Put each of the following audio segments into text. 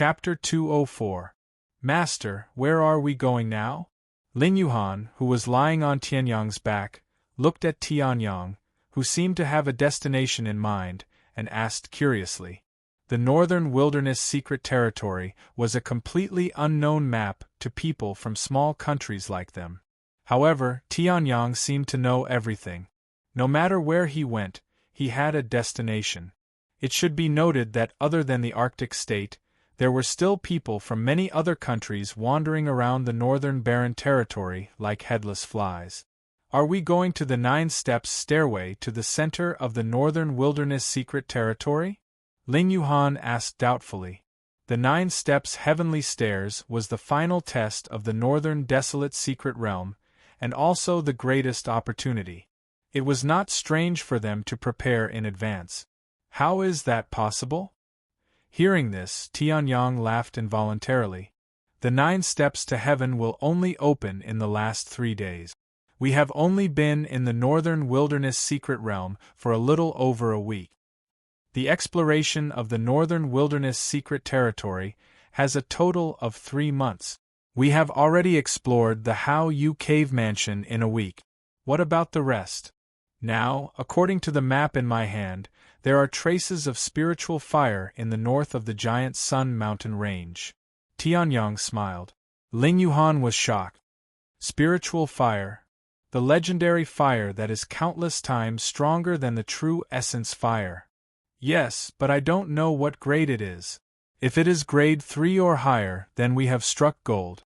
Chapter 204. Master, where are we going now? Lin Yuhan, who was lying on Tianyang's back, looked at Tianyang, who seemed to have a destination in mind, and asked curiously. The Northern Wilderness Secret Territory was a completely unknown map to people from small countries like them. However, Tianyang seemed to know everything. No matter where he went, he had a destination. It should be noted that other than the Arctic state, there were still people from many other countries wandering around the Northern Barren Territory like headless flies. Are we going to the 9 steps stairway to the center of the Northern Wilderness Secret Territory? Lin Yuhan asked doubtfully. The 9 steps heavenly stairs was the final test of the Northern Desolate Secret Realm, and also the greatest opportunity. It was not strange for them to prepare in advance. How is that possible? Hearing this, Tianyang laughed involuntarily. The 9 steps to heaven will only open in the last 3 days. We have only been in the Northern Wilderness Secret Realm for a little over a week. The exploration of the Northern Wilderness Secret Territory has a total of 3 months. We have already explored the How Yu Cave Mansion in a week. What about the rest? Now, according to the map in my hand, there are traces of spiritual fire in the north of the giant Sun Mountain range. Tianyang smiled. Lin Yuhan was shocked. Spiritual fire? The legendary fire that is countless times stronger than the true essence fire. Yes, but I don't know what grade it is. If it is grade 3 or higher, then we have struck gold.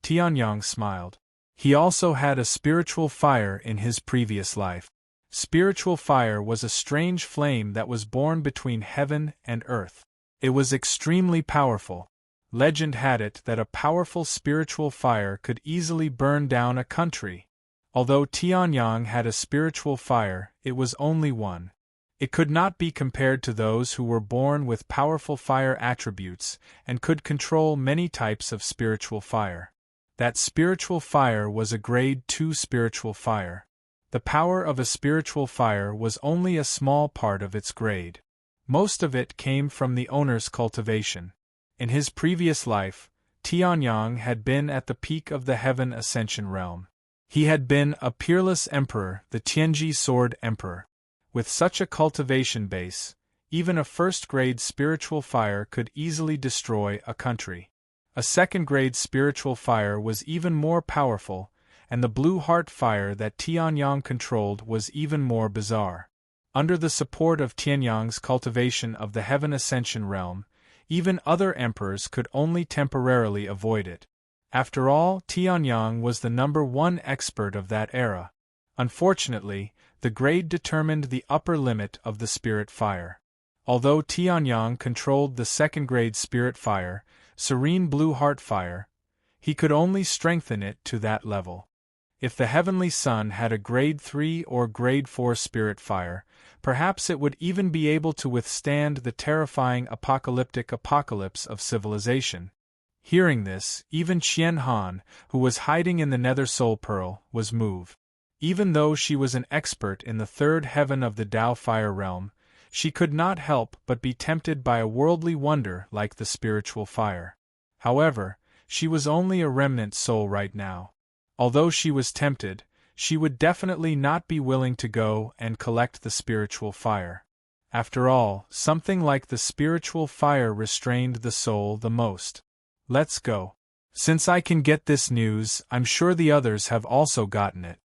Tianyang smiled. He also had a spiritual fire in his previous life. Spiritual fire was a strange flame that was born between heaven and earth. It was extremely powerful. Legend had it that a powerful spiritual fire could easily burn down a country. Although Tianyang had a spiritual fire, it was only one. It could not be compared to those who were born with powerful fire attributes and could control many types of spiritual fire. That spiritual fire was a grade 2 spiritual fire. The power of a spiritual fire was only a small part of its grade. Most of it came from the owner's cultivation. In his previous life, Tianyang had been at the peak of the Heaven Ascension realm. He had been a peerless emperor, the Tianji Sword Emperor. With such a cultivation base, even a first-grade spiritual fire could easily destroy a country. A second-grade spiritual fire was even more powerful, and the blue heart fire that Tianyang controlled was even more bizarre. Under the support of Tianyang's cultivation of the Heaven Ascension realm, even other emperors could only temporarily avoid it. After all, Tianyang was the #1 expert of that era. Unfortunately, the grade determined the upper limit of the spirit fire. Although Tianyang controlled the second-grade spirit fire, serene blue heart fire, he could only strengthen it to that level. If the Heavenly Sun had a grade 3 or grade 4 spirit fire, perhaps it would even be able to withstand the terrifying apocalyptic apocalypse of civilization. Hearing this, even Qian Han, who was hiding in the Nether Soul Pearl, was moved. Even though she was an expert in the 3rd heaven of the Tao Fire realm, she could not help but be tempted by a worldly wonder like the spiritual fire. However, she was only a remnant soul right now. Although she was tempted, she would definitely not be willing to go and collect the spiritual fire. After all, something like the spiritual fire restrained the soul the most. Let's go. Since I can get this news, I'm sure the others have also gotten it.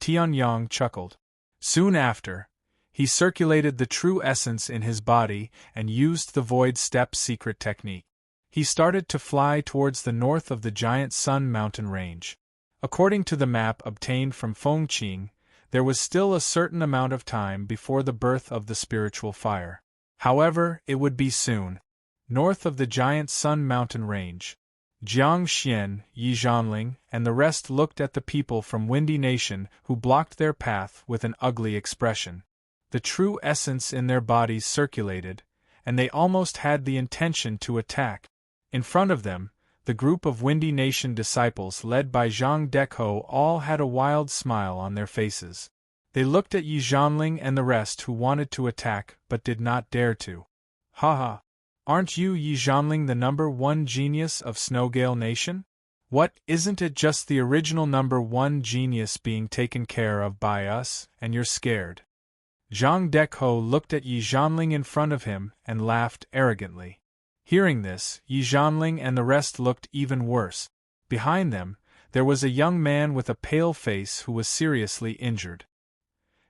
Tianyang chuckled. Soon after, he circulated the true essence in his body and used the Void Step secret technique. He started to fly towards the north of the giant Sun Mountain range. According to the map obtained from Fengqing, there was still a certain amount of time before the birth of the spiritual fire. However, it would be soon. North of the giant Sun Mountain range, Jiang Xian, Yi Zhanling, and the rest looked at the people from Windy Nation who blocked their path with an ugly expression. The true essence in their bodies circulated, and they almost had the intention to attack. In front of them, the group of Windy Nation disciples led by Zhang Deco all had a wild smile on their faces. They looked at Yi Zhanling and the rest who wanted to attack but did not dare to. Ha ha! Aren't you Yi Zhanling the #1 genius of Snowgale Nation? What, isn't it just the original #1 genius being taken care of by us, and you're scared? Zhang Dekou looked at Yi Zhanling in front of him and laughed arrogantly. Hearing this, Yi Zhanling and the rest looked even worse. Behind them, there was a young man with a pale face who was seriously injured.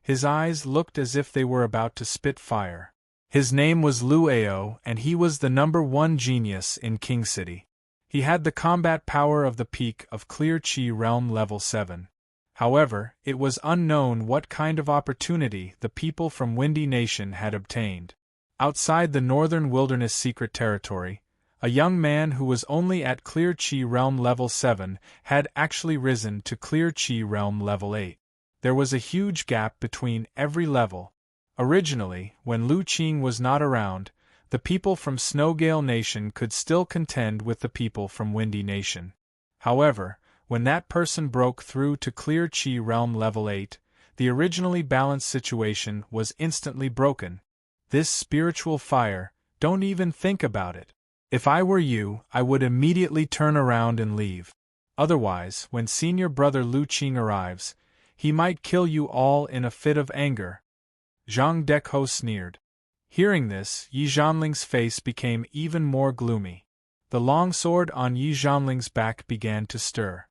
His eyes looked as if they were about to spit fire. His name was Lu Ao, and he was the #1 genius in King City. He had the combat power of the peak of Clear Chi Realm Level 7. However, it was unknown what kind of opportunity the people from Windy Nation had obtained. Outside the Northern Wilderness Secret Territory, a young man who was only at Clear Chi Realm Level 7 had actually risen to Clear Chi Realm Level 8. There was a huge gap between every level. Originally, when Lu Qing was not around, the people from Snowgale Nation could still contend with the people from Windy Nation. However, when that person broke through to Clear Chi Realm Level 8, the originally balanced situation was instantly broken. This spiritual fire, don't even think about it. If I were you, I would immediately turn around and leave. Otherwise, when senior brother Lu Qing arrives, he might kill you all in a fit of anger. Zhang Dekou sneered. Hearing this, Yi Zhanling's face became even more gloomy. The long sword on Yi Zhanling's back began to stir.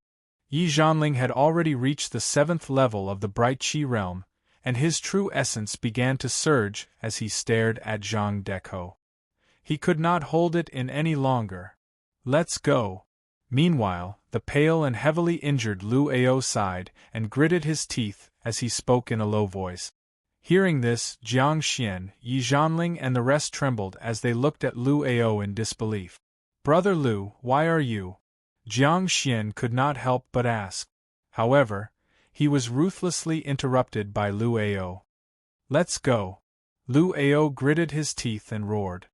Yi Zhanling had already reached the 7th level of the Bright Chi realm, and his true essence began to surge as he stared at Zhang Dekou. He could not hold it in any longer. Let's go. Meanwhile, the pale and heavily injured Lu Ao sighed and gritted his teeth as he spoke in a low voice. Hearing this, Jiang Xian, Yi Zhanling and the rest trembled as they looked at Lu Ao in disbelief. Brother Lu, why are you? Jiang Xian could not help but ask. However, he was ruthlessly interrupted by Lu Ao. Let's go. Lu Ao gritted his teeth and roared.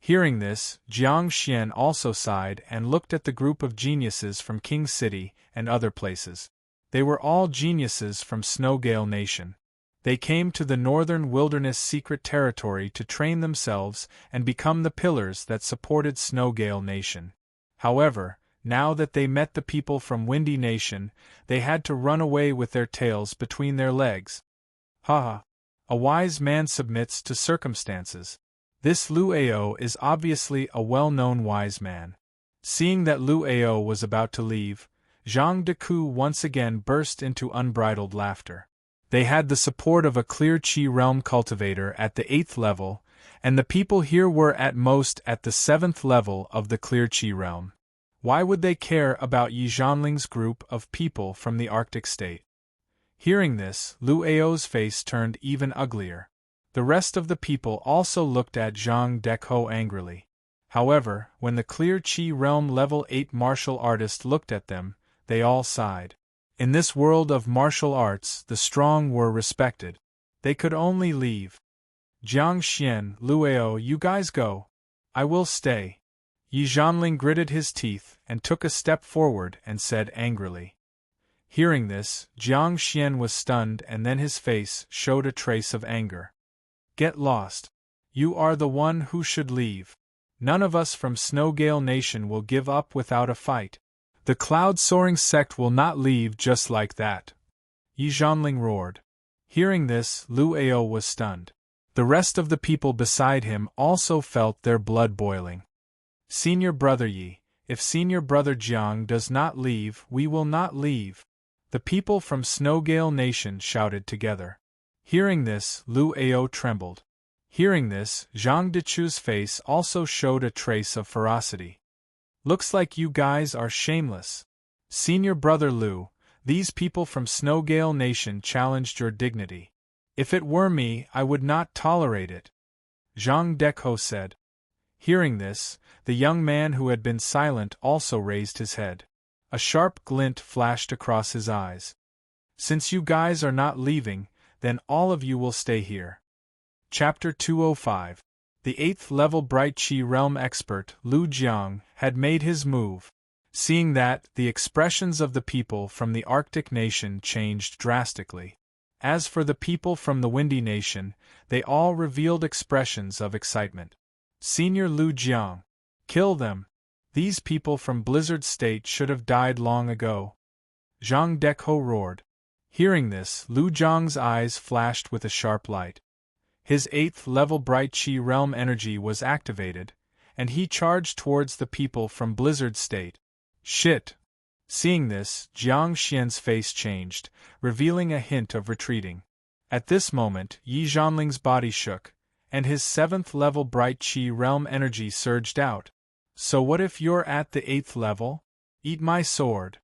Hearing this, Jiang Xian also sighed and looked at the group of geniuses from King City and other places. They were all geniuses from Snowgale Nation. They came to the Northern Wilderness Secret Territory to train themselves and become the pillars that supported Snowgale Nation. However, now that they met the people from Windy Nation, they had to run away with their tails between their legs. Haha! A wise man submits to circumstances. This Lu Ao is obviously a well-known wise man. Seeing that Lu Ao was about to leave, Zhang Dekou once again burst into unbridled laughter. They had the support of a Clear Chi Realm cultivator at the 8th level, and the people here were at most at the 7th level of the Clear Chi Realm. Why would they care about Yi Zhanling's group of people from the Arctic state? Hearing this, Lu Ao's face turned even uglier. The rest of the people also looked at Zhang Dekou angrily. However, when the Clear Chi Realm Level 8 martial artist looked at them, they all sighed. In this world of martial arts, the strong were respected. They could only leave. Jiang Xian, Lu Ao, you guys go. I will stay. Yi Zhanling gritted his teeth and took a step forward and said angrily. Hearing this, Jiang Xian was stunned and then his face showed a trace of anger. Get lost. You are the one who should leave. None of us from Snowgale Nation will give up without a fight. The cloud-soaring sect will not leave just like that. Yi Zhanling roared. Hearing this, Lu Ao was stunned. The rest of the people beside him also felt their blood boiling. Senior brother Yi, if senior brother Jiang does not leave, we will not leave. The people from Snowgale Nation shouted together. Hearing this, Lu Ao trembled. Hearing this, Zhang Dechou's face also showed a trace of ferocity. Looks like you guys are shameless. Senior brother Lu, these people from Snowgale Nation challenged your dignity. If it were me, I would not tolerate it. Zhang Dekou said. Hearing this, the young man who had been silent also raised his head. A sharp glint flashed across his eyes. Since you guys are not leaving, then all of you will stay here. Chapter 205. The 8th level Bright Chi Realm expert, Lu Jiang, had made his move. Seeing that, the expressions of the people from the Arctic Nation changed drastically. As for the people from the Windy Nation, they all revealed expressions of excitement. Senior Lu Jiang. Kill them. These people from Blizzard State should have died long ago. Zhang Deco roared. Hearing this, Lu Jiang's eyes flashed with a sharp light. His 8th level Bright Chi Realm energy was activated, and he charged towards the people from Blizzard State. Shit! Seeing this, Jiang Xian's face changed, revealing a hint of retreating. At this moment, Yi Zhanling's body shook, and his 7th level Bright Chi Realm energy surged out. So what if you're at the 8th level? Eat my sword.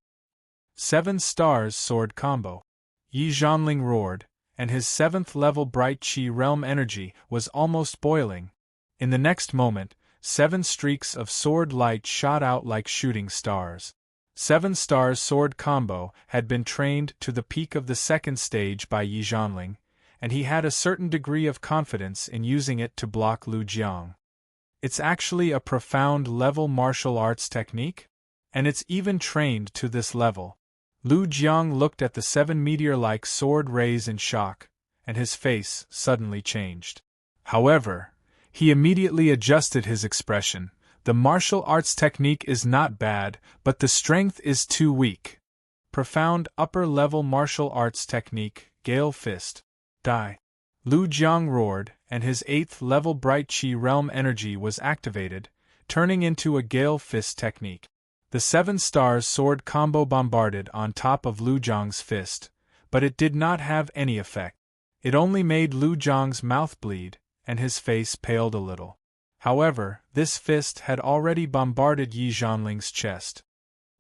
7 stars sword combo. Yi Zhanling roared, and his 7th level Bright Chi Realm energy was almost boiling. In the next moment, 7 streaks of sword light shot out like shooting stars. 7 stars sword combo had been trained to the peak of the 2nd stage by Yi Zhanling, and he had a certain degree of confidence in using it to block Lu Jiang. It's actually a profound level martial arts technique? And it's even trained to this level. Lu Jiang looked at the 7 meteor-like sword rays in shock, and his face suddenly changed. However, he immediately adjusted his expression. The martial arts technique is not bad, but the strength is too weak. Profound upper-level martial arts technique, Gale Fist. Die. Lu Jiang roared, and his 8th level Bright Chi Realm energy was activated, turning into a Gale Fist technique. The 7 stars sword combo bombarded on top of Lu Jiang's fist, but it did not have any effect. It only made Lu Jiang's mouth bleed, and his face paled a little. However, this fist had already bombarded Yi Zhanling's chest.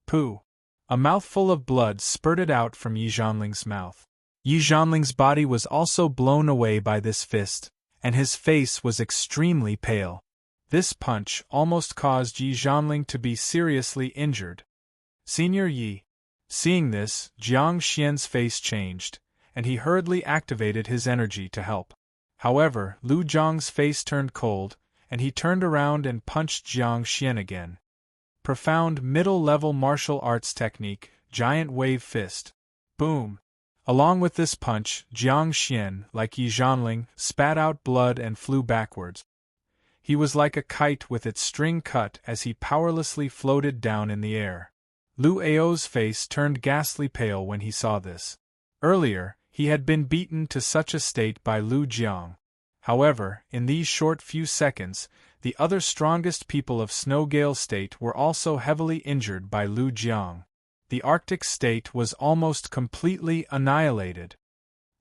Pooh! A mouthful of blood spurted out from Yi Zhanling's mouth. Yi Zhanling's body was also blown away by this fist, and his face was extremely pale. This punch almost caused Yi Zhanling to be seriously injured. Senior Yi. Seeing this, Jiang Xian's face changed, and he hurriedly activated his energy to help. However, Lu Jiang's face turned cold, and he turned around and punched Jiang Xian again. Profound middle-level martial arts technique, Giant Wave Fist. Boom! Along with this punch, Jiang Xian, like Yi Zhanling, spat out blood and flew backwards. He was like a kite with its string cut as he powerlessly floated down in the air. Lu Ao's face turned ghastly pale when he saw this. Earlier, he had been beaten to such a state by Lu Jiang. However, in these short few seconds, the other strongest people of Snowgale State were also heavily injured by Lu Jiang. The Arctic State was almost completely annihilated.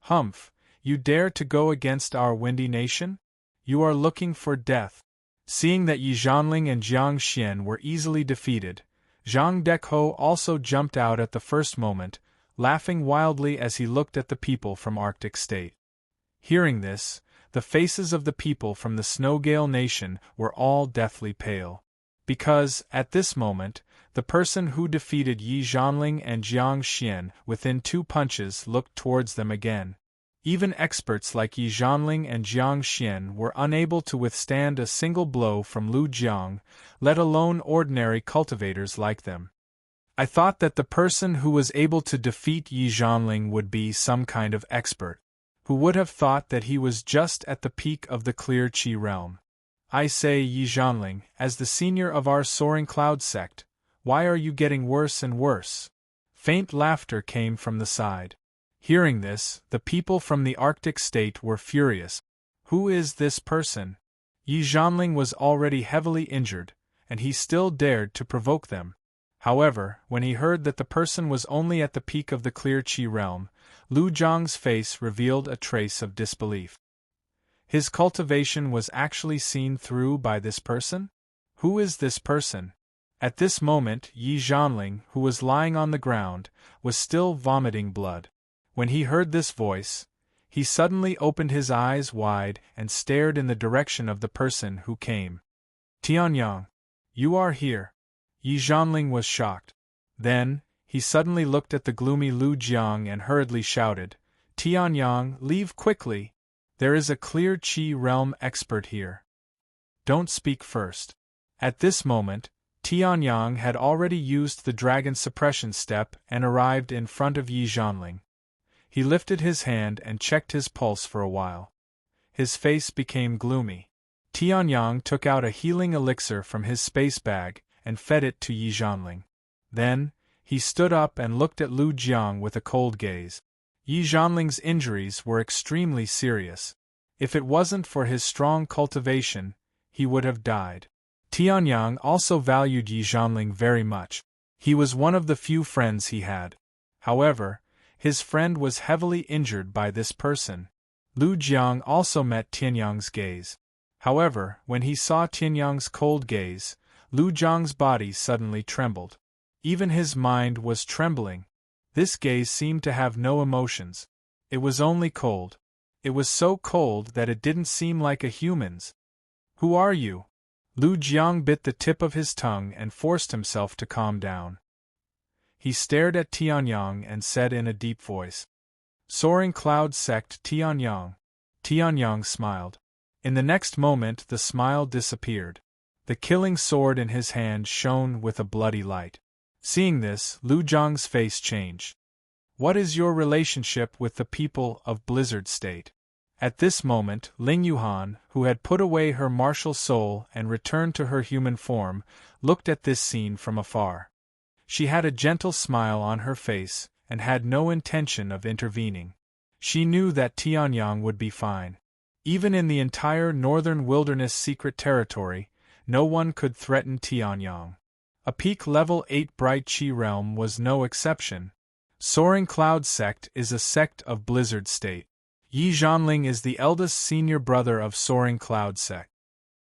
Humph, you dare to go against our Windy Nation? You are looking for death. Seeing that Yi Zhanling and Jiang Xian were easily defeated, Zhang Deco also jumped out at the first moment, laughing wildly as he looked at the people from Arctic State. Hearing this, the faces of the people from the Snowgale Nation were all deathly pale. Because, at this moment, the person who defeated Yi Zhanling and Jiang Xian within 2 punches looked towards them again. Even experts like Yi Zhanling and Jiang Xian were unable to withstand a single blow from Lu Jiang, let alone ordinary cultivators like them. I thought that the person who was able to defeat Yi Zhanling would be some kind of expert. Who would have thought that he was just at the peak of the clear Qi realm? I say, Yi Zhanling, as the senior of our Soaring Cloud sect, why are you getting worse and worse? Faint laughter came from the side. Hearing this, the people from the Arctic State were furious. Who is this person? Yi Zhanling was already heavily injured, and he still dared to provoke them. However, when he heard that the person was only at the peak of the clear Qi realm, Lu Jiang's face revealed a trace of disbelief. His cultivation was actually seen through by this person? Who is this person? At this moment, Yi Zhanling, who was lying on the ground, was still vomiting blood. When he heard this voice, he suddenly opened his eyes wide and stared in the direction of the person who came. Tianyang, you are here. Yi Zhanling was shocked. Then, he suddenly looked at the gloomy Lu Jiang and hurriedly shouted, Tianyang, leave quickly! There is a clear Qi realm expert here. Don't speak first. At this moment, Tianyang had already used the dragon suppression step and arrived in front of Yi Zhanling. He lifted his hand and checked his pulse for a while. His face became gloomy. Tianyang took out a healing elixir from his space bag and fed it to Yi Zhanling. Then, he stood up and looked at Lu Jiang with a cold gaze. Yi Zhanling's injuries were extremely serious. If it wasn't for his strong cultivation, he would have died. Tianyang also valued Yi Zhanling very much. He was one of the few friends he had. However, his friend was heavily injured by this person. Lu Jiang also met Tianyang's gaze. However, when he saw Tianyang's cold gaze, Lu Jiang's body suddenly trembled. Even his mind was trembling. This gaze seemed to have no emotions. It was only cold. It was so cold that it didn't seem like a human's. "Who are you?" Lu Jiang bit the tip of his tongue and forced himself to calm down. He stared at Tianyang and said in a deep voice, "Soaring Cloud Sect Tianyang." Tianyang smiled. In the next moment the smile disappeared. The killing sword in his hand shone with a bloody light. Seeing this, Lu Jiang's face changed. "What is your relationship with the people of Blizzard State?" At this moment, Ling Yuhan, who had put away her martial soul and returned to her human form, looked at this scene from afar. She had a gentle smile on her face, and had no intention of intervening. She knew that Tianyang would be fine. Even in the entire northern wilderness secret territory, no one could threaten Tianyang. A peak level 8 Bright Chi realm was no exception. Soaring Cloud Sect is a sect of Blizzard State. Yi Zhanling is the eldest senior brother of Soaring Cloud Sect.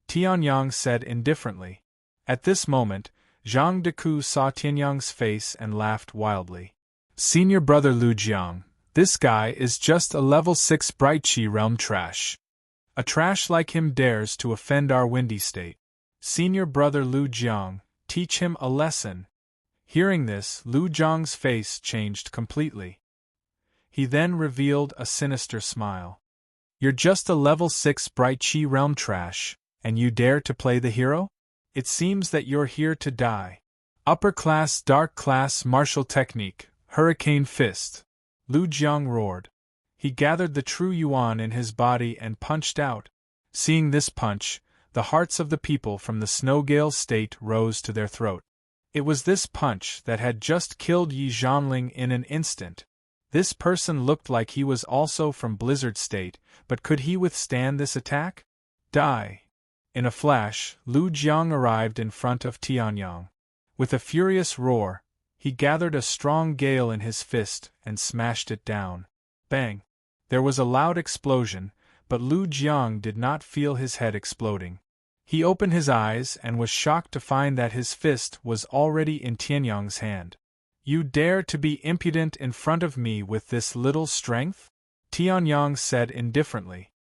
Tianyang said indifferently. At this moment, Zhang Deku saw Tianyang's face and laughed wildly. "Senior brother Lu Jiang, this guy is just a level 6 Bright Chi realm trash. A trash like him dares to offend our windy state. Senior brother Lu Jiang, teach him a lesson." Hearing this, Lu Jiang's face changed completely. He then revealed a sinister smile. "You're just a level 6 Bright Chi realm trash, and you dare to play the hero? It seems that you're here to die. Upper class dark class martial technique, Hurricane Fist." Lu Jiang roared. He gathered the true yuan in his body and punched out. Seeing this punch, the hearts of the people from the Snowgale State rose to their throat. It was this punch that had just killed Yi Zhanling in an instant. This person looked like he was also from Blizzard State, but could he withstand this attack? Die! In a flash, Lu Jiang arrived in front of Tianyang. With a furious roar, he gathered a strong gale in his fist and smashed it down. Bang! There was a loud explosion, but Lu Jiang did not feel his head exploding. He opened his eyes and was shocked to find that his fist was already in Tianyang's hand. "You dare to be impudent in front of me with this little strength?" Tianyang said indifferently.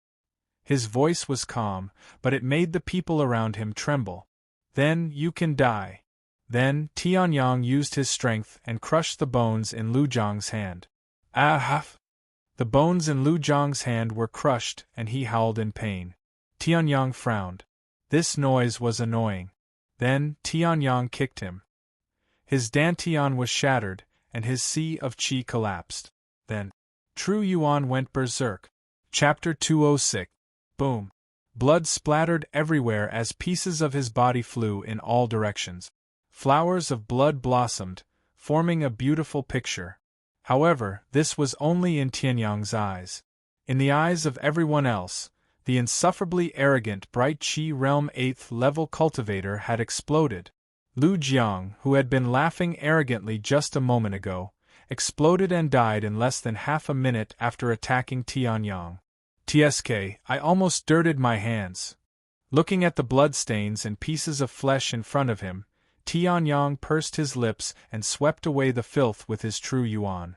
His voice was calm, but it made the people around him tremble. "Then you can die." Then Tianyang used his strength and crushed the bones in Lu Jiang's hand. "Ah!" The bones in Lu Jiang's hand were crushed and he howled in pain. Tianyang frowned. This noise was annoying. Then Tianyang kicked him. His dantian was shattered, and his sea of qi collapsed. Then, True Yuan went berserk. Chapter 206. Boom. Blood splattered everywhere as pieces of his body flew in all directions. Flowers of blood blossomed, forming a beautiful picture. However, this was only in Tianyang's eyes. In the eyes of everyone else, the insufferably arrogant Bright Chi Realm 8th level cultivator had exploded. Lu Jiang, who had been laughing arrogantly just a moment ago, exploded and died in less than half a minute after attacking Tianyang. "TSK, I almost dirted my hands." Looking at the bloodstains and pieces of flesh in front of him, Tianyang pursed his lips and swept away the filth with his true yuan.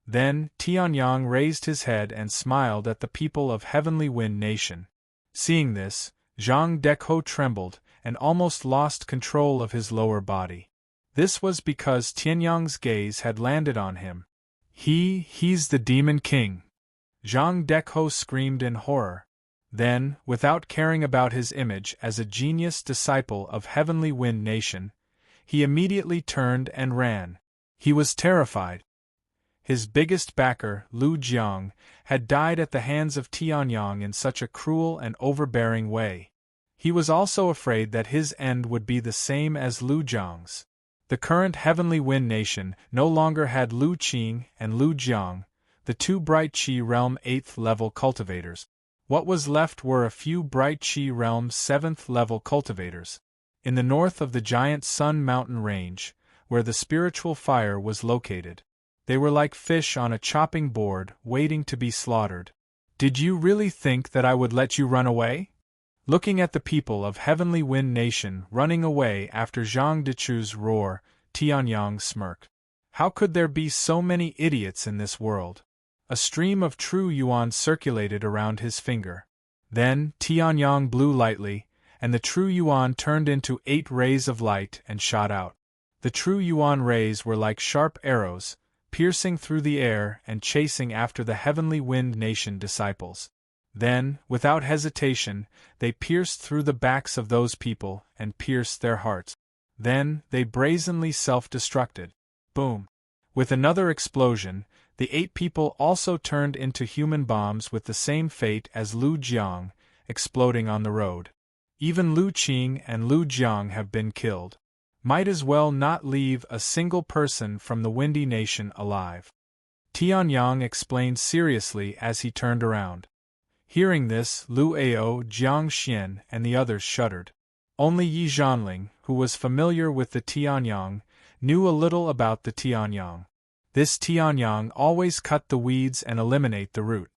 Then, Tianyang raised his head and smiled at the people of Heavenly Wind Nation. Seeing this, Zhang Dekou trembled and almost lost control of his lower body. This was because Tianyang's gaze had landed on him. He's the Demon King!" Zhang Dekou screamed in horror. Then, without caring about his image as a genius disciple of Heavenly Wind Nation, he immediately turned and ran. He was terrified. His biggest backer, Lu Jiang, had died at the hands of Tianyang in such a cruel and overbearing way. He was also afraid that his end would be the same as Lu Jiang's. The current Heavenly Wind Nation no longer had Lu Qing and Lu Jiang, the two Bright Qi Realm 8th level cultivators. What was left were a few Bright Qi Realm 7th level cultivators. In the north of the giant Sun Mountain Range, where the spiritual fire was located, they were like fish on a chopping board waiting to be slaughtered. Did you really think that I would let you run away? Looking at the people of Heavenly Wind Nation running away after Zhang Dechu's roar, Tianyang smirked. How could there be so many idiots in this world? A stream of true yuan circulated around his finger. Then Tianyang blew lightly, and the true yuan turned into 8 rays of light and shot out. The true yuan rays were like sharp arrows, piercing through the air and chasing after the Heavenly Wind Nation disciples. Then, without hesitation, they pierced through the backs of those people and pierced their hearts. Then, they brazenly self-destructed. Boom! With another explosion, the 8 people also turned into human bombs with the same fate as Lu Jiang, exploding on the road. Even Lu Qing and Lu Jiang have been killed. Might as well not leave a single person from the Windy Nation alive. Tianyang explained seriously as he turned around. Hearing this, Lu Ao, Jiang Xian, and the others shuddered. Only Yi Zhanling, who was familiar with the Tianyang, knew a little about the Tianyang. This Tianyang always cut the weeds and eliminate the root.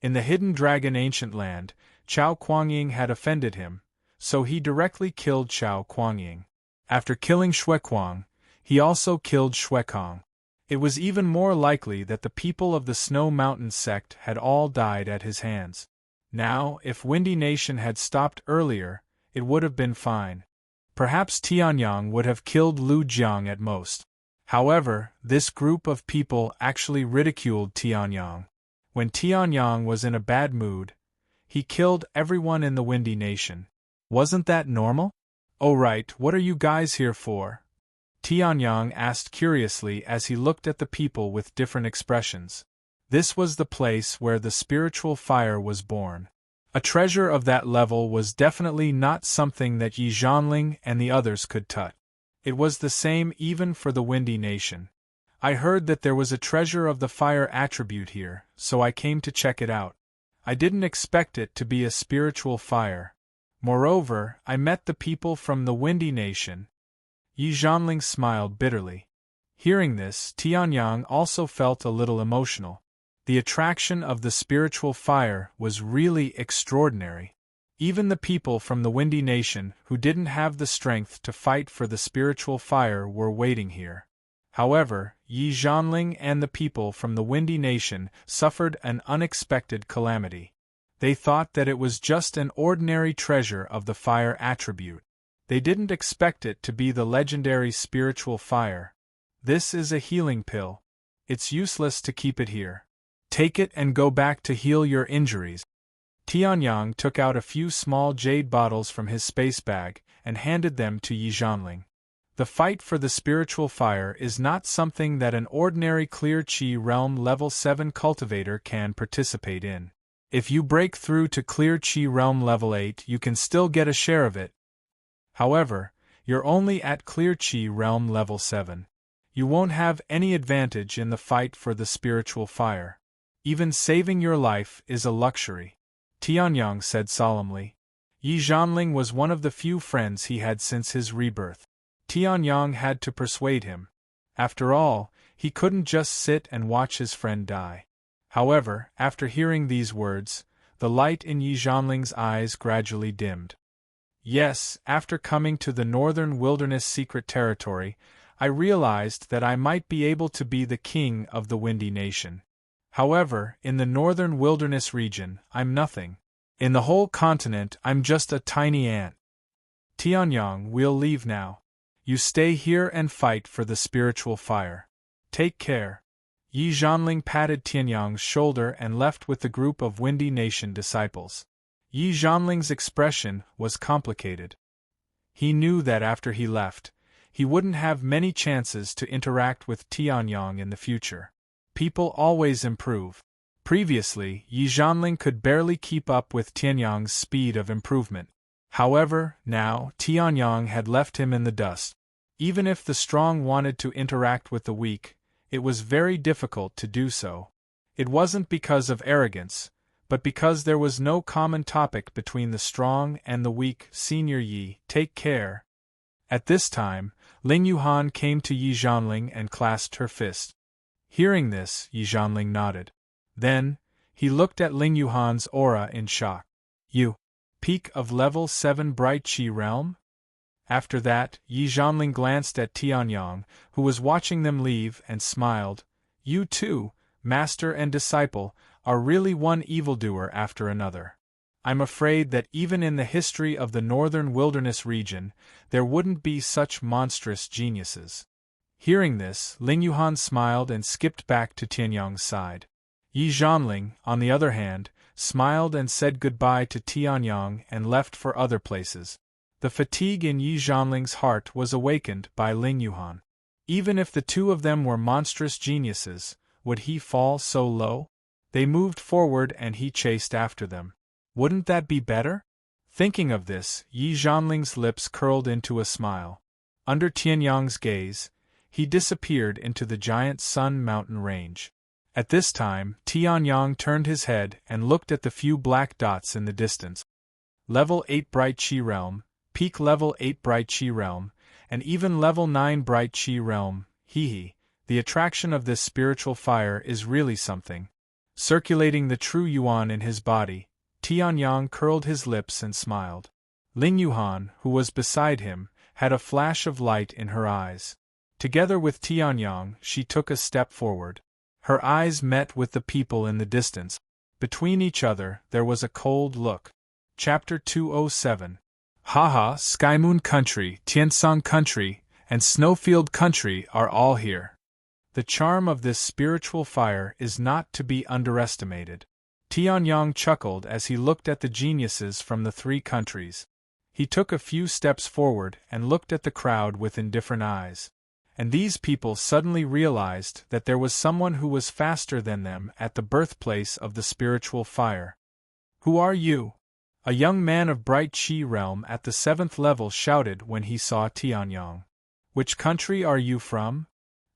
In the Hidden Dragon Ancient Land, Chao Kuangying had offended him, so he directly killed Chao Kuangying. After killing Xuequang, he also killed Xuekong. It was even more likely that the people of the Snow Mountain sect had all died at his hands. Now, if Windy Nation had stopped earlier, it would have been fine. Perhaps Tianyang would have killed Lu Jiang at most. However, this group of people actually ridiculed Tianyang. When Tianyang was in a bad mood, he killed everyone in the Windy Nation. Wasn't that normal? Oh right, what are you guys here for? Tianyang asked curiously as he looked at the people with different expressions. This was the place where the spiritual fire was born. A treasure of that level was definitely not something that Yi Zhanling and the others could touch. It was the same even for the Windy Nation. I heard that there was a treasure of the fire attribute here, so I came to check it out. I didn't expect it to be a spiritual fire. Moreover, I met the people from the Windy Nation. Yi Zhanling smiled bitterly. Hearing this, Tianyang also felt a little emotional. The attraction of the spiritual fire was really extraordinary. Even the people from the Windy Nation who didn't have the strength to fight for the spiritual fire were waiting here. However, Yi Zhanling and the people from the Windy Nation suffered an unexpected calamity. They thought that it was just an ordinary treasure of the fire attribute. They didn't expect it to be the legendary spiritual fire. This is a healing pill. It's useless to keep it here. Take it and go back to heal your injuries. Tianyang took out a few small jade bottles from his space bag and handed them to Yi Zhanling. The fight for the spiritual fire is not something that an ordinary Clear Qi Realm Level 7 cultivator can participate in. If you break through to Clear Qi Realm Level 8, you can still get a share of it. However, you're only at Clear Qi Realm Level 7. You won't have any advantage in the fight for the spiritual fire. Even saving your life is a luxury, Tianyang said solemnly. Yi Zhanling was one of the few friends he had since his rebirth. Tianyang had to persuade him. After all, he couldn't just sit and watch his friend die. However, after hearing these words, the light in Yi Zhanling's eyes gradually dimmed. Yes, after coming to the Northern Wilderness Secret Territory, I realized that I might be able to be the king of the Windy Nation. However, in the Northern Wilderness region, I'm nothing. In the whole continent, I'm just a tiny ant. Tianyang, we'll leave now. You stay here and fight for the spiritual fire. Take care. Yi Zhanling patted Tianyang's shoulder and left with the group of Windy Nation disciples. Yi Zhanling's expression was complicated. He knew that after he left, he wouldn't have many chances to interact with Tianyang in the future. People always improve. Previously, Yi Zhanling could barely keep up with Tianyang's speed of improvement. However, now, Tianyang had left him in the dust. Even if the strong wanted to interact with the weak, it was very difficult to do so. It wasn't because of arrogance, but because there was no common topic between the strong and the weak. Senior Yi, take care. At this time, Ling Yuhan came to Yi Zhanling and clasped her fist. Hearing this, Yi Zhanling nodded. Then, he looked at Ling Yuhan's aura in shock. You, peak of level 7 bright Qi realm? After that, Yi Zhanling glanced at Tianyang, who was watching them leave, and smiled. You too, master and disciple, are really one evildoer after another. I'm afraid that even in the history of the northern wilderness region, there wouldn't be such monstrous geniuses. Hearing this, Ling Yuhan smiled and skipped back to Tianyang's side. Yi Zhanling, on the other hand, smiled and said goodbye to Tianyang and left for other places. The fatigue in Yi Zhanling's heart was awakened by Ling Yuhan. Even if the two of them were monstrous geniuses, would he fall so low? They moved forward and he chased after them. Wouldn't that be better? Thinking of this, Yi Zhanling's lips curled into a smile. Under Tianyang's gaze, he disappeared into the giant Sun Mountain range. At this time, Tianyang turned his head and looked at the few black dots in the distance. Level 8 Bright Qi Realm, peak level 8 Bright Qi Realm, and even level 9 Bright Qi Realm. Hee, the attraction of this spiritual fire is really something. Circulating the true yuan in his body, Tianyang curled his lips and smiled. Ling Yuhan, who was beside him, had a flash of light in her eyes. Together with Tianyang, she took a step forward. Her eyes met with the people in the distance. Between each other, there was a cold look. Chapter 207. Haha, Skymoon Country, Tiansong Country, and Snowfield Country are all here. The charm of this spiritual fire is not to be underestimated. Tianyang chuckled as he looked at the geniuses from the three countries. He took a few steps forward and looked at the crowd with indifferent eyes. And these people suddenly realized that there was someone who was faster than them at the birthplace of the spiritual fire. Who are you? A young man of bright Qi realm at the 7th level shouted when he saw Tianyang. Which country are you from?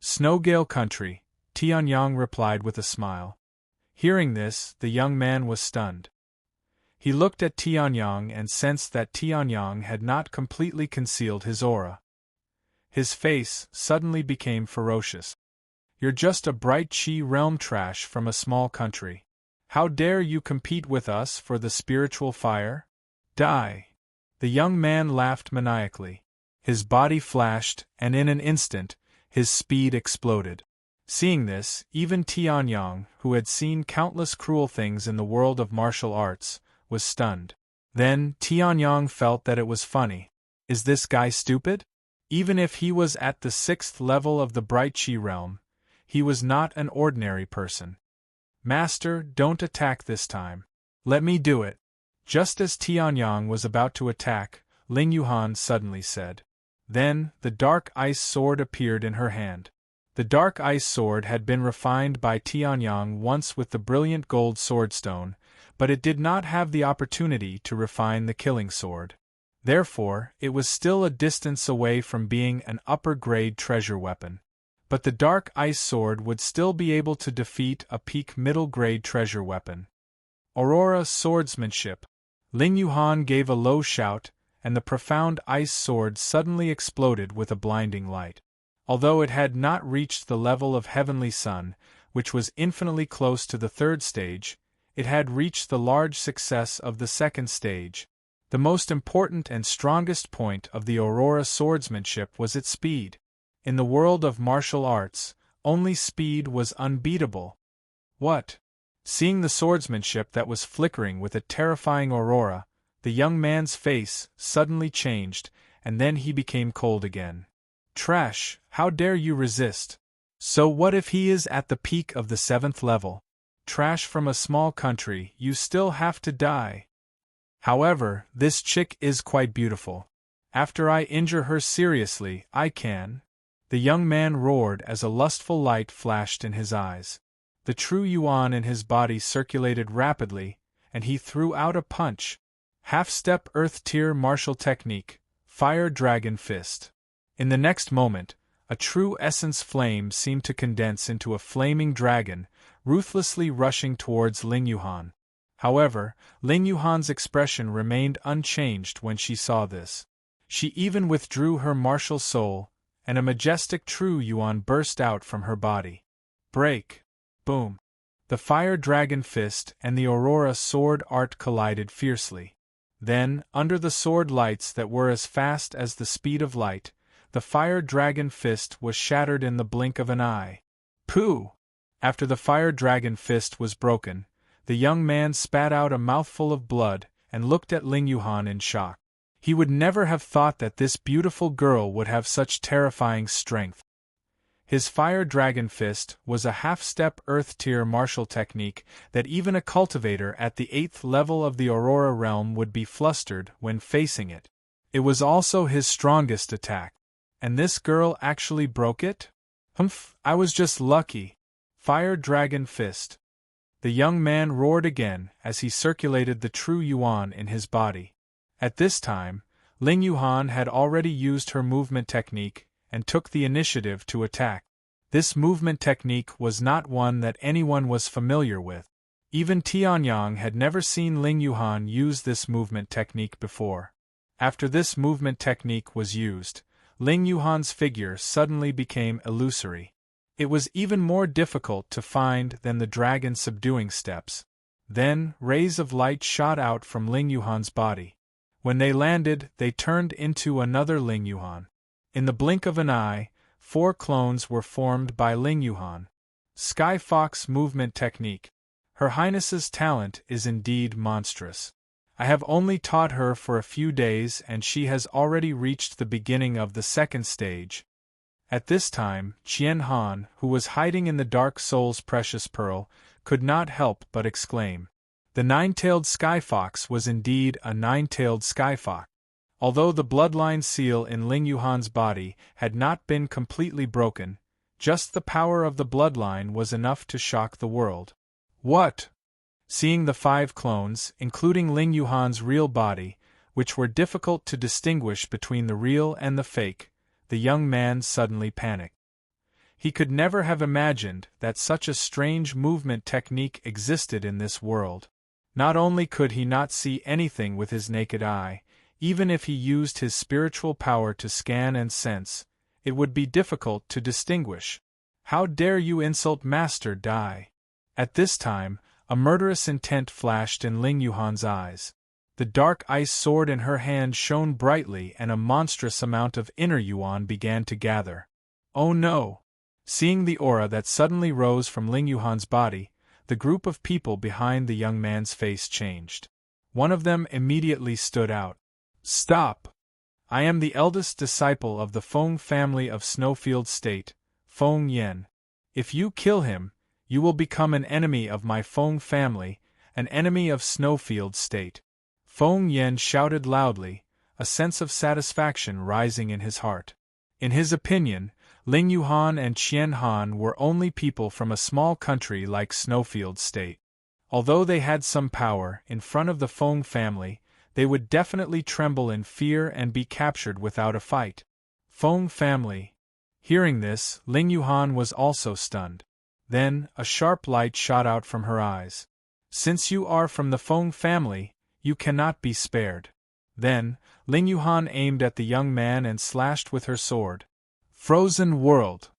Snowgale Country, Tianyang replied with a smile. Hearing this, the young man was stunned. He looked at Tianyang and sensed that Tianyang had not completely concealed his aura. His face suddenly became ferocious. You're just a bright Qi realm trash from a small country. How dare you compete with us for the spiritual fire? Die! The young man laughed maniacally. His body flashed, and in an instant, his speed exploded. Seeing this, even Tianyang, who had seen countless cruel things in the world of martial arts, was stunned. Then, Tianyang felt that it was funny. Is this guy stupid? Even if he was at the 6th level of the Bright Qi realm, he was not an ordinary person. Master, don't attack this time. Let me do it. Just as Tianyang was about to attack, Ling Yuhan suddenly said. Then, the dark ice sword appeared in her hand. The dark ice sword had been refined by Tianyang once with the brilliant gold swordstone, but it did not have the opportunity to refine the killing sword. Therefore, it was still a distance away from being an upper-grade treasure weapon. But the dark ice sword would still be able to defeat a peak middle-grade treasure weapon. Aurora swordsmanship. Ling Yuhan gave a low shout, and the profound ice sword suddenly exploded with a blinding light. Although it had not reached the level of Heavenly Sun, which was infinitely close to the 3rd stage, it had reached the large success of the 2nd stage. The most important and strongest point of the Aurora swordsmanship was its speed. In the world of martial arts, only speed was unbeatable. What? Seeing the swordsmanship that was flickering with a terrifying aurora, the young man's face suddenly changed, and then he became cold again. Trash, how dare you resist? So what if he is at the peak of the 7th level? Trash from a small country, you still have to die. However, this chick is quite beautiful. After I injure her seriously, I can. The young man roared as a lustful light flashed in his eyes. The true yuan in his body circulated rapidly, and he threw out a punch. Half-step earth tier martial technique, fire dragon fist. In the next moment, a true essence flame seemed to condense into a flaming dragon, ruthlessly rushing towards Ling Yuhan. However, Ling Yuhan's expression remained unchanged when she saw this. She even withdrew her martial soul, and a majestic true yuan burst out from her body. Break! Boom! The fire dragon fist and the aurora sword art collided fiercely. Then, under the sword lights that were as fast as the speed of light, the fire dragon fist was shattered in the blink of an eye. Pooh! After the fire dragon fist was broken, the young man spat out a mouthful of blood and looked at Ling Yuhan in shock. He would never have thought that this beautiful girl would have such terrifying strength. His fire dragon fist was a half-step earth-tier martial technique that even a cultivator at the 8th level of the Aurora realm would be flustered when facing it. It was also his strongest attack. And this girl actually broke it? Humph, I was just lucky. Fire dragon fist. The young man roared again as he circulated the true yuan in his body. At this time, Ling Yuhan had already used her movement technique and took the initiative to attack. This movement technique was not one that anyone was familiar with. Even Tianyang had never seen Ling Yuhan use this movement technique before. After this movement technique was used, Ling Yuhan's figure suddenly became illusory. It was even more difficult to find than the dragon subduing steps. Then, rays of light shot out from Ling Yuhan's body. When they landed, they turned into another Ling Yuhan. In the blink of an eye, 4 clones were formed by Ling Yuhan. Sky Fox movement technique. Her Highness's talent is indeed monstrous. I have only taught her for a few days and she has already reached the beginning of the 2nd stage. At this time, Qian Han, who was hiding in the Dark Soul's precious pearl, could not help but exclaim. The 9-tailed sky fox was indeed a 9-tailed sky fox. Although the bloodline seal in Ling Yuhan's body had not been completely broken, just the power of the bloodline was enough to shock the world. What? Seeing the 5 clones, including Ling Yuhan's real body, which were difficult to distinguish between the real and the fake, the young man suddenly panicked. He could never have imagined that such a strange movement technique existed in this world. Not only could he not see anything with his naked eye, even if he used his spiritual power to scan and sense, it would be difficult to distinguish. How dare you insult Master Dai? At this time, a murderous intent flashed in Ling Yuhan's eyes. The dark ice sword in her hand shone brightly and a monstrous amount of inner yuan began to gather. Oh no! Seeing the aura that suddenly rose from Ling Yuhan's body, the group of people behind the young man's face changed. One of them immediately stood out. Stop! I am the eldest disciple of the Feng family of Snowfield State, Feng Yen. If you kill him, you will become an enemy of my Feng family, an enemy of Snowfield State. Feng Yen shouted loudly, a sense of satisfaction rising in his heart. In his opinion, Ling Yuhan and Qian Han were only people from a small country like Snowfield State. Although they had some power in front of the Feng family, they would definitely tremble in fear and be captured without a fight. Feng family. Hearing this, Ling Yuhan was also stunned. Then, a sharp light shot out from her eyes. Since you are from the Feng family, you cannot be spared. Then, Ling Yuhan aimed at the young man and slashed with her sword. Frozen world!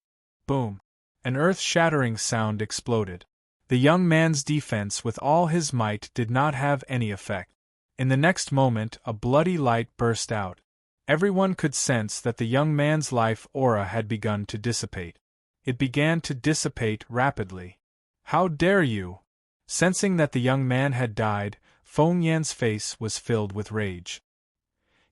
Boom! An earth-shattering sound exploded. The young man's defense with all his might did not have any effect. In the next moment, a bloody light burst out. Everyone could sense that the young man's life aura had begun to dissipate. It began to dissipate rapidly. How dare you! Sensing that the young man had died, Feng Yan's face was filled with rage.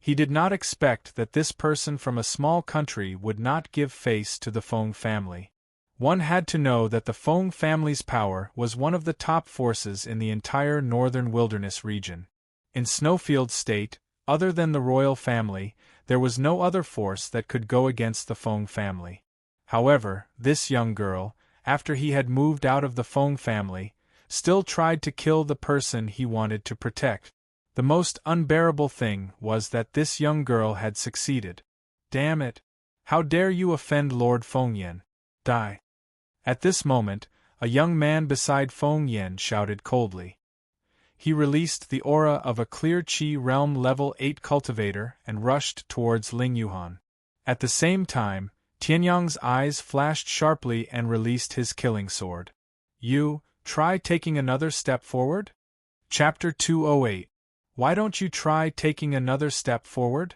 He did not expect that this person from a small country would not give face to the Feng family. One had to know that the Feng family's power was one of the top forces in the entire northern wilderness region. In Snowfield State, other than the royal family, there was no other force that could go against the Feng family. However, this young girl, after he had moved out of the Feng family, still tried to kill the person he wanted to protect. The most unbearable thing was that this young girl had succeeded. Damn it! How dare you offend Lord Feng-yen? Die! At this moment, a young man beside Feng-yen shouted coldly. He released the aura of a clear Qi realm level 8 cultivator and rushed towards Ling Yuhan. At the same time, Tianyang's eyes flashed sharply and released his killing sword. You, try taking another step forward? Chapter 208. Why don't you try taking another step forward?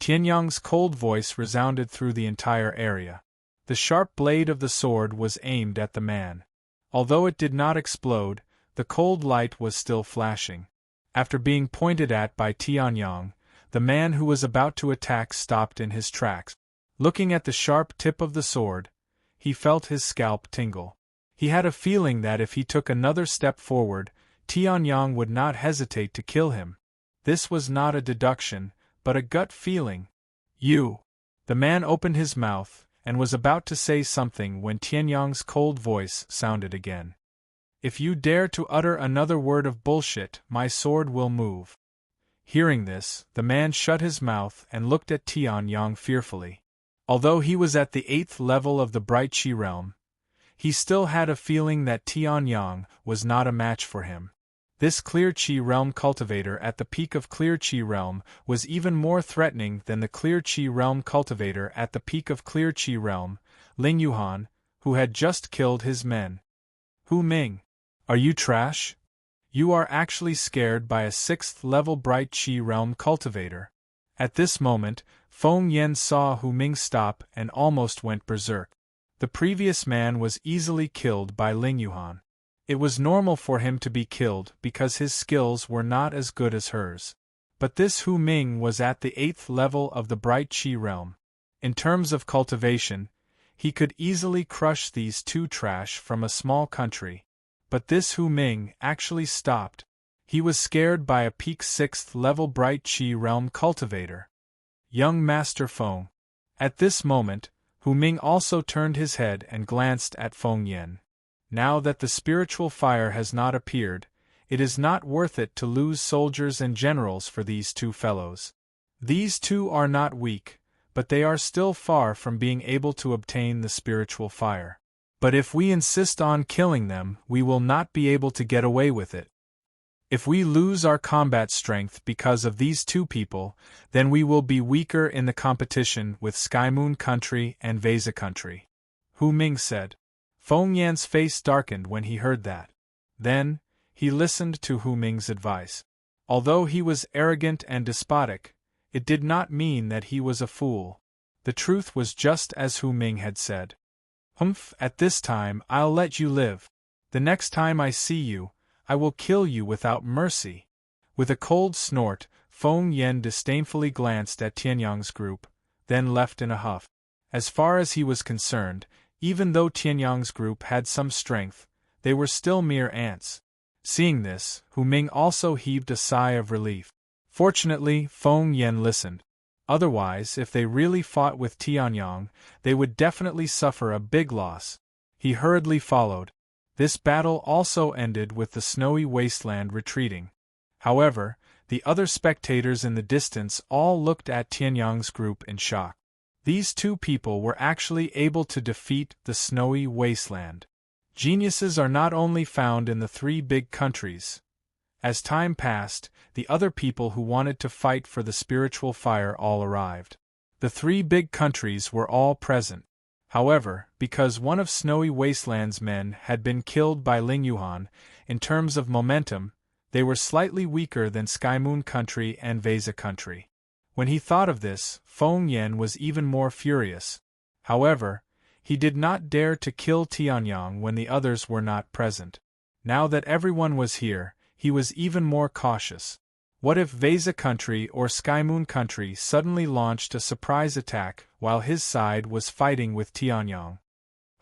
Tianyang's cold voice resounded through the entire area. The sharp blade of the sword was aimed at the man. Although it did not explode, the cold light was still flashing. After being pointed at by Tianyang, the man who was about to attack stopped in his tracks. Looking at the sharp tip of the sword, he felt his scalp tingle. He had a feeling that if he took another step forward, Tianyang would not hesitate to kill him. This was not a deduction, but a gut feeling. You! The man opened his mouth and was about to say something when Tianyang's cold voice sounded again. If you dare to utter another word of bullshit, my sword will move. Hearing this, the man shut his mouth and looked at Tianyang fearfully. Although he was at the 8th level of the Bright Qi realm, he still had a feeling that Tianyang was not a match for him. This Clear Qi realm cultivator at the peak of Clear Qi realm was even more threatening than the Clear Qi realm cultivator at the peak of Clear Qi realm, Ling Yuhan, who had just killed his men. Hu Ming, are you trash? You are actually scared by a 6th level Bright Qi realm cultivator. At this moment, Feng-yen saw Hu Ming stop and almost went berserk. The previous man was easily killed by Ling Yuhan. It was normal for him to be killed because his skills were not as good as hers. But this Hu Ming was at the 8th level of the Bright Qi realm. In terms of cultivation, he could easily crush these two trash from a small country. But this Hu Ming actually stopped. He was scared by a peak 6th level Bright Qi realm cultivator. Young Master Feng. At this moment, Hu Ming also turned his head and glanced at Feng-yen. Now that the spiritual fire has not appeared, it is not worth it to lose soldiers and generals for these two fellows. These two are not weak, but they are still far from being able to obtain the spiritual fire. But if we insist on killing them, we will not be able to get away with it. If we lose our combat strength because of these two people, then we will be weaker in the competition with Sky Moon Country and Vesa Country. Hu Ming said. Feng-yen's face darkened when he heard that. Then, he listened to Hu Ming's advice. Although he was arrogant and despotic, it did not mean that he was a fool. The truth was just as Hu Ming had said. Humph, at this time I'll let you live. The next time I see you, I will kill you without mercy. With a cold snort, Feng-yen disdainfully glanced at Tianyang's group, then left in a huff. As far as he was concerned, even though Tianyang's group had some strength, they were still mere ants. Seeing this, Hu Ming also heaved a sigh of relief. Fortunately, Feng-yen listened. Otherwise, if they really fought with Tianyang, they would definitely suffer a big loss. He hurriedly followed. This battle also ended with the snowy wasteland retreating. However, the other spectators in the distance all looked at Tianyang's group in shock. These two people were actually able to defeat the snowy wasteland. Geniuses are not only found in the three big countries. As time passed, the other people who wanted to fight for the spiritual fire all arrived. The three big countries were all present. However, because one of Snowy Wasteland's men had been killed by Ling Yuhan, in terms of momentum, they were slightly weaker than Sky Moon Country and Vesa Country. When he thought of this, Feng-yen was even more furious. However, he did not dare to kill Tianyang when the others were not present. Now that everyone was here, he was even more cautious. What if Vesa Country or Sky Moon Country suddenly launched a surprise attack while his side was fighting with Tianyang?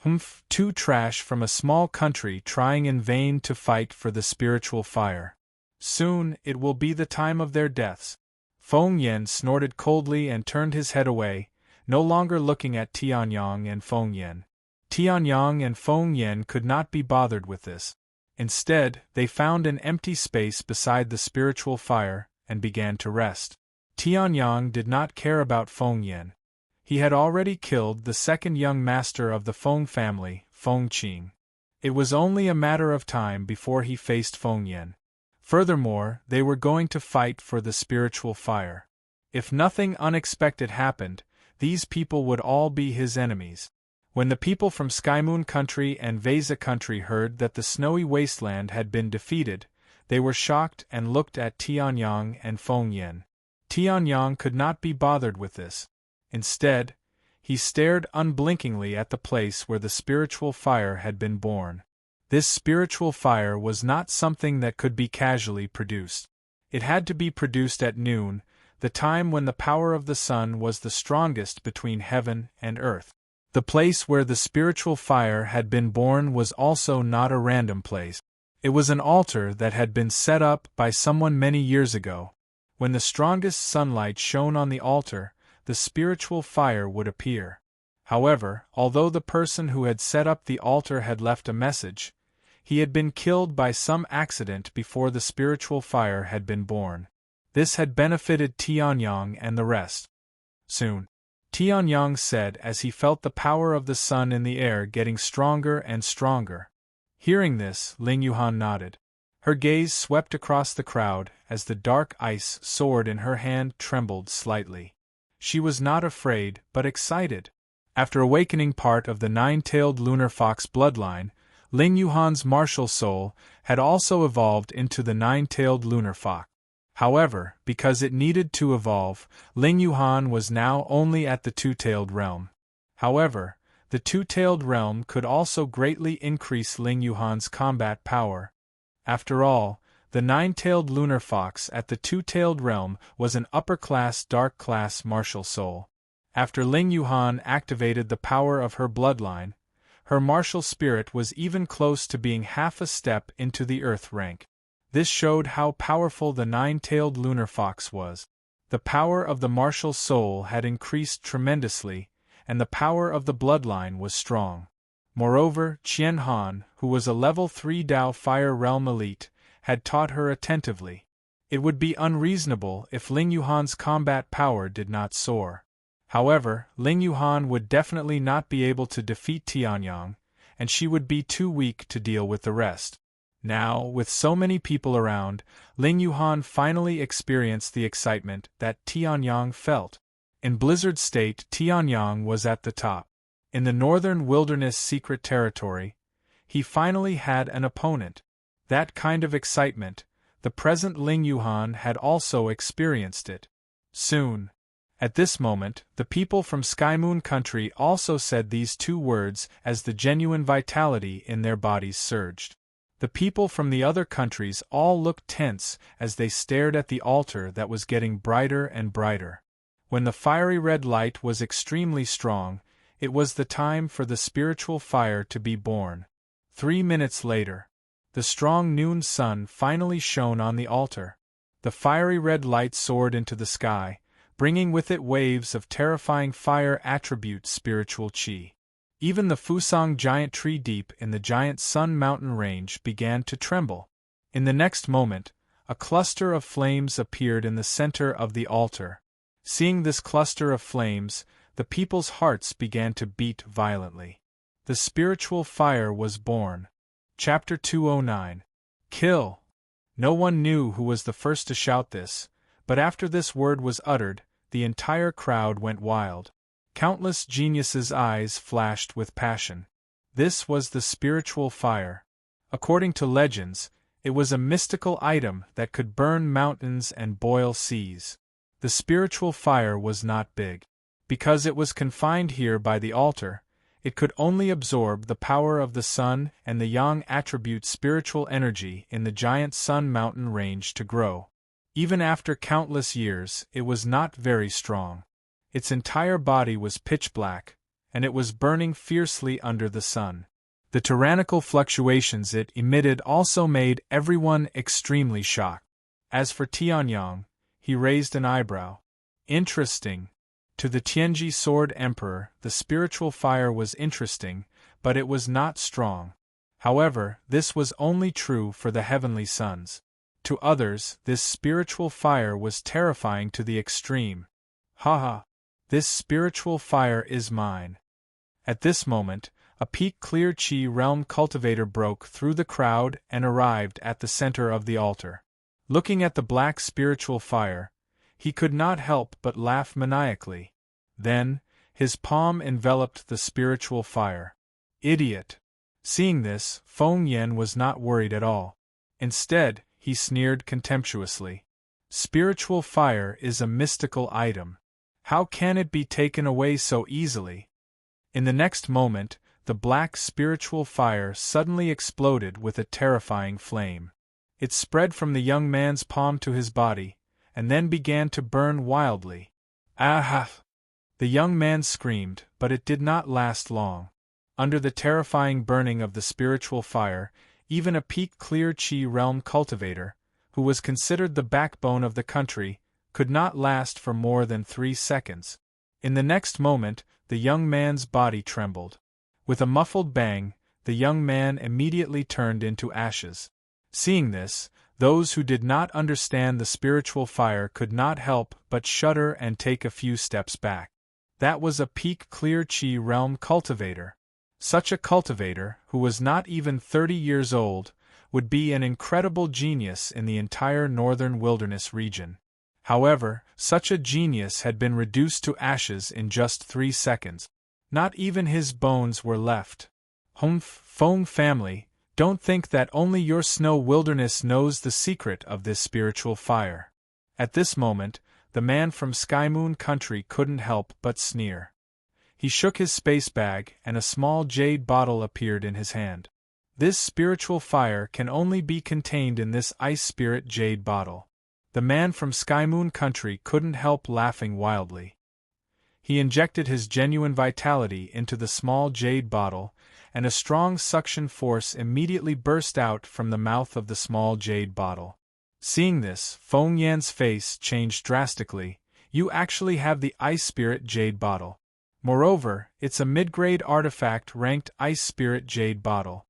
Humph, two trash from a small country trying in vain to fight for the spiritual fire. Soon, it will be the time of their deaths. Feng-yen snorted coldly and turned his head away, no longer looking at Tianyang and Feng-yen. Tianyang and Feng-yen could not be bothered with this. Instead, they found an empty space beside the spiritual fire, and began to rest. Tianyang did not care about Feng Yen. He had already killed the second young master of the Feng family, Feng Qing. It was only a matter of time before he faced Feng Yen. Furthermore, they were going to fight for the spiritual fire. If nothing unexpected happened, these people would all be his enemies. When the people from Skymoon Country and Vesa Country heard that the snowy wasteland had been defeated, they were shocked and looked at Tianyang and Feng Yen. Tianyang could not be bothered with this. Instead, he stared unblinkingly at the place where the spiritual fire had been born. This spiritual fire was not something that could be casually produced. It had to be produced at noon, the time when the power of the sun was the strongest between heaven and earth. The place where the spiritual fire had been born was also not a random place. It was an altar that had been set up by someone many years ago. When the strongest sunlight shone on the altar, the spiritual fire would appear. However, although the person who had set up the altar had left a message, he had been killed by some accident before the spiritual fire had been born. This had benefited Tianyang and the rest. Soon, Tianyang said as he felt the power of the sun in the air getting stronger and stronger. Hearing this, Ling Yuhan nodded. Her gaze swept across the crowd as the dark ice sword in her hand trembled slightly. She was not afraid, but excited. After awakening part of the nine-tailed lunar fox bloodline, Ling Yuhan's martial soul had also evolved into the nine-tailed lunar fox. However, because it needed to evolve, Ling Yuhan was now only at the two-tailed realm. However, the two-tailed realm could also greatly increase Ling Yuhan's combat power. After all, the nine-tailed lunar fox at the two-tailed realm was an upper-class dark-class martial soul. After Ling Yuhan activated the power of her bloodline, her martial spirit was even close to being half a step into the earth rank. This showed how powerful the nine-tailed lunar fox was. The power of the martial soul had increased tremendously, and the power of the bloodline was strong. Moreover, Qian Han, who was a level 3 Dao Fire Realm elite, had taught her attentively. It would be unreasonable if Ling Yuhan's combat power did not soar. However, Ling Yuhan would definitely not be able to defeat Tianyang, and she would be too weak to deal with the rest. Now, with so many people around, Ling Yuhan finally experienced the excitement that Tianyang felt. In Blizzard State, Tianyang was at the top. In the Northern Wilderness Secret Territory, he finally had an opponent. That kind of excitement, the present Ling Yuhan had also experienced it. Soon. At this moment, the people from Skymoon Country also said these two words as the genuine vitality in their bodies surged. The people from the other countries all looked tense as they stared at the altar that was getting brighter and brighter. When the fiery red light was extremely strong, it was the time for the spiritual fire to be born. 3 minutes later, the strong noon sun finally shone on the altar. The fiery red light soared into the sky, bringing with it waves of terrifying fire attribute spiritual qi. Even the Fusang giant tree deep in the giant Sun Mountain range began to tremble. In the next moment, a cluster of flames appeared in the center of the altar. Seeing this cluster of flames, the people's hearts began to beat violently. The spiritual fire was born. Chapter 209. Kill! No one knew who was the first to shout this, but after this word was uttered, the entire crowd went wild. Countless geniuses' eyes flashed with passion. This was the spiritual fire. According to legends, it was a mystical item that could burn mountains and boil seas. The spiritual fire was not big. Because it was confined here by the altar, it could only absorb the power of the sun and the yang attribute spiritual energy in the giant Sun Mountain range to grow. Even after countless years, it was not very strong. Its entire body was pitch black, and it was burning fiercely under the sun. The tyrannical fluctuations it emitted also made everyone extremely shocked. As for Tianyang, he raised an eyebrow. Interesting. To the Tianji Sword Emperor, the spiritual fire was interesting, but it was not strong. However, this was only true for the heavenly sons. to others, this spiritual fire was terrifying to the extreme. Ha! This spiritual fire is mine. At this moment, a peak-clear Chi realm cultivator broke through the crowd and arrived at the center of the altar. Looking at the black spiritual fire, he could not help but laugh maniacally. Then, his palm enveloped the spiritual fire. Idiot! Seeing this, Feng Yan was not worried at all. Instead, he sneered contemptuously. Spiritual fire is a mystical item. How can it be taken away so easily? In the next moment, the black spiritual fire suddenly exploded with a terrifying flame. It spread from the young man's palm to his body, and then began to burn wildly. Ah! The young man screamed, but it did not last long. Under the terrifying burning of the spiritual fire, even a peak-clear Chi realm cultivator, who was considered the backbone of the country, could not last for more than 3 seconds. In the next moment, the young man's body trembled. With a muffled bang, the young man immediately turned into ashes. Seeing this, those who did not understand the spiritual fire could not help but shudder and take a few steps back. That was a peak-clear Chi realm cultivator. Such a cultivator, who was not even 30 years old, would be an incredible genius in the entire northern wilderness region. However, such a genius had been reduced to ashes in just 3 seconds. Not even his bones were left. Humph, Feng family, don't think that only your snow wilderness knows the secret of this spiritual fire. At this moment, the man from Sky Moon Country couldn't help but sneer. He shook his space bag and a small jade bottle appeared in his hand. This spiritual fire can only be contained in this ice spirit jade bottle. The man from Sky Moon Country couldn't help laughing wildly. He injected his genuine vitality into the small jade bottle, and a strong suction force immediately burst out from the mouth of the small jade bottle. Seeing this, Feng Yan's face changed drastically. You actually have the ice spirit jade bottle. Moreover, it's a mid-grade artifact ranked ice spirit jade bottle.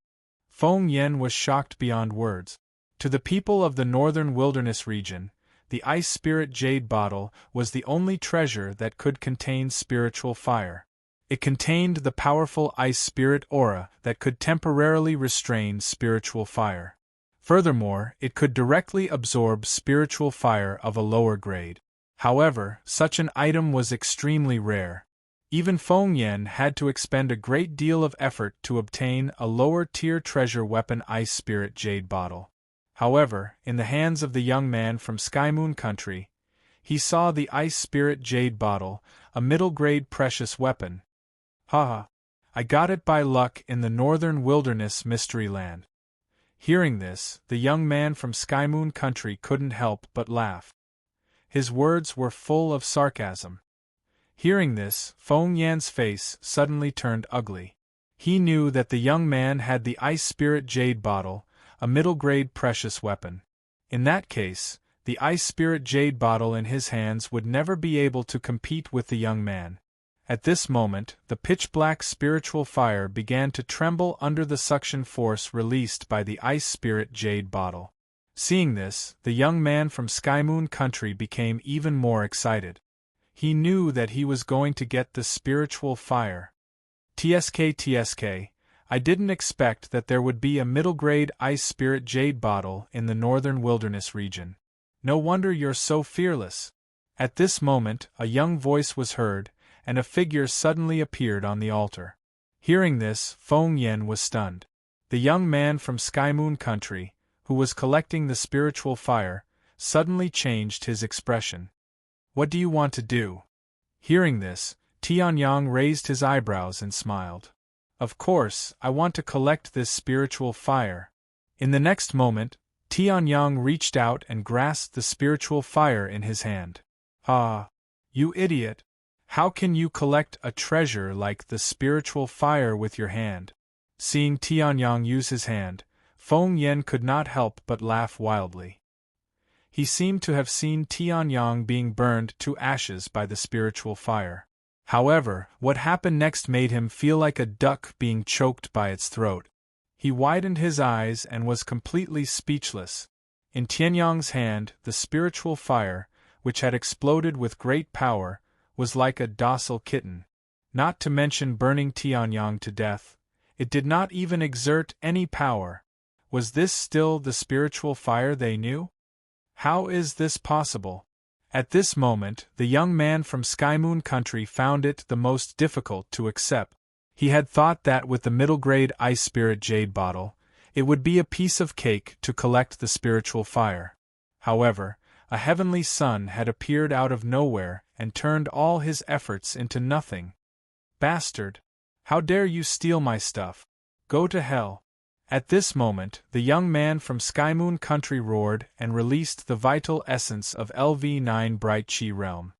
Feng Yan was shocked beyond words. To the people of the northern wilderness region, the ice spirit jade bottle was the only treasure that could contain spiritual fire. It contained the powerful ice spirit aura that could temporarily restrain spiritual fire. Furthermore, it could directly absorb spiritual fire of a lower grade. However, such an item was extremely rare. Even Feng Yan had to expend a great deal of effort to obtain a lower-tier treasure weapon ice spirit jade bottle. However, in the hands of the young man from Sky Moon Country, he saw the ice spirit jade bottle, a middle-grade precious weapon. Ha! I got it by luck in the northern wilderness mystery land. Hearing this, the young man from Sky Moon Country couldn't help but laugh. His words were full of sarcasm. Hearing this, Feng Yan's face suddenly turned ugly. He knew that the young man had the ice spirit jade bottle, a middle-grade precious weapon. In that case, the ice spirit jade bottle in his hands would never be able to compete with the young man. At this moment, the pitch-black spiritual fire began to tremble under the suction force released by the ice spirit jade bottle. Seeing this, the young man from Sky Moon Country became even more excited. He knew that he was going to get the spiritual fire. TSK, I didn't expect that there would be a middle-grade ice spirit jade bottle in the northern wilderness region. No wonder you're so fearless. At this moment, a young voice was heard, and a figure suddenly appeared on the altar. Hearing this, Feng Yan was stunned. The young man from Sky Moon Country, who was collecting the spiritual fire, suddenly changed his expression. What do you want to do? Hearing this, Tianyang raised his eyebrows and smiled. Of course, I want to collect this spiritual fire. In the next moment, Tianyang reached out and grasped the spiritual fire in his hand. Ah, you idiot! How can you collect a treasure like the spiritual fire with your hand? Seeing Tianyang use his hand, Feng Yan could not help but laugh wildly. He seemed to have seen Tianyang being burned to ashes by the spiritual fire. However, what happened next made him feel like a duck being choked by its throat. He widened his eyes and was completely speechless. In Tianyang's hand, the spiritual fire, which had exploded with great power, was like a docile kitten. Not to mention burning Tianyang to death, it did not even exert any power. Was this still the spiritual fire they knew? How is this possible? At this moment, the young man from Skymoon Country found it the most difficult to accept. He had thought that with the middle-grade ice spirit jade bottle, it would be a piece of cake to collect the spiritual fire. However, a heavenly sun had appeared out of nowhere and turned all his efforts into nothing. Bastard! How dare you steal my stuff? Go to hell! At this moment, the young man from Skymoon Country roared and released the vital essence of LV9 Bright Chi Realm.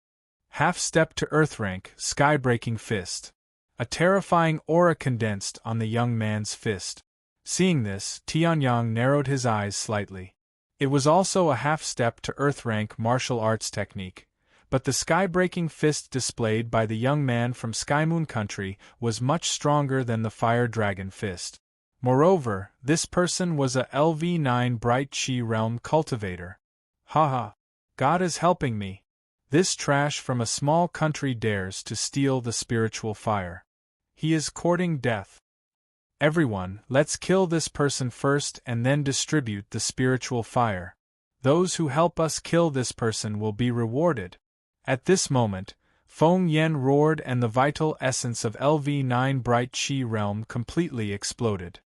Half-step to Earth rank, sky-breaking fist. A terrifying aura condensed on the young man's fist. Seeing this, Tianyang narrowed his eyes slightly. It was also a half-step to Earth rank martial arts technique, but the sky-breaking fist displayed by the young man from Skymoon Country was much stronger than the Fire Dragon fist. Moreover, this person was a LV9 Bright Chi Realm cultivator. Haha! God is helping me. This trash from a small country dares to steal the spiritual fire. He is courting death. Everyone, let's kill this person first and then distribute the spiritual fire. Those who help us kill this person will be rewarded. At this moment, Feng Yen roared and the vital essence of LV9 Bright Chi Realm completely exploded.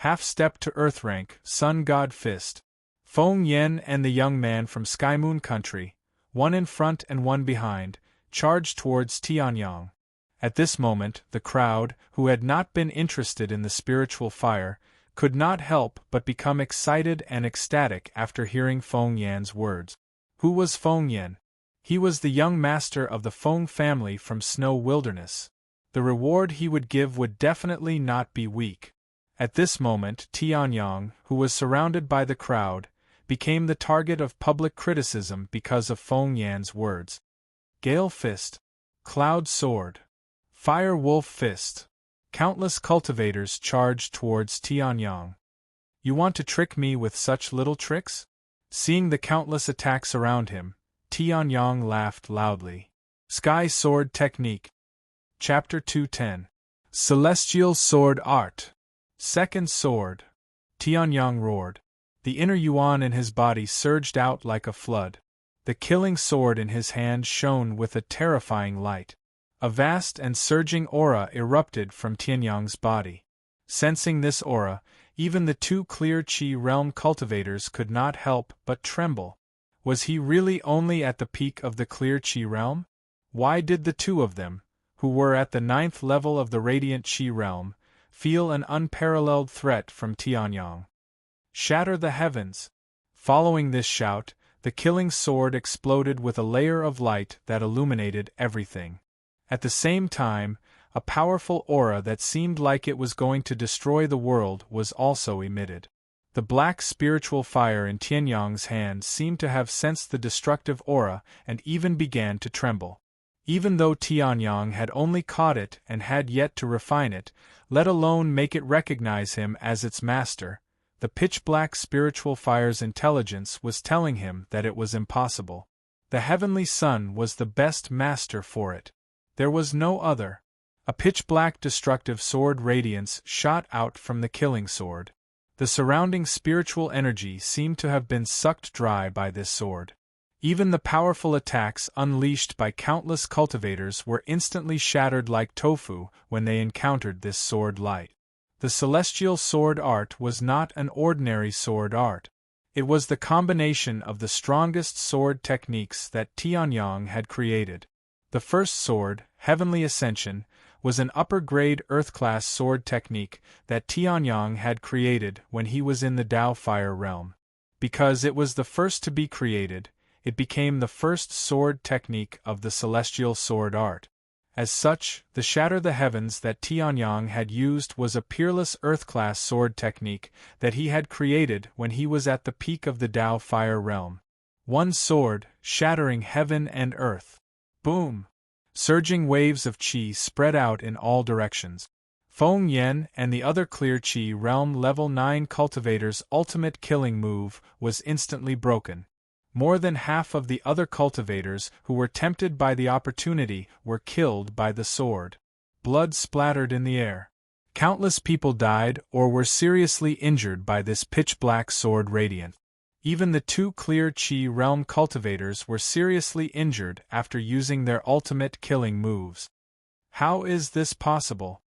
Half-step to Earth rank, Sun God Fist. Feng Yen and the young man from Skymoon Country, one in front and one behind, charged towards Tianyang. At this moment, the crowd, who had not been interested in the spiritual fire, could not help but become excited and ecstatic after hearing Feng Yan's words. Who was Feng Yan? He was the young master of the Feng family from Snow Wilderness. The reward he would give would definitely not be weak. At this moment, Tianyang, who was surrounded by the crowd, became the target of public criticism because of Feng Yan's words. Gale Fist. Cloud Sword. Fire Wolf Fist. Countless cultivators charged towards Tianyang. You want to trick me with such little tricks? Seeing the countless attacks around him, Tianyang laughed loudly. Sky Sword Technique. Chapter 210. Celestial Sword Art. Second Sword. Tianyang roared. The inner yuan in his body surged out like a flood. The killing sword in his hand shone with a terrifying light. A vast and surging aura erupted from Tianyang's body. Sensing this aura, even the two clear Chi realm cultivators could not help but tremble. Was he really only at the peak of the clear Chi realm? Why did the two of them, who were at the 9th level of the radiant Chi realm, feel an unparalleled threat from Tianyang? Shatter the heavens! Following this shout, the killing sword exploded with a layer of light that illuminated everything. At the same time, a powerful aura that seemed like it was going to destroy the world was also emitted. The black spiritual fire in Tianyang's hand seemed to have sensed the destructive aura and even began to tremble. Even though Tianyang had only caught it and had yet to refine it, let alone make it recognize him as its master, the pitch-black spiritual fire's intelligence was telling him that it was impossible. The heavenly sun was the best master for it. There was no other. A pitch-black destructive sword radiance shot out from the killing sword. The surrounding spiritual energy seemed to have been sucked dry by this sword. Even the powerful attacks unleashed by countless cultivators were instantly shattered like tofu when they encountered this sword light. The celestial sword art was not an ordinary sword art. It was the combination of the strongest sword techniques that Tianyang had created. The first sword, Heavenly Ascension, was an upper-grade Earth-class sword technique that Tianyang had created when he was in the Tao Fire realm. Because it was the first to be created, it became the first sword technique of the celestial sword art. As such, the Shatter the Heavens that Tianyang had used was a peerless Earth-class sword technique that he had created when he was at the peak of the Tao Fire realm. One sword, shattering heaven and earth. Boom! Surging waves of chi spread out in all directions. Feng Yan and the other Clear Chi Realm Level 9 cultivators' ultimate killing move was instantly broken. More than half of the other cultivators who were tempted by the opportunity were killed by the sword. Blood splattered in the air. Countless people died or were seriously injured by this pitch-black sword radiant. Even the 2 Clear Chi Realm cultivators were seriously injured after using their ultimate killing moves. How is this possible?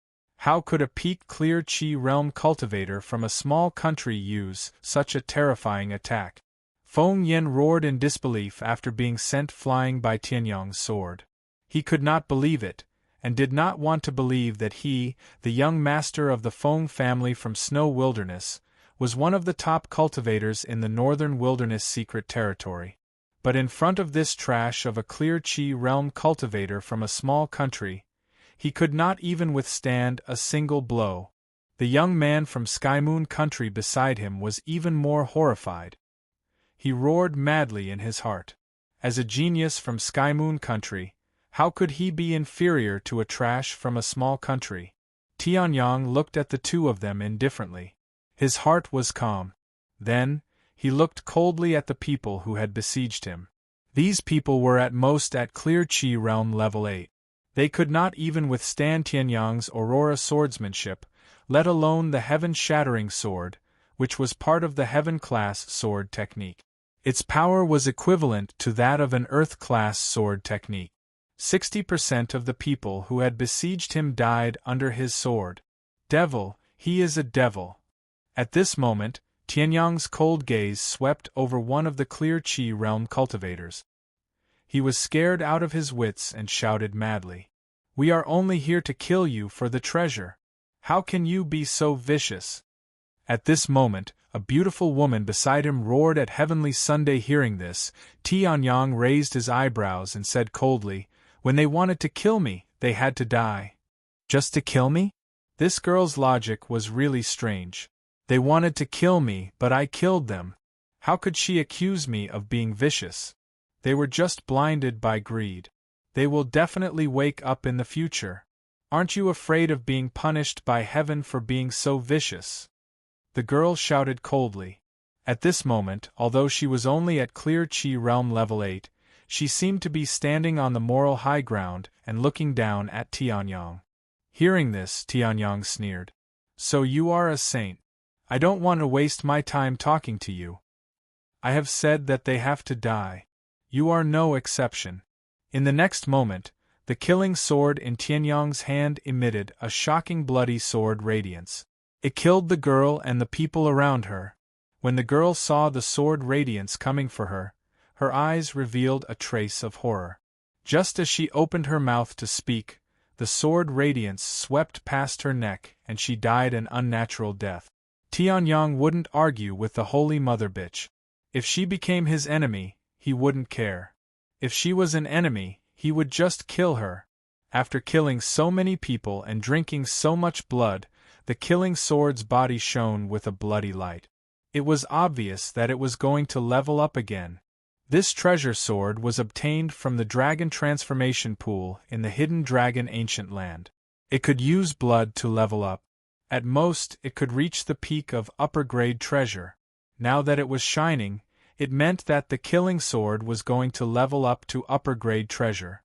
How could a peak Clear Chi Realm cultivator from a small country use such a terrifying attack? Feng Yan roared in disbelief after being sent flying by Tianyang's sword. He could not believe it, and did not want to believe that he, the young master of the Feng family from Snow Wilderness, was one of the top cultivators in the Northern Wilderness secret territory. But in front of this trash of a Clear Chi Realm cultivator from a small country, he could not even withstand a single blow. The young man from Skymoon country beside him was even more horrified. He roared madly in his heart. As a genius from Skymoon country, how could he be inferior to a trash from a small country? Tianyang looked at the two of them indifferently. His heart was calm. Then, he looked coldly at the people who had besieged him. These people were at most at Clear Chi Realm Level 8. They could not even withstand Tianyang's Aurora swordsmanship, let alone the heaven-shattering sword, which was part of the heaven-class sword technique. Its power was equivalent to that of an Earth-class sword technique. 60% of the people who had besieged him died under his sword. Devil, he is a devil. At this moment, Tianyang's cold gaze swept over one of the Clear Chi Realm cultivators. He was scared out of his wits and shouted madly, "We are only here to kill you for the treasure. How can you be so vicious?" At this moment, a beautiful woman beside him roared at Heavenly Sunday. Hearing this, Tianyang raised his eyebrows and said coldly, "When they wanted to kill me, they had to die." Just to kill me? This girl's logic was really strange. They wanted to kill me, but I killed them. How could she accuse me of being vicious? They were just blinded by greed. They will definitely wake up in the future. Aren't you afraid of being punished by heaven for being so vicious? The girl shouted coldly. At this moment, although she was only at Clear Chi Realm Level 8, she seemed to be standing on the moral high ground and looking down at Tianyang. Hearing this, Tianyang sneered. "So you are a saint. I don't want to waste my time talking to you. I have said that they have to die. You are no exception." In the next moment, the killing sword in Tianyang's hand emitted a shocking bloody sword radiance. It killed the girl and the people around her. When the girl saw the sword radiance coming for her, her eyes revealed a trace of horror. Just as she opened her mouth to speak, the sword radiance swept past her neck and she died an unnatural death. Tianyang wouldn't argue with the holy mother bitch. If she became his enemy, he wouldn't care. If she was an enemy, he would just kill her. After killing so many people and drinking so much blood, the killing sword's body shone with a bloody light. It was obvious that it was going to level up again. This treasure sword was obtained from the dragon transformation pool in the hidden dragon ancient land. It could use blood to level up. At most, it could reach the peak of upper-grade treasure. Now that it was shining, it meant that the killing sword was going to level up to upper-grade treasure.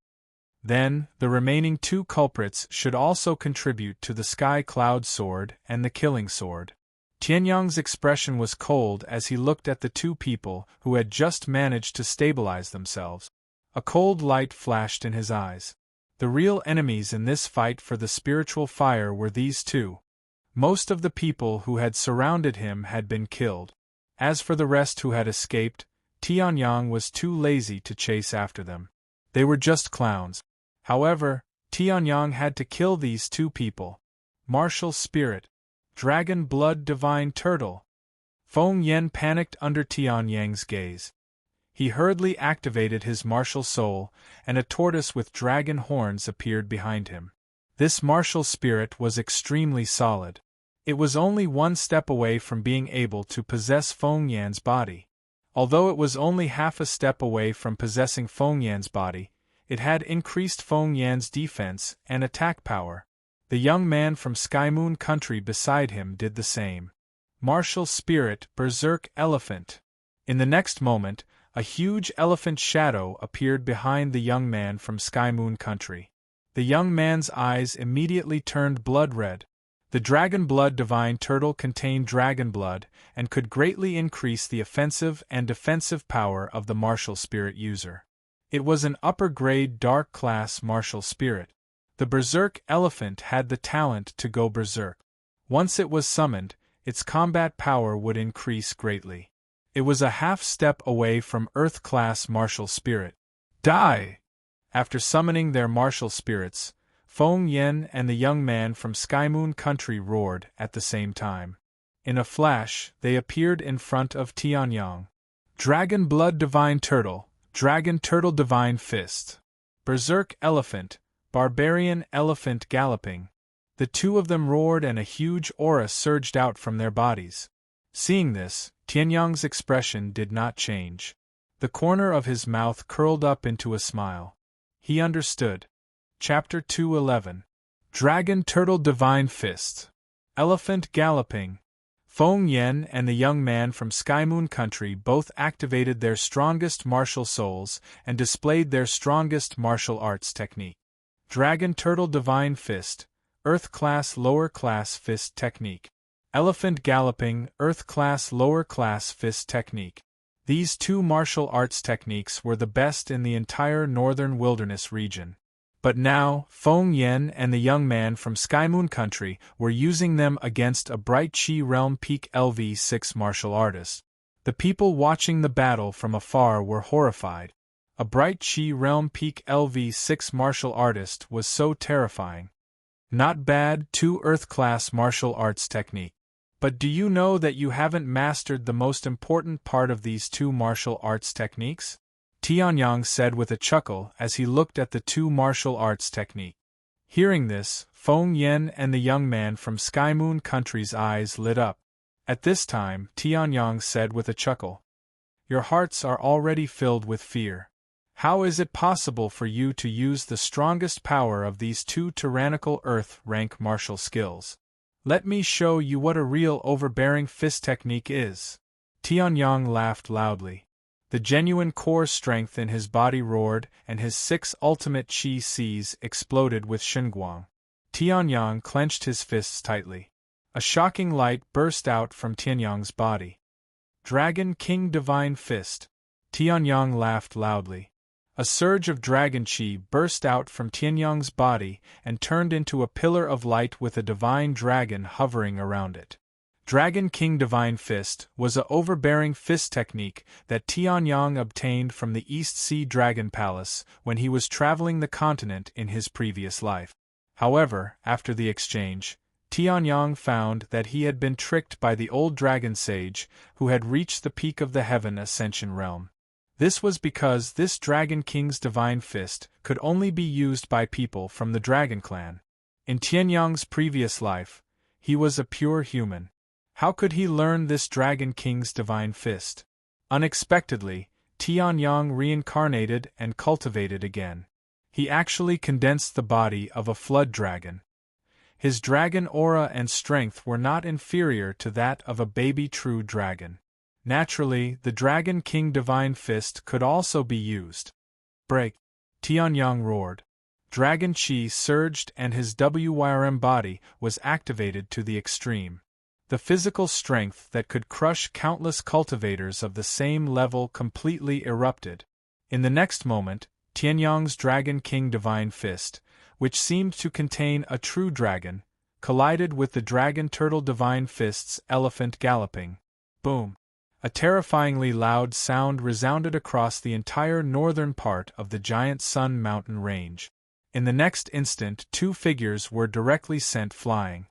Then, the remaining two culprits should also contribute to the Sky Cloud Sword and the Killing Sword. Tianyang's expression was cold as he looked at the two people who had just managed to stabilize themselves. A cold light flashed in his eyes. The real enemies in this fight for the spiritual fire were these two. Most of the people who had surrounded him had been killed. As for the rest who had escaped, Tianyang was too lazy to chase after them. They were just clowns. However, Tianyang had to kill these two people. Martial Spirit. Dragon Blood Divine Turtle. Feng Yan panicked under Tianyang's gaze. He hurriedly activated his martial soul, and a tortoise with dragon horns appeared behind him. This martial spirit was extremely solid. It was only one step away from being able to possess Feng Yan's body. Although it was only half a step away from possessing Feng Yan's body, it had increased Feng Yan's defense and attack power. The young man from Sky Moon Country beside him did the same. Martial spirit, berserk elephant. In the next moment, a huge elephant shadow appeared behind the young man from Sky Moon Country. The young man's eyes immediately turned blood red. The dragon blood divine turtle contained dragon blood and could greatly increase the offensive and defensive power of the martial spirit user. It was an upper-grade dark class martial spirit. The berserk elephant had the talent to go berserk. Once it was summoned, its combat power would increase greatly. It was a half-step away from Earth-class martial spirit. Die! After summoning their martial spirits, Feng Yen and the young man from Sky Moon Country roared at the same time. In a flash, they appeared in front of Tianyang. Dragon Blood Divine Turtle, Dragon Turtle Divine Fist. Berserk Elephant, Barbarian Elephant Galloping. The two of them roared and a huge aura surged out from their bodies. Seeing this, Tianyang's expression did not change. The corner of his mouth curled up into a smile. He understood. Chapter 211. Dragon Turtle Divine Fist. Elephant Galloping. Feng Yen and the young man from Sky Moon Country both activated their strongest martial souls and displayed their strongest martial arts technique. Dragon Turtle Divine Fist, Earth Class Lower Class Fist Technique. Elephant Galloping, Earth Class Lower Class Fist Technique. These two martial arts techniques were the best in the entire northern wilderness region. But now, Feng Yen and the young man from Sky Moon Country were using them against a Bright Chi Realm Peak LV6 martial artist. The people watching the battle from afar were horrified. A Bright Chi Realm Peak LV6 martial artist was so terrifying. Not bad, 2 Earth-class martial arts technique. But do you know that you haven't mastered the most important part of these 2 martial arts techniques? Tianyang said with a chuckle as he looked at the 2 martial arts technique. Hearing this, Feng Yen and the young man from Sky Moon Country's eyes lit up. At this time, Tianyang said with a chuckle, "Your hearts are already filled with fear. How is it possible for you to use the strongest power of these 2 tyrannical Earth-rank martial skills? Let me show you what a real overbearing fist technique is." Tianyang laughed loudly. The genuine core strength in his body roared, and his 6 ultimate chi Cs exploded with Shenguang. Tianyang clenched his fists tightly. A shocking light burst out from Tianyang's body. Dragon King Divine Fist. Tianyang laughed loudly. A surge of dragon chi burst out from Tianyang's body and turned into a pillar of light with a divine dragon hovering around it. Dragon King Divine Fist was a overbearing fist technique that Tianyang obtained from the East Sea Dragon Palace when he was traveling the continent in his previous life. However, after the exchange, Tianyang found that he had been tricked by the old dragon sage who had reached the peak of the Heaven Ascension realm. This was because this Dragon King's Divine Fist could only be used by people from the Dragon Clan. In Tianyang's previous life, he was a pure human. How could he learn this Dragon King's Divine Fist? Unexpectedly, Tianyang reincarnated and cultivated again. He actually condensed the body of a flood dragon. His dragon aura and strength were not inferior to that of a baby true dragon. Naturally, the Dragon King Divine Fist could also be used. Break! Tianyang roared. Dragon Chi surged and his WYRM body was activated to the extreme. The physical strength that could crush countless cultivators of the same level completely erupted. In the next moment, Tianyang's Dragon King Divine Fist, which seemed to contain a true dragon, collided with the Dragon Turtle Divine Fist's Elephant Galloping. Boom! A terrifyingly loud sound resounded across the entire northern part of the giant Sun Mountain range. In the next instant, 2 figures were directly sent flying.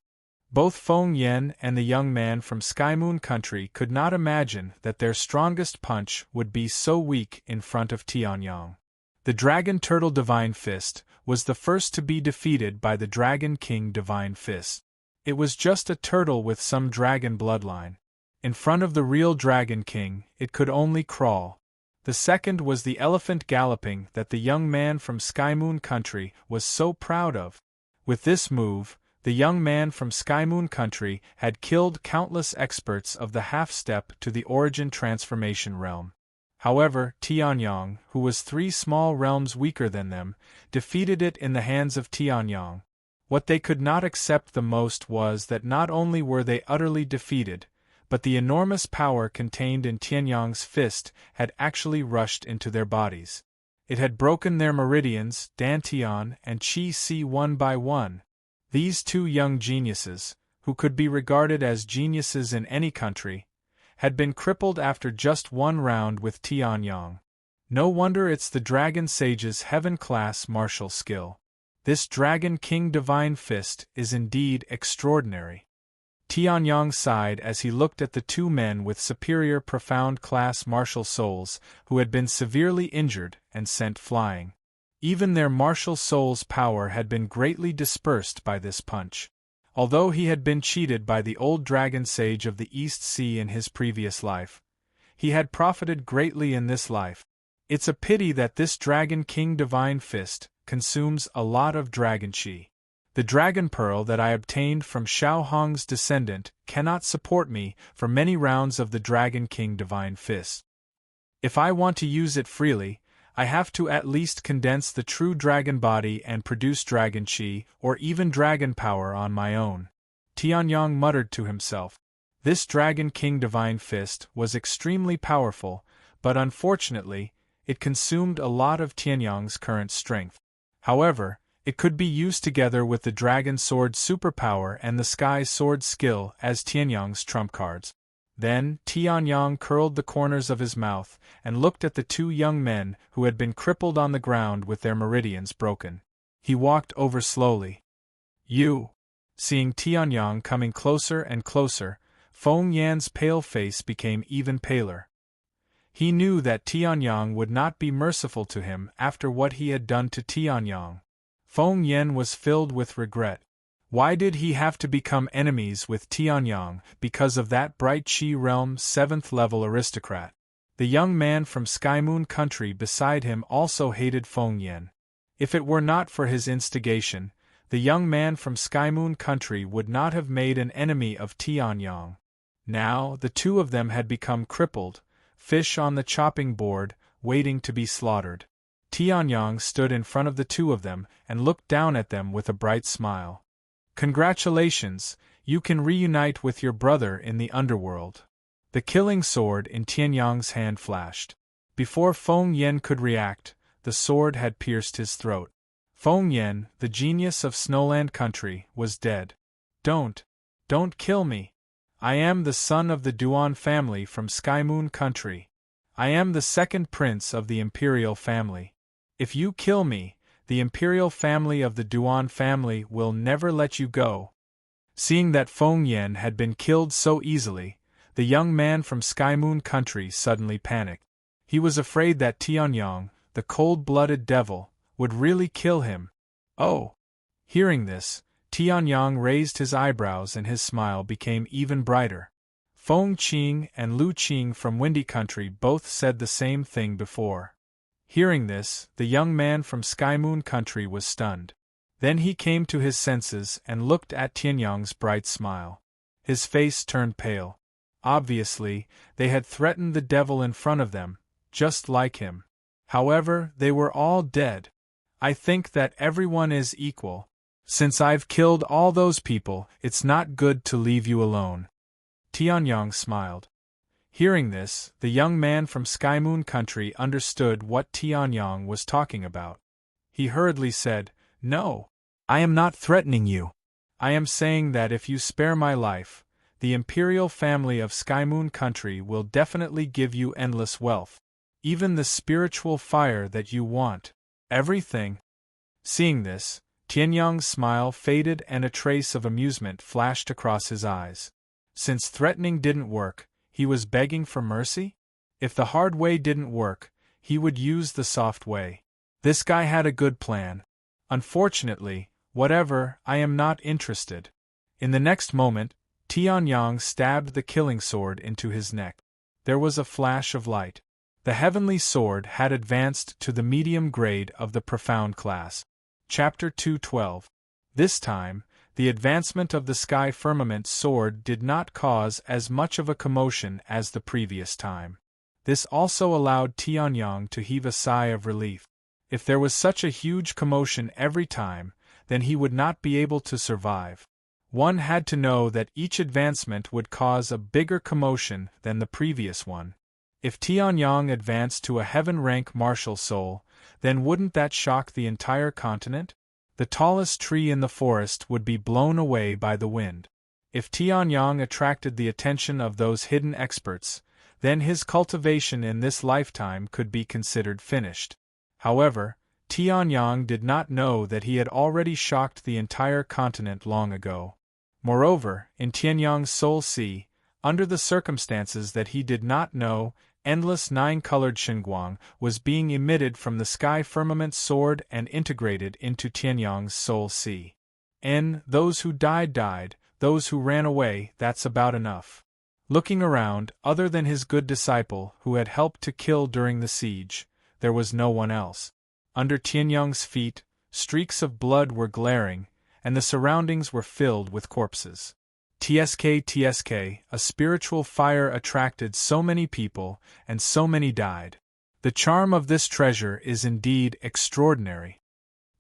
Both Feng Yen and the young man from Sky Moon Country could not imagine that their strongest punch would be so weak in front of Tianyang. The Dragon Turtle Divine Fist was the first to be defeated by the Dragon King Divine Fist. It was just a turtle with some dragon bloodline. In front of the real Dragon King, it could only crawl. The second was the Elephant Galloping that the young man from Sky Moon Country was so proud of. With this move, The young man from Sky Moon Country had killed countless experts of the half-step to the origin transformation realm. However, Tianyong, who was 3 small realms weaker than them, defeated it in the hands of Tianyong. What they could not accept the most was that not only were they utterly defeated, but the enormous power contained in Tianyong's fist had actually rushed into their bodies. It had broken their meridians, Dantian and Qi Si one by one. These 2 young geniuses, who could be regarded as geniuses in any country, had been crippled after just 1 round with Tianyong. No wonder it's the Dragon Sage's heaven-class martial skill. This Dragon King Divine Fist is indeed extraordinary. Tianyong sighed as he looked at the 2 men with superior profound class martial souls who had been severely injured and sent flying. Even their martial soul's power had been greatly dispersed by this punch. Although he had been cheated by the old Dragon Sage of the East Sea in his previous life, he had profited greatly in this life. It's a pity that this Dragon King Divine Fist consumes a lot of dragon chi. The dragon pearl that I obtained from Xiao Hong's descendant cannot support me for many rounds of the Dragon King Divine Fist. If I want to use it freely, I have to at least condense the true dragon body and produce dragon chi or even dragon power on my own. Tianyong muttered to himself. This Dragon King Divine Fist was extremely powerful, but unfortunately, it consumed a lot of Tianyong's current strength. However, it could be used together with the Dragon Sword superpower and the Sky Sword skill as Tianyong's trump cards. Then, Tianyong curled the corners of his mouth and looked at the 2 young men who had been crippled on the ground with their meridians broken. He walked over slowly. You! Seeing Tianyong coming closer and closer, Feng Yan's pale face became even paler. He knew that Tianyong would not be merciful to him after what he had done to Tianyong. Feng Yan was filled with regret. Why did he have to become enemies with Tianyong because of that Bright Chi Realm 7th-level aristocrat? The young man from Sky Moon Country beside him also hated Feng Yan. If it were not for his instigation, the young man from Sky Moon Country would not have made an enemy of Tianyong. Now, the 2 of them had become crippled, fish on the chopping board, waiting to be slaughtered. Tianyong stood in front of the 2 of them and looked down at them with a bright smile. Congratulations, you can reunite with your brother in the underworld. The killing sword in Tianyong's hand flashed. Before Feng Yan could react, the sword had pierced his throat. Feng Yan, the genius of Snowland Country, was dead. Don't kill me. I am the son of the Duan family from Sky Moon Country. I am the 2nd prince of the imperial family. If you kill me, the imperial family of the Duan family will never let you go. Seeing that Feng Yan had been killed so easily, the young man from Sky Moon Country suddenly panicked. He was afraid that Tianyong, the cold-blooded devil, would really kill him. Oh! Hearing this, Tianyong raised his eyebrows and his smile became even brighter. Feng Qing and Lu Qing from Windy Country both said the same thing before. Hearing this, the young man from Sky Moon Country was stunned. Then he came to his senses and looked at Tianyong's bright smile. His face turned pale. Obviously, they had threatened the devil in front of them, just like him. However, they were all dead. I think that everyone is equal. Since I've killed all those people, it's not good to leave you alone. Tianyong smiled. Hearing this, the young man from Sky Moon Country understood what Tianyong was talking about. He hurriedly said, No, I am not threatening you. I am saying that if you spare my life, the imperial family of Sky Moon Country will definitely give you endless wealth. Even the spiritual fire that you want. Everything. Seeing this, Tianyong's smile faded and a trace of amusement flashed across his eyes. Since threatening didn't work, he was begging for mercy? If the hard way didn't work, he would use the soft way. This guy had a good plan. Unfortunately, whatever, I am not interested. In the next moment, Tianyong stabbed the killing sword into his neck. There was a flash of light. The heavenly sword had advanced to the medium grade of the profound class. Chapter 212. This time, The advancement of the sky firmament sword did not cause as much of a commotion as the previous time. This also allowed Tianyang to heave a sigh of relief. If there was such a huge commotion every time, then he would not be able to survive. One had to know that each advancement would cause a bigger commotion than the previous one. If Tianyang advanced to a heaven-rank martial soul, then wouldn't that shock the entire continent? The tallest tree in the forest would be blown away by the wind. If Tianyang attracted the attention of those hidden experts, then his cultivation in this lifetime could be considered finished. However, Tianyang did not know that he had already shocked the entire continent long ago. Moreover, in Tianyang's soul sea, under the circumstances that he did not know, endless nine-colored Xinguang was being emitted from the sky firmament sword and integrated into Tianyang's soul sea. Those who died, those who ran away, that's about enough. Looking around, other than his good disciple who had helped to kill during the siege, there was no one else. Under Tianyang's feet, streaks of blood were glaring, and the surroundings were filled with corpses. TSK, a spiritual fire attracted so many people, and so many died. The charm of this treasure is indeed extraordinary.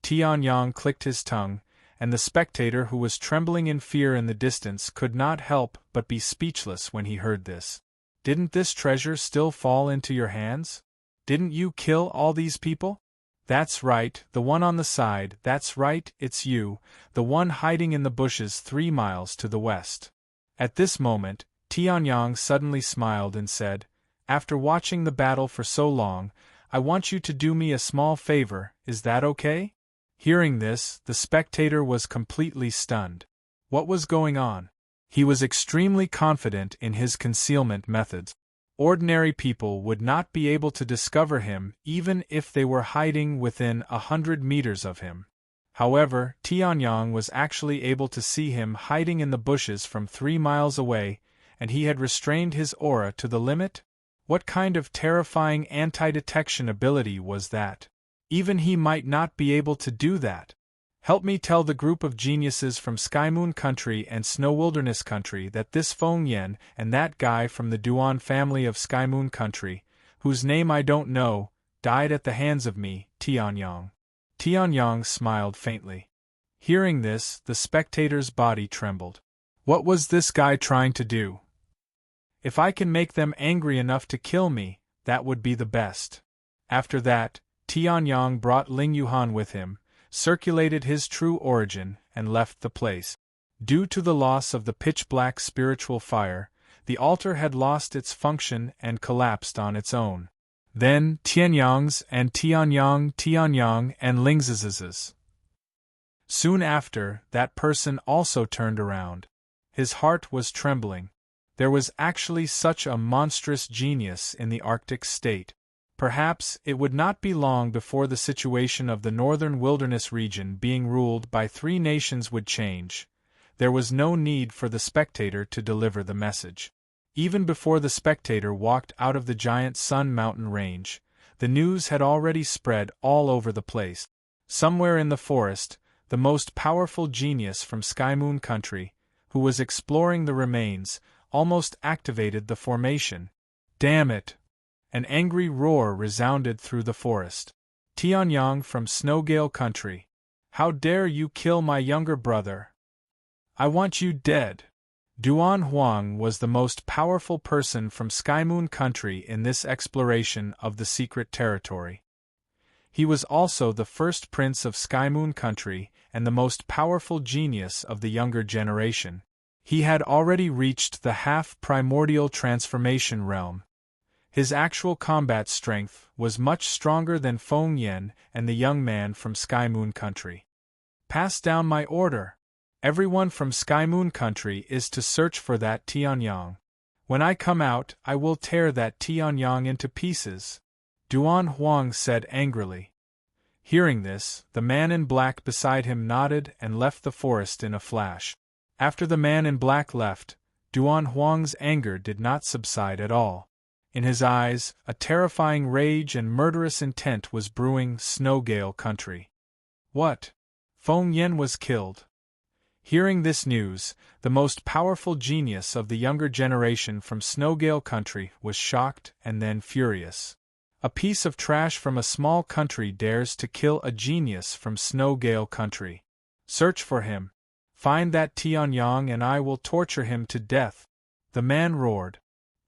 Tianyang clicked his tongue, and the spectator who was trembling in fear in the distance could not help but be speechless when he heard this. Didn't this treasure still fall into your hands? Didn't you kill all these people? That's right, the one on the side, that's right, it's you, the one hiding in the bushes 3 miles to the west. At this moment, Tianyang suddenly smiled and said, "After watching the battle for so long, I want you to do me a small favor, is that okay?" Hearing this, the spectator was completely stunned. What was going on? He was extremely confident in his concealment methods. Ordinary people would not be able to discover him even if they were hiding within 100 meters of him. However, Tianyang was actually able to see him hiding in the bushes from 3 miles away, and he had restrained his aura to the limit? What kind of terrifying anti-detection ability was that? Even he might not be able to do that. Help me tell the group of geniuses from Sky Moon Country and Snow Wilderness Country that this Feng Yen and that guy from the Duan family of Sky Moon Country, whose name I don't know, died at the hands of me, Tianyang. Tianyang smiled faintly. Hearing this, the spectator's body trembled. What was this guy trying to do? If I can make them angry enough to kill me, that would be the best. After that, Tianyang brought Ling Yuhan with him, circulated his true origin, and left the place. Due to the loss of the pitch-black spiritual fire, the altar had lost its function and collapsed on its own. Then Tianyang's and Tianyang and Lingziz's. Soon after, that person also turned around. His heart was trembling. There was actually such a monstrous genius in the Arctic state. Perhaps it would not be long before the situation of the northern wilderness region being ruled by 3 nations would change. There was no need for the spectator to deliver the message. Even before the spectator walked out of the giant Sun Mountain range, the news had already spread all over the place. Somewhere in the forest, the most powerful genius from Sky Moon Country, who was exploring the remains, almost activated the formation. Damn it! An angry roar resounded through the forest. Tianyang from Snowgale Country. How dare you kill my younger brother? I want you dead. Duan Huang was the most powerful person from Sky Moon Country in this exploration of the secret territory. He was also the first prince of Sky Moon Country and the most powerful genius of the younger generation. He had already reached the half-primordial transformation realm. His actual combat strength was much stronger than Feng Yen and the young man from Sky Moon Country. Pass down my order. Everyone from Sky Moon Country is to search for that Tianyang. When I come out, I will tear that Tianyang into pieces, Duan Huang said angrily. Hearing this, the man in black beside him nodded and left the forest in a flash. After the man in black left, Duan Huang's anger did not subside at all. In his eyes, a terrifying rage and murderous intent was brewing Snowgale Country. What? Feng Yen was killed. Hearing this news, the most powerful genius of the younger generation from Snowgale Country was shocked and then furious. A piece of trash from a small country dares to kill a genius from Snowgale Country. Search for him. Find that Tianyang and I will torture him to death, the man roared.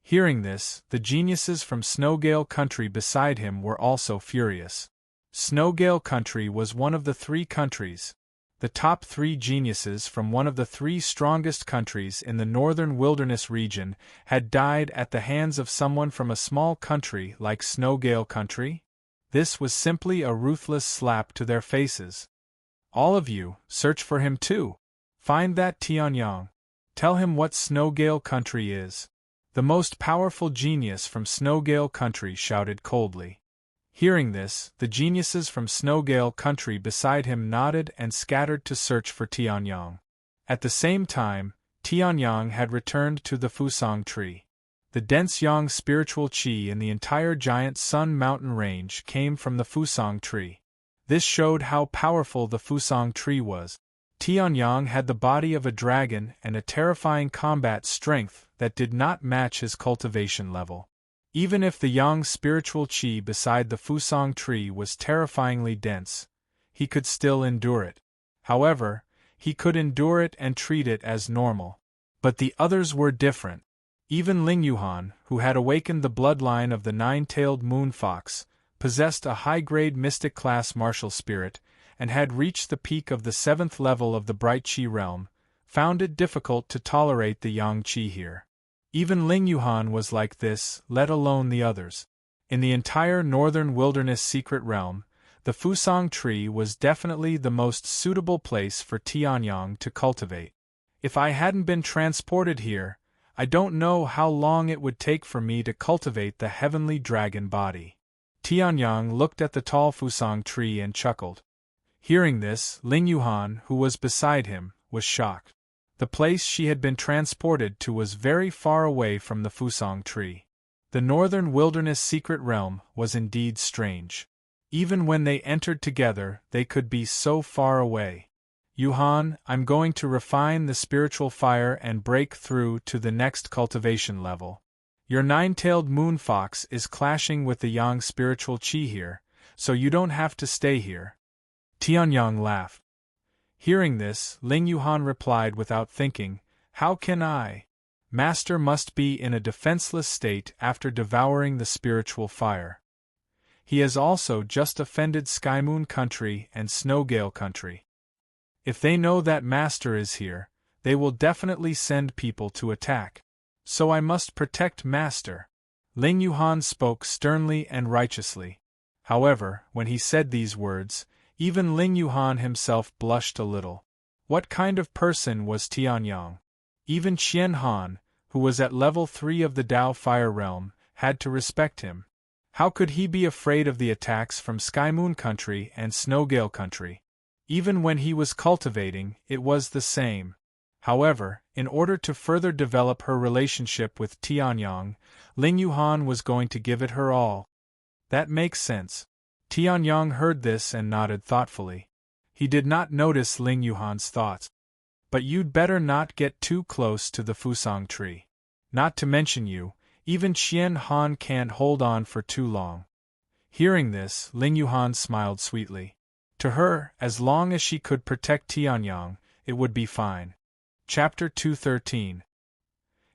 Hearing this, the geniuses from Snowgale Country beside him were also furious. Snowgale Country was one of the 3 countries. The top 3 geniuses from one of the 3 strongest countries in the northern wilderness region had died at the hands of someone from a small country like Snowgale Country. This was simply a ruthless slap to their faces. All of you, search for him too. Find that Tianyang. Tell him what Snowgale Country is. The most powerful genius from Snowgale Country shouted coldly. Hearing this, the geniuses from Snowgale Country beside him nodded and scattered to search for Tianyang. At the same time, Tianyang had returned to the Fusang tree. The dense yang spiritual qi in the entire giant Sun Mountain range came from the Fusang tree. This showed how powerful the Fusang tree was. Tianyang had the body of a dragon and a terrifying combat strength that did not match his cultivation level. Even if the yang spiritual qi beside the Fusang tree was terrifyingly dense, he could still endure it. However, he could endure it and treat it as normal. But the others were different. Even Ling Yuhan, who had awakened the bloodline of the 9-tailed moon fox, possessed a high-grade mystic class martial spirit, and had reached the peak of the 7th level of the bright qi realm, found it difficult to tolerate the yang qi here. Even Ling Yuhan was like this, let alone the others. In the entire northern wilderness secret realm, the Fusang tree was definitely the most suitable place for Tianyang to cultivate. If I hadn't been transported here, I don't know how long it would take for me to cultivate the heavenly dragon body. Tianyang looked at the tall Fusang tree and chuckled. Hearing this, Ling Yuhan, who was beside him, was shocked. The place she had been transported to was very far away from the Fusang tree. The northern wilderness secret realm was indeed strange. Even when they entered together, they could be so far away. Yuhan, I'm going to refine the spiritual fire and break through to the next cultivation level. Your 9-tailed moon fox is clashing with the yang spiritual qi here, so you don't have to stay here. Tianyang laughed. Hearing this, Ling Yuhan replied without thinking, How can I? Master must be in a defenseless state after devouring the spiritual fire. He has also just offended Skymoon Country and Snowgale Country. If they know that Master is here, they will definitely send people to attack. So I must protect Master. Ling Yuhan spoke sternly and righteously. However, when he said these words, even Ling Yuhan himself blushed a little. What kind of person was Tianyang? Even Qian Han, who was at level 3 of the Dao Fire Realm, had to respect him. How could he be afraid of the attacks from Skymoon Country and Snowgale Country? Even when he was cultivating, it was the same. However, in order to further develop her relationship with Tianyang, Ling Yuhan was going to give it her all. That makes sense. Tianyang heard this and nodded thoughtfully. He did not notice Ling Yuhan's thoughts. But you'd better not get too close to the Fusang tree. Not to mention you, even Qian Han can't hold on for too long. Hearing this, Ling Yuhan smiled sweetly. To her, as long as she could protect Tianyang, it would be fine. Chapter 213.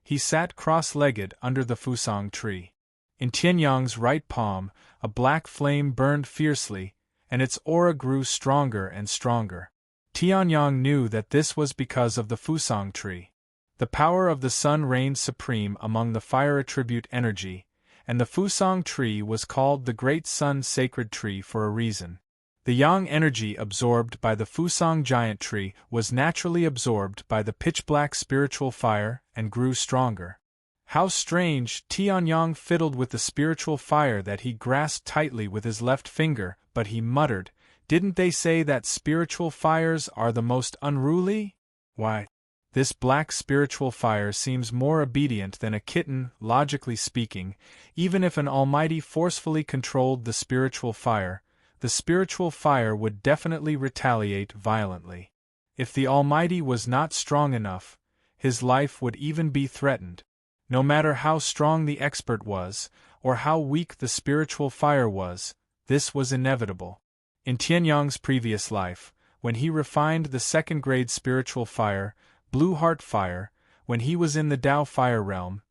He sat cross-legged under the Fusang tree. In Tianyang's right palm, a black flame burned fiercely, and its aura grew stronger and stronger. Tianyang knew that this was because of the Fusang tree. The power of the sun reigned supreme among the fire attribute energy, and the Fusang tree was called the Great Sun Sacred Tree for a reason. The yang energy absorbed by the Fusang giant tree was naturally absorbed by the pitch-black spiritual fire and grew stronger. How strange! Tianyang fiddled with the spiritual fire that he grasped tightly with his left finger, but he muttered, Didn't they say that spiritual fires are the most unruly? Why, this black spiritual fire seems more obedient than a kitten, logically speaking. Even if an almighty forcefully controlled the spiritual fire would definitely retaliate violently. If the Almighty was not strong enough, his life would even be threatened. No matter how strong the expert was, or how weak the spiritual fire was, this was inevitable. In Tianyang's previous life, when he refined the second-grade spiritual fire, Blue Heart Fire, when he was in the Tao Fire realm,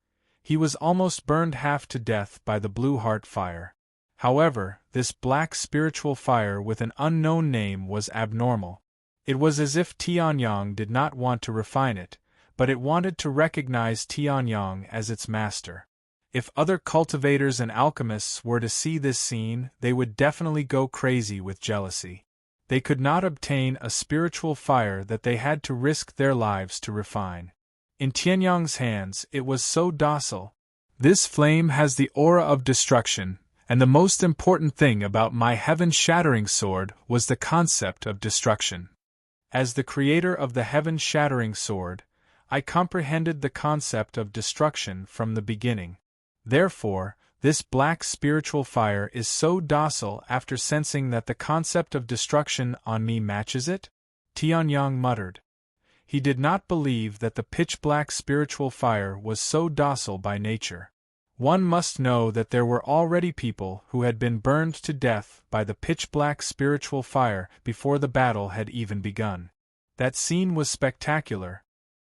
he was almost burned half to death by the Blue Heart Fire. However, this black spiritual fire with an unknown name was abnormal. It was as if Tianyang did not want to refine it, but it wanted to recognize Tianyang as its master. If other cultivators and alchemists were to see this scene, they would definitely go crazy with jealousy. They could not obtain a spiritual fire that they had to risk their lives to refine. In Tianyang's hands, it was so docile. This flame has the aura of destruction, and the most important thing about my heaven-shattering sword was the concept of destruction. As the creator of the heaven-shattering sword, I comprehended the concept of destruction from the beginning. Therefore, this black spiritual fire is so docile after sensing that the concept of destruction on me matches it? Tianyang muttered. He did not believe that the pitch-black spiritual fire was so docile by nature. One must know that there were already people who had been burned to death by the pitch-black spiritual fire before the battle had even begun. That scene was spectacular.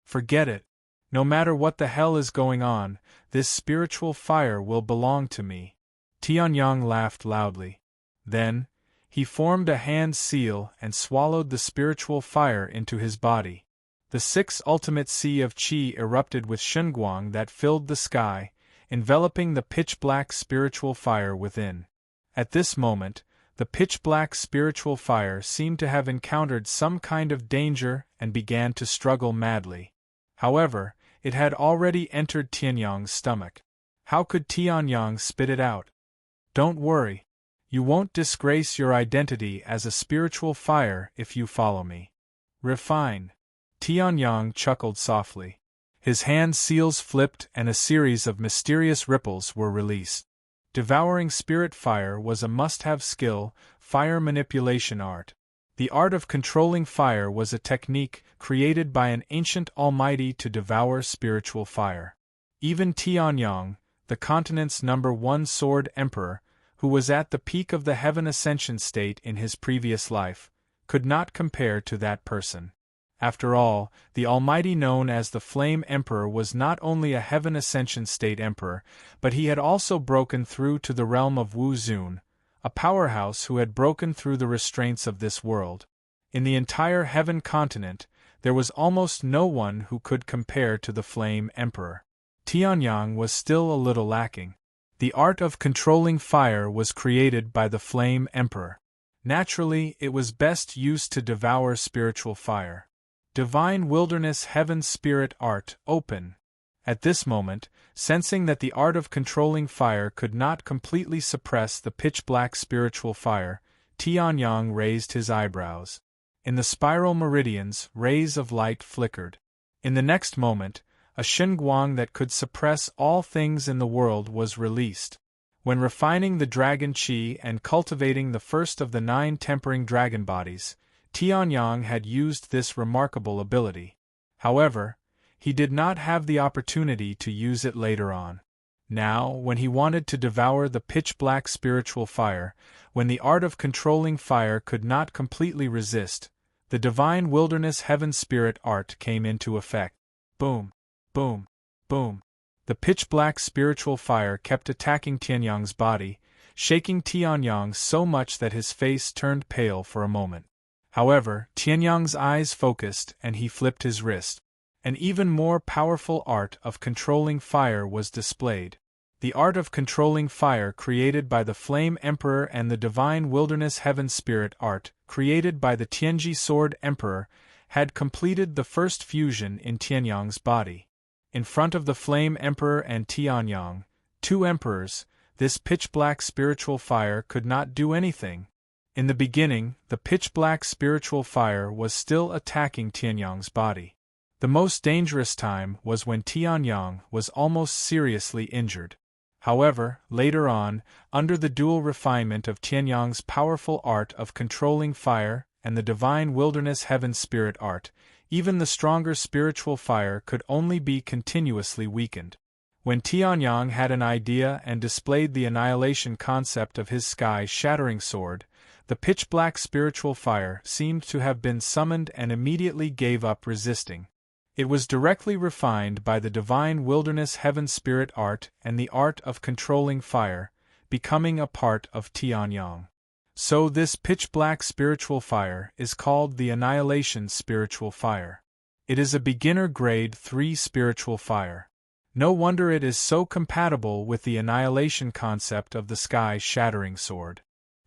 Forget it. No matter what the hell is going on, this spiritual fire will belong to me. Tianyang laughed loudly. Then, he formed a hand seal and swallowed the spiritual fire into his body. The 6 ultimate sea of qi erupted with shunguang that filled the sky, enveloping the pitch-black spiritual fire within. At this moment, the pitch-black spiritual fire seemed to have encountered some kind of danger and began to struggle madly. However, it had already entered Tianyang's stomach. How could Tianyang spit it out? Don't worry. You won't disgrace your identity as a spiritual fire if you follow me. Refine. Tianyang chuckled softly. His hand seals flipped and a series of mysterious ripples were released. Devouring spirit fire was a must-have skill, fire manipulation art. The art of controlling fire was a technique created by an ancient almighty to devour spiritual fire. Even Tianyang, the continent's #1 sword emperor, who was at the peak of the heaven ascension state in his previous life, could not compare to that person. After all, the almighty known as the Flame Emperor was not only a heaven ascension state emperor, but he had also broken through to the realm of Wu Zun, a powerhouse who had broken through the restraints of this world. In the entire heaven continent, there was almost no one who could compare to the Flame Emperor. Tianyang was still a little lacking. The art of controlling fire was created by the Flame Emperor. Naturally, it was best used to devour spiritual fire. Divine Wilderness Heaven Spirit Art Open. At this moment, sensing that the art of controlling fire could not completely suppress the pitch-black spiritual fire, Tianyang raised his eyebrows. In the spiral meridians, rays of light flickered. In the next moment, a shunguang that could suppress all things in the world was released. When refining the dragon qi and cultivating the first of the 9 tempering dragon bodies, Tianyang had used this remarkable ability. However, he did not have the opportunity to use it later on. Now, when he wanted to devour the pitch-black spiritual fire, when the art of controlling fire could not completely resist, the divine wilderness heaven spirit art came into effect. Boom, boom, boom. The pitch-black spiritual fire kept attacking Tianyang's body, shaking Tianyang so much that his face turned pale for a moment. However, Tianyang's eyes focused and he flipped his wrist. An even more powerful art of controlling fire was displayed. The art of controlling fire created by the Flame Emperor and the Divine Wilderness Heaven Spirit art, created by the Tianji Sword Emperor, had completed the first fusion in Tianyang's body. In front of the Flame Emperor and Tianyang, 2 emperors, this pitch-black spiritual fire could not do anything. In the beginning, the pitch-black spiritual fire was still attacking Tianyang's body. The most dangerous time was when Tianyang was almost seriously injured. However, later on, under the dual refinement of Tianyang's powerful art of controlling fire and the divine wilderness heaven spirit art, even the stronger spiritual fire could only be continuously weakened. When Tianyang had an idea and displayed the annihilation concept of his sky-shattering sword, the pitch-black spiritual fire seemed to have been summoned and immediately gave up resisting. It was directly refined by the divine wilderness heaven spirit art and the art of controlling fire, becoming a part of Tianyang. So this pitch-black spiritual fire is called the annihilation spiritual fire. It is a beginner grade 3 spiritual fire. No wonder it is so compatible with the annihilation concept of the sky-shattering sword.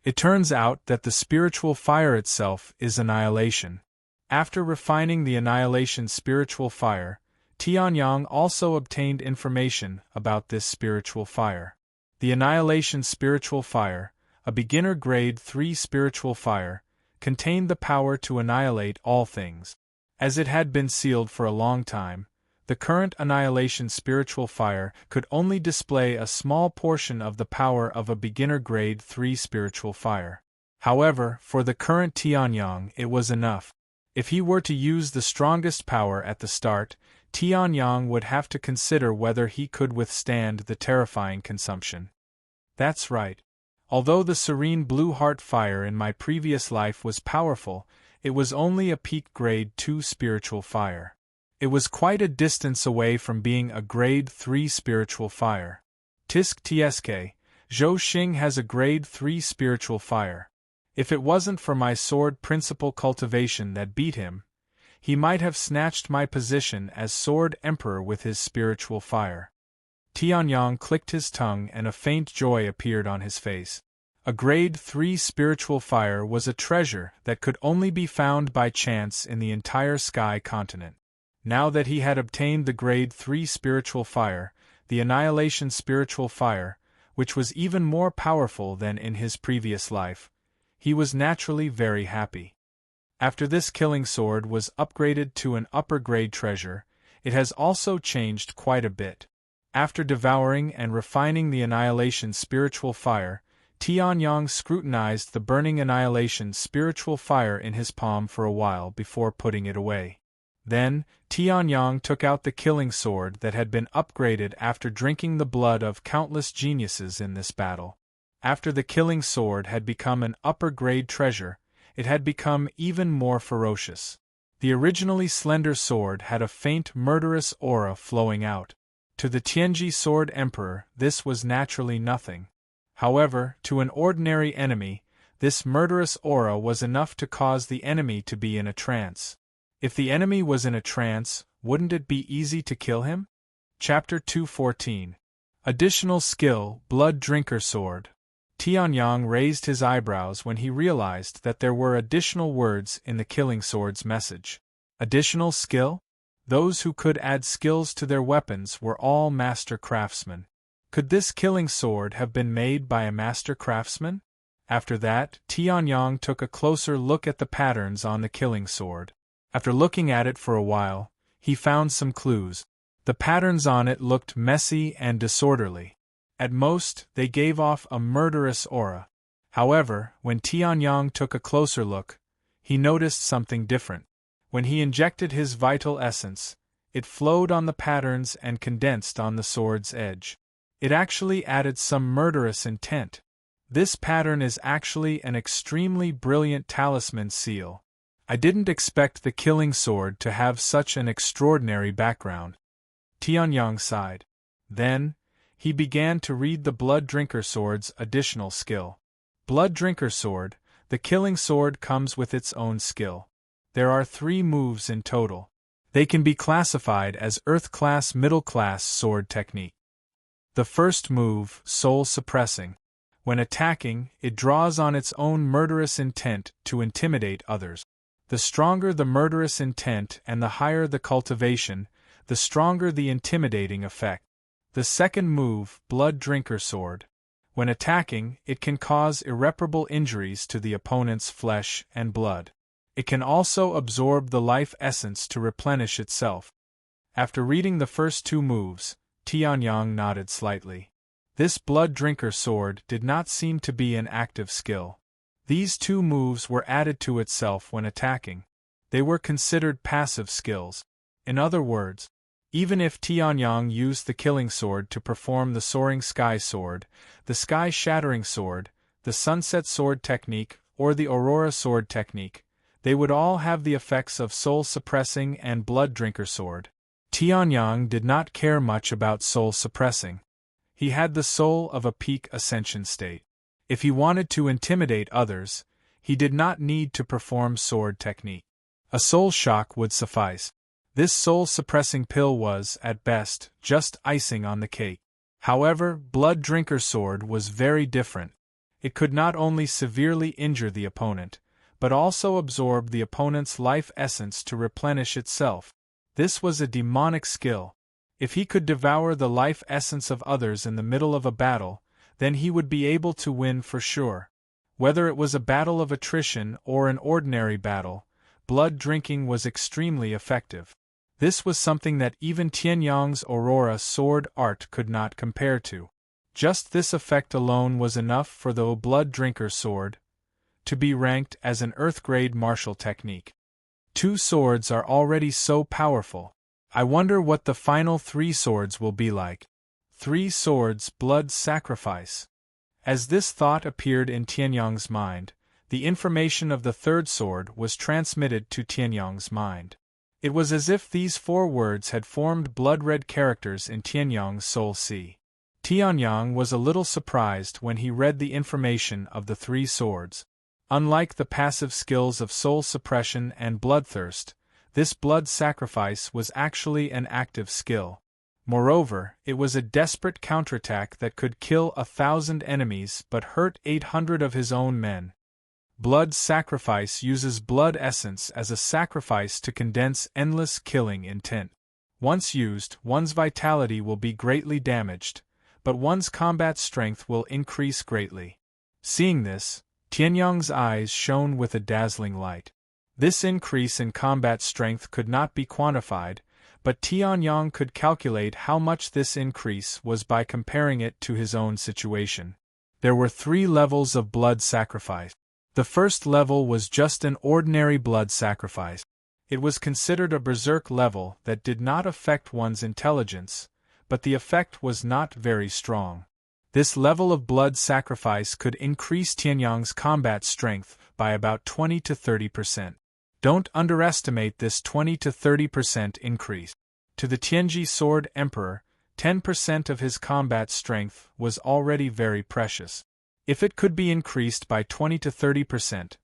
It turns out that the spiritual fire itself is annihilation. After refining the annihilation spiritual fire, Tianyang also obtained information about this spiritual fire. The annihilation spiritual fire, a beginner grade 3 spiritual fire, contained the power to annihilate all things. As it had been sealed for a long time, the current annihilation spiritual fire could only display a small portion of the power of a beginner grade 3 spiritual fire. However, for the current Tianyang it was enough. If he were to use the strongest power at the start, Tianyang would have to consider whether he could withstand the terrifying consumption. That's right. Although the serene blue heart fire in my previous life was powerful, it was only a peak grade 2 spiritual fire. It was quite a distance away from being a grade 3 spiritual fire. Tisk tsk, Zhou Xing has a grade 3 spiritual fire. If it wasn't for my sword principle cultivation that beat him, he might have snatched my position as sword emperor with his spiritual fire. Tianyang clicked his tongue and a faint joy appeared on his face. A grade 3 spiritual fire was a treasure that could only be found by chance in the entire sky continent. Now that he had obtained the grade 3 spiritual fire, the annihilation spiritual fire, which was even more powerful than in his previous life, he was naturally very happy. After this killing sword was upgraded to an upper grade treasure, it has also changed quite a bit. After devouring and refining the annihilation spiritual fire, Tianyang scrutinized the burning annihilation spiritual fire in his palm for a while before putting it away. Then, Tianyang took out the killing sword that had been upgraded after drinking the blood of countless geniuses in this battle. After the killing sword had become an upper-grade treasure, it had become even more ferocious. The originally slender sword had a faint murderous aura flowing out. To the Tianji Sword Emperor, this was naturally nothing. However, to an ordinary enemy, this murderous aura was enough to cause the enemy to be in a trance. If the enemy was in a trance, wouldn't it be easy to kill him? Chapter 214. Additional Skill, Blood Drinker Sword. Tianyang raised his eyebrows when he realized that there were additional words in the killing sword's message. Additional skill? Those who could add skills to their weapons were all master craftsmen. Could this killing sword have been made by a master craftsman? After that, Tianyang took a closer look at the patterns on the killing sword. After looking at it for a while, he found some clues. The patterns on it looked messy and disorderly. At most, they gave off a murderous aura. However, when Tianyang took a closer look, he noticed something different. When he injected his vital essence, it flowed on the patterns and condensed on the sword's edge. It actually added some murderous intent. This pattern is actually an extremely brilliant talisman seal. I didn't expect the killing sword to have such an extraordinary background. Tianyang sighed. Then, he began to read the Blood Drinker Sword's additional skill. Blood Drinker Sword, the killing sword comes with its own skill. There are 3 moves in total. They can be classified as Earth-class middle-class sword technique. The first move, Soul Suppressing. When attacking, it draws on its own murderous intent to intimidate others. The stronger the murderous intent and the higher the cultivation, the stronger the intimidating effect. The second move, Blood Drinker Sword. When attacking, it can cause irreparable injuries to the opponent's flesh and blood. It can also absorb the life essence to replenish itself. After reading the first 2 moves, Tianyang nodded slightly. This Blood Drinker Sword did not seem to be an active skill. These two moves were added to itself when attacking. They were considered passive skills. In other words, even if Tianyang used the killing sword to perform the soaring sky sword, the sky shattering sword, the sunset sword technique, or the aurora sword technique, they would all have the effects of soul suppressing and blood drinker sword. Tianyang did not care much about soul suppressing. He had the soul of a peak ascension state. If he wanted to intimidate others, he did not need to perform sword technique. A soul shock would suffice. This soul-suppressing pill was, at best, just icing on the cake. However, Blood Drinker Sword was very different. It could not only severely injure the opponent, but also absorb the opponent's life essence to replenish itself. This was a demonic skill. If he could devour the life essence of others in the middle of a battle, then he would be able to win for sure. Whether it was a battle of attrition or an ordinary battle, blood drinking was extremely effective. This was something that even Tianyang's Aurora sword art could not compare to. Just this effect alone was enough for the Blood Drinker sword to be ranked as an Earth-grade martial technique. Two swords are already so powerful. I wonder what the final three swords will be like. Three swords, blood sacrifice. As this thought appeared in Tianyang's mind, the information of the third sword was transmitted to Tianyang's mind. It was as if these four words had formed blood-red characters in Tianyang's soul sea. Tianyang was a little surprised when he read the information of the three swords. Unlike the passive skills of soul suppression and bloodthirst, this blood sacrifice was actually an active skill. Moreover, it was a desperate counterattack that could kill 1,000 enemies but hurt 800 of his own men. Blood sacrifice uses blood essence as a sacrifice to condense endless killing intent. Once used, one's vitality will be greatly damaged, but one's combat strength will increase greatly. Seeing this, Tianyang's eyes shone with a dazzling light. This increase in combat strength could not be quantified, but Tianyang could calculate how much this increase was by comparing it to his own situation. There were 3 levels of blood sacrifice. The first level was just an ordinary blood sacrifice. It was considered a berserk level that did not affect one's intelligence, but the effect was not very strong. This level of blood sacrifice could increase Tianyang's combat strength by about 20 to 30%. Don't underestimate this 20 to 30% increase. To the Tianji Sword Emperor, 10% of his combat strength was already very precious. If it could be increased by 20 to 30%,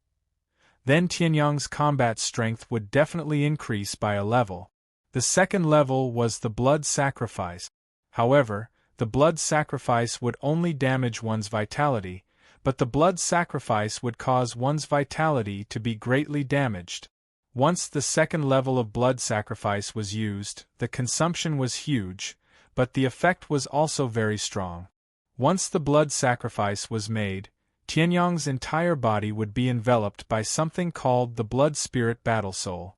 then Tianyang's combat strength would definitely increase by a level. The second level was the blood sacrifice. However, the blood sacrifice would only damage one's vitality, but the blood sacrifice would cause one's vitality to be greatly damaged. Once the second level of blood sacrifice was used, the consumption was huge, but the effect was also very strong. Once the blood sacrifice was made, Tianyang's entire body would be enveloped by something called the Blood Spirit Battle Soul.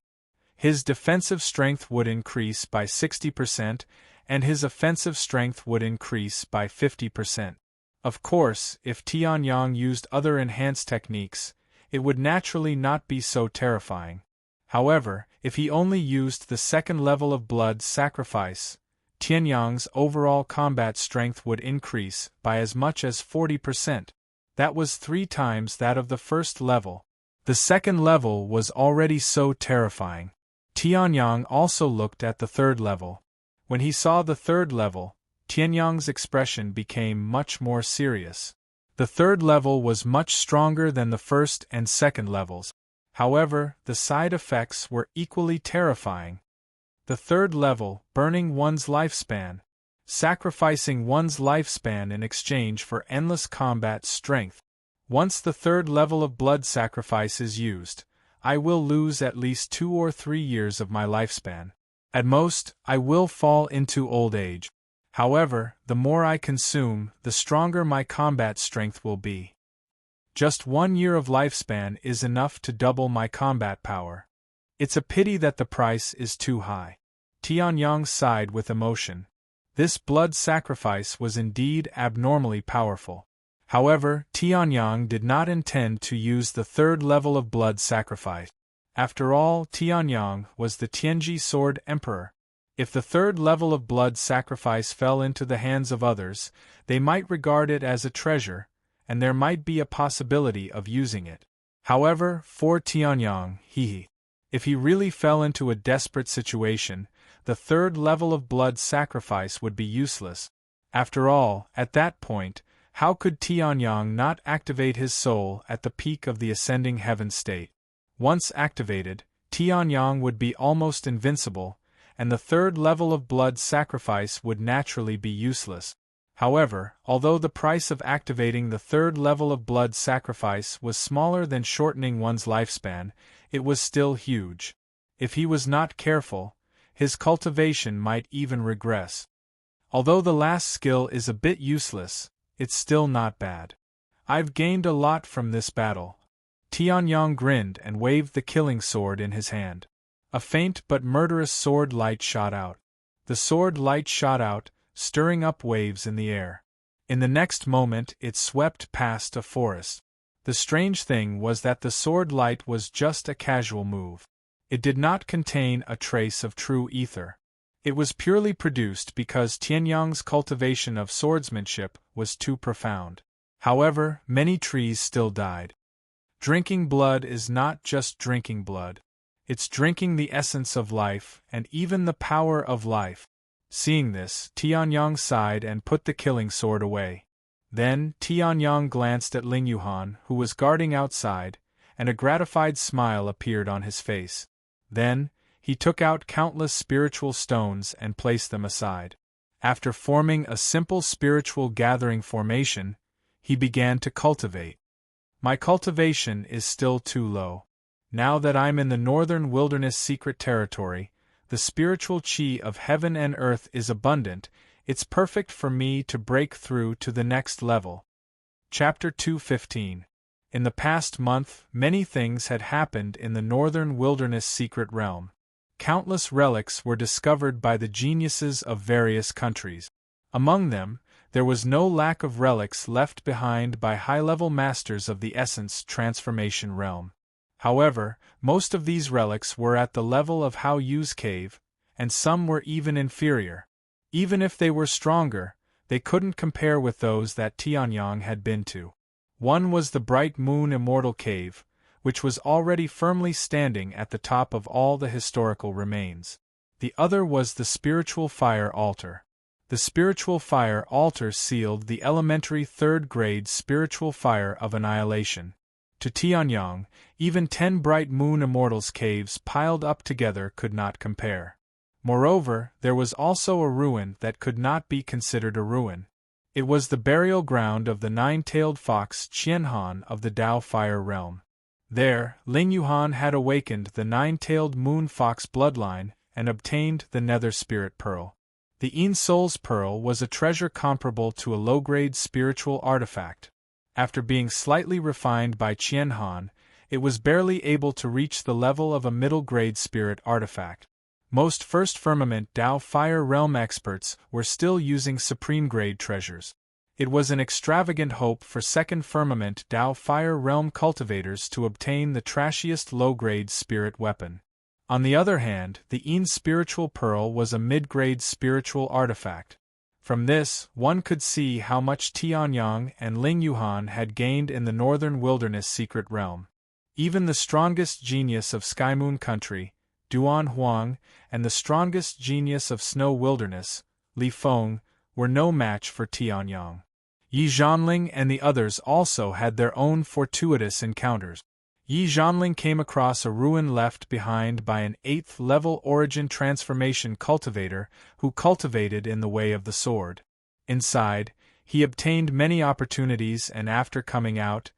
His defensive strength would increase by 60%, and his offensive strength would increase by 50%. Of course, if Tianyang used other enhanced techniques, it would naturally not be so terrifying. However, if he only used the second level of blood sacrifice, Tianyang's overall combat strength would increase by as much as 40%. That was 3 times that of the first level. The second level was already so terrifying. Tianyang also looked at the third level. When he saw the third level, Tianyang's expression became much more serious. The third level was much stronger than the first and second levels. However, the side effects were equally terrifying. The third level, burning one's lifespan, sacrificing one's lifespan in exchange for endless combat strength. Once the third level of blood sacrifice is used, I will lose at least 2 or 3 years of my lifespan. At most, I will fall into old age. However, the more I consume, the stronger my combat strength will be. Just 1 year of lifespan is enough to double my combat power. It's a pity that the price is too high. Tianyang sighed with emotion. This blood sacrifice was indeed abnormally powerful. However, Tianyang did not intend to use the third level of blood sacrifice. After all, Tianyang was the Tianji Sword Emperor. If the third level of blood sacrifice fell into the hands of others, they might regard it as a treasure, and there might be a possibility of using it. However, for Tianyang, if he really fell into a desperate situation, the third level of blood sacrifice would be useless. After all, at that point, how could Tianyang not activate his soul at the peak of the ascending heaven state? Once activated, Tianyang would be almost invincible, and the third level of blood sacrifice would naturally be useless. However, although the price of activating the third level of blood sacrifice was smaller than shortening one's lifespan, it was still huge. If he was not careful, his cultivation might even regress. Although the last skill is a bit useless, it's still not bad. I've gained a lot from this battle. Tianyang grinned and waved the killing sword in his hand. A faint but murderous sword light shot out. The sword light shot out, stirring up waves in the air. In the next moment it swept past a forest. The strange thing was that the sword light was just a casual move. It did not contain a trace of true ether. It was purely produced because Tianyang's cultivation of swordsmanship was too profound. However, many trees still died. Drinking blood is not just drinking blood. It's drinking the essence of life and even the power of life. Seeing this, Tianyang sighed and put the killing sword away. Then, Tianyang glanced at Ling Yuhan, who was guarding outside, and a gratified smile appeared on his face. Then, he took out countless spiritual stones and placed them aside. After forming a simple spiritual gathering formation, he began to cultivate. My cultivation is still too low. Now that I'm in the northern wilderness secret territory, the spiritual chi of heaven and earth is abundant. It's perfect for me to break through to the next level. Chapter 2:15. In the past month, many things had happened in the northern wilderness secret realm. Countless relics were discovered by the geniuses of various countries. Among them, there was no lack of relics left behind by high-level masters of the essence transformation realm. However, most of these relics were at the level of Hao Yu's cave, and some were even inferior. Even if they were stronger, they couldn't compare with those that Tianyang had been to. One was the Bright Moon Immortal Cave, which was already firmly standing at the top of all the historical remains. The other was the Spiritual Fire Altar. The Spiritual Fire Altar sealed the elementary third-grade spiritual fire of annihilation. To Tianyang, even 10 Bright Moon Immortals caves piled up together could not compare. Moreover, there was also a ruin that could not be considered a ruin. It was the burial ground of the nine-tailed fox Qianhan of the Dao Fire realm. There, Ling Yuhan had awakened the nine-tailed moon fox bloodline and obtained the Nether Spirit Pearl. The Yin Soul's Pearl was a treasure comparable to a low-grade spiritual artifact. After being slightly refined by Qianhan, it was barely able to reach the level of a middle-grade spirit artifact. Most First Firmament Dao Fire Realm experts were still using supreme-grade treasures. It was an extravagant hope for Second Firmament Dao Fire Realm cultivators to obtain the trashiest low-grade spirit weapon. On the other hand, the Yin Spiritual Pearl was a mid-grade spiritual artifact. From this, one could see how much Tianyang and Ling Yuhan had gained in the northern wilderness secret realm. Even the strongest genius of Skymoon Country, Duan Huang, and the strongest genius of Snow Wilderness, Li Feng, were no match for Tianyang. Yi Zhanling and the others also had their own fortuitous encounters. Yi Zhanling came across a ruin left behind by an 8th-level origin transformation cultivator who cultivated in the way of the sword. Inside, he obtained many opportunities and after coming out,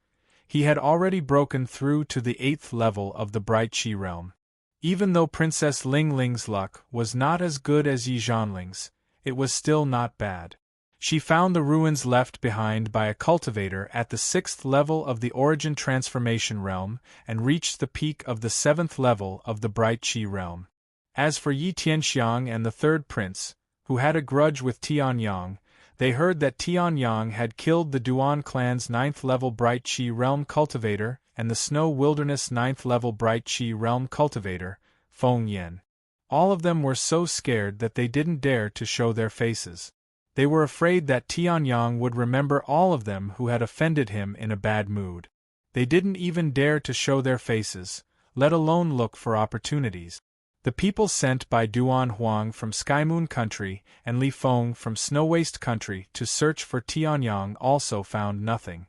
he had already broken through to the 8th level of the Bright Chi realm. Even though Princess Ling Ling's luck was not as good as Yi Zhanling's, it was still not bad. She found the ruins left behind by a cultivator at the 6th level of the Origin Transformation realm and reached the peak of the 7th level of the Bright Chi realm. As for Yi Tianxiang and the third prince, who had a grudge with Tianyang, They heard that Tianyang had killed the Duan clan's 9th level Bright Chi Realm cultivator and the Snow Wilderness 9th level Bright Chi Realm cultivator, Feng Yen. All of them were so scared that they didn't dare to show their faces. They were afraid that Tianyang would remember all of them who had offended him in a bad mood. They didn't even dare to show their faces, let alone look for opportunities. The people sent by Duan Huang from Skymoon Country and Li Feng from Snow Waste Country to search for Tianyang also found nothing.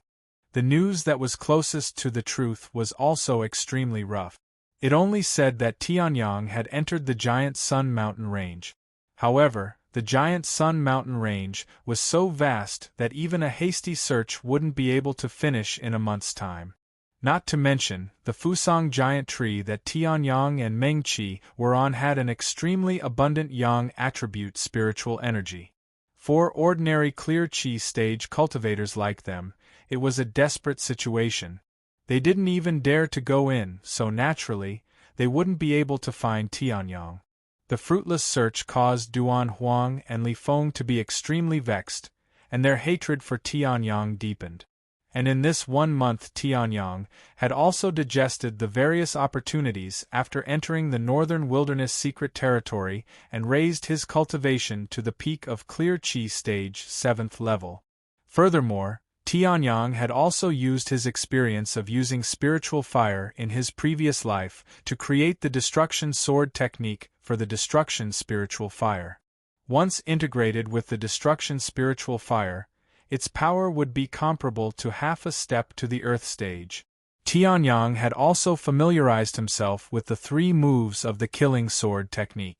The news that was closest to the truth was also extremely rough. It only said that Tianyang had entered the Giant Sun Mountain Range. However, the Giant Sun Mountain Range was so vast that even a hasty search wouldn't be able to finish in a month's time. Not to mention, the Fusang giant tree that Tianyang and Mengqi were on had an extremely abundant yang attribute spiritual energy. For ordinary clear Qi stage cultivators like them, it was a desperate situation. They didn't even dare to go in, so naturally, they wouldn't be able to find Tianyang. The fruitless search caused Duan Huang and Li Feng to be extremely vexed, and their hatred for Tianyang deepened. And in this 1 month Tianyang had also digested the various opportunities after entering the Northern Wilderness Secret Territory and raised his cultivation to the peak of Clear Qi stage 7th level. Furthermore, Tianyang had also used his experience of using spiritual fire in his previous life to create the destruction sword technique for the destruction spiritual fire. Once integrated with the destruction spiritual fire, its power would be comparable to half a step to the earth stage. Tianyang had also familiarized himself with the 3 moves of the killing sword technique.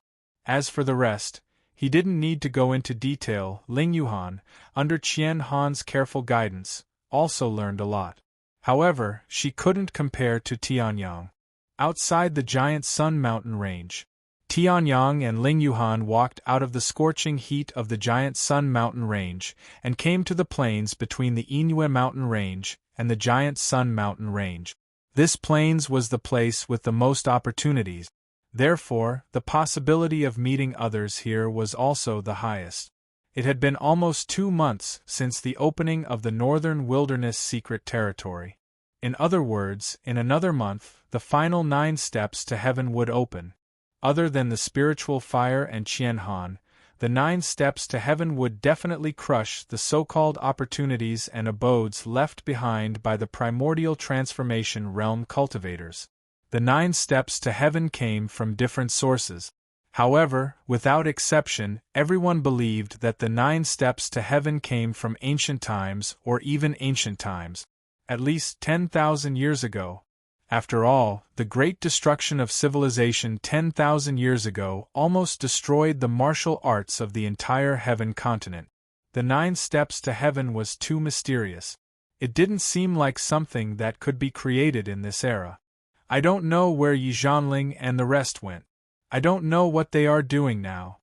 As for the rest, he didn't need to go into detail. Ling Yuhan, under Qian Han's careful guidance, also learned a lot. However, she couldn't compare to Tianyang. Outside the giant Sun Mountain Range, Tianyang and Ling Yuhan walked out of the scorching heat of the giant Sun Mountain Range and came to the plains between the Inue Mountain Range and the giant Sun Mountain Range. This plains was the place with the most opportunities. Therefore, the possibility of meeting others here was also the highest. It had been almost 2 months since the opening of the Northern Wilderness Secret Territory. In other words, in another month, the final 9 steps to heaven would open. Other than the spiritual fire and Qianhan, the 9 steps to heaven would definitely crush the so-called opportunities and abodes left behind by the primordial transformation realm cultivators. The 9 steps to heaven came from different sources. However, without exception, everyone believed that the 9 steps to heaven came from ancient times or even ancient times, at least 10,000 years ago. After all, the great destruction of civilization 10,000 years ago almost destroyed the martial arts of the entire heaven continent. The 9 steps to heaven was too mysterious. It didn't seem like something that could be created in this era. I don't know where Yi Zhanling and the rest went. I don't know what they are doing now.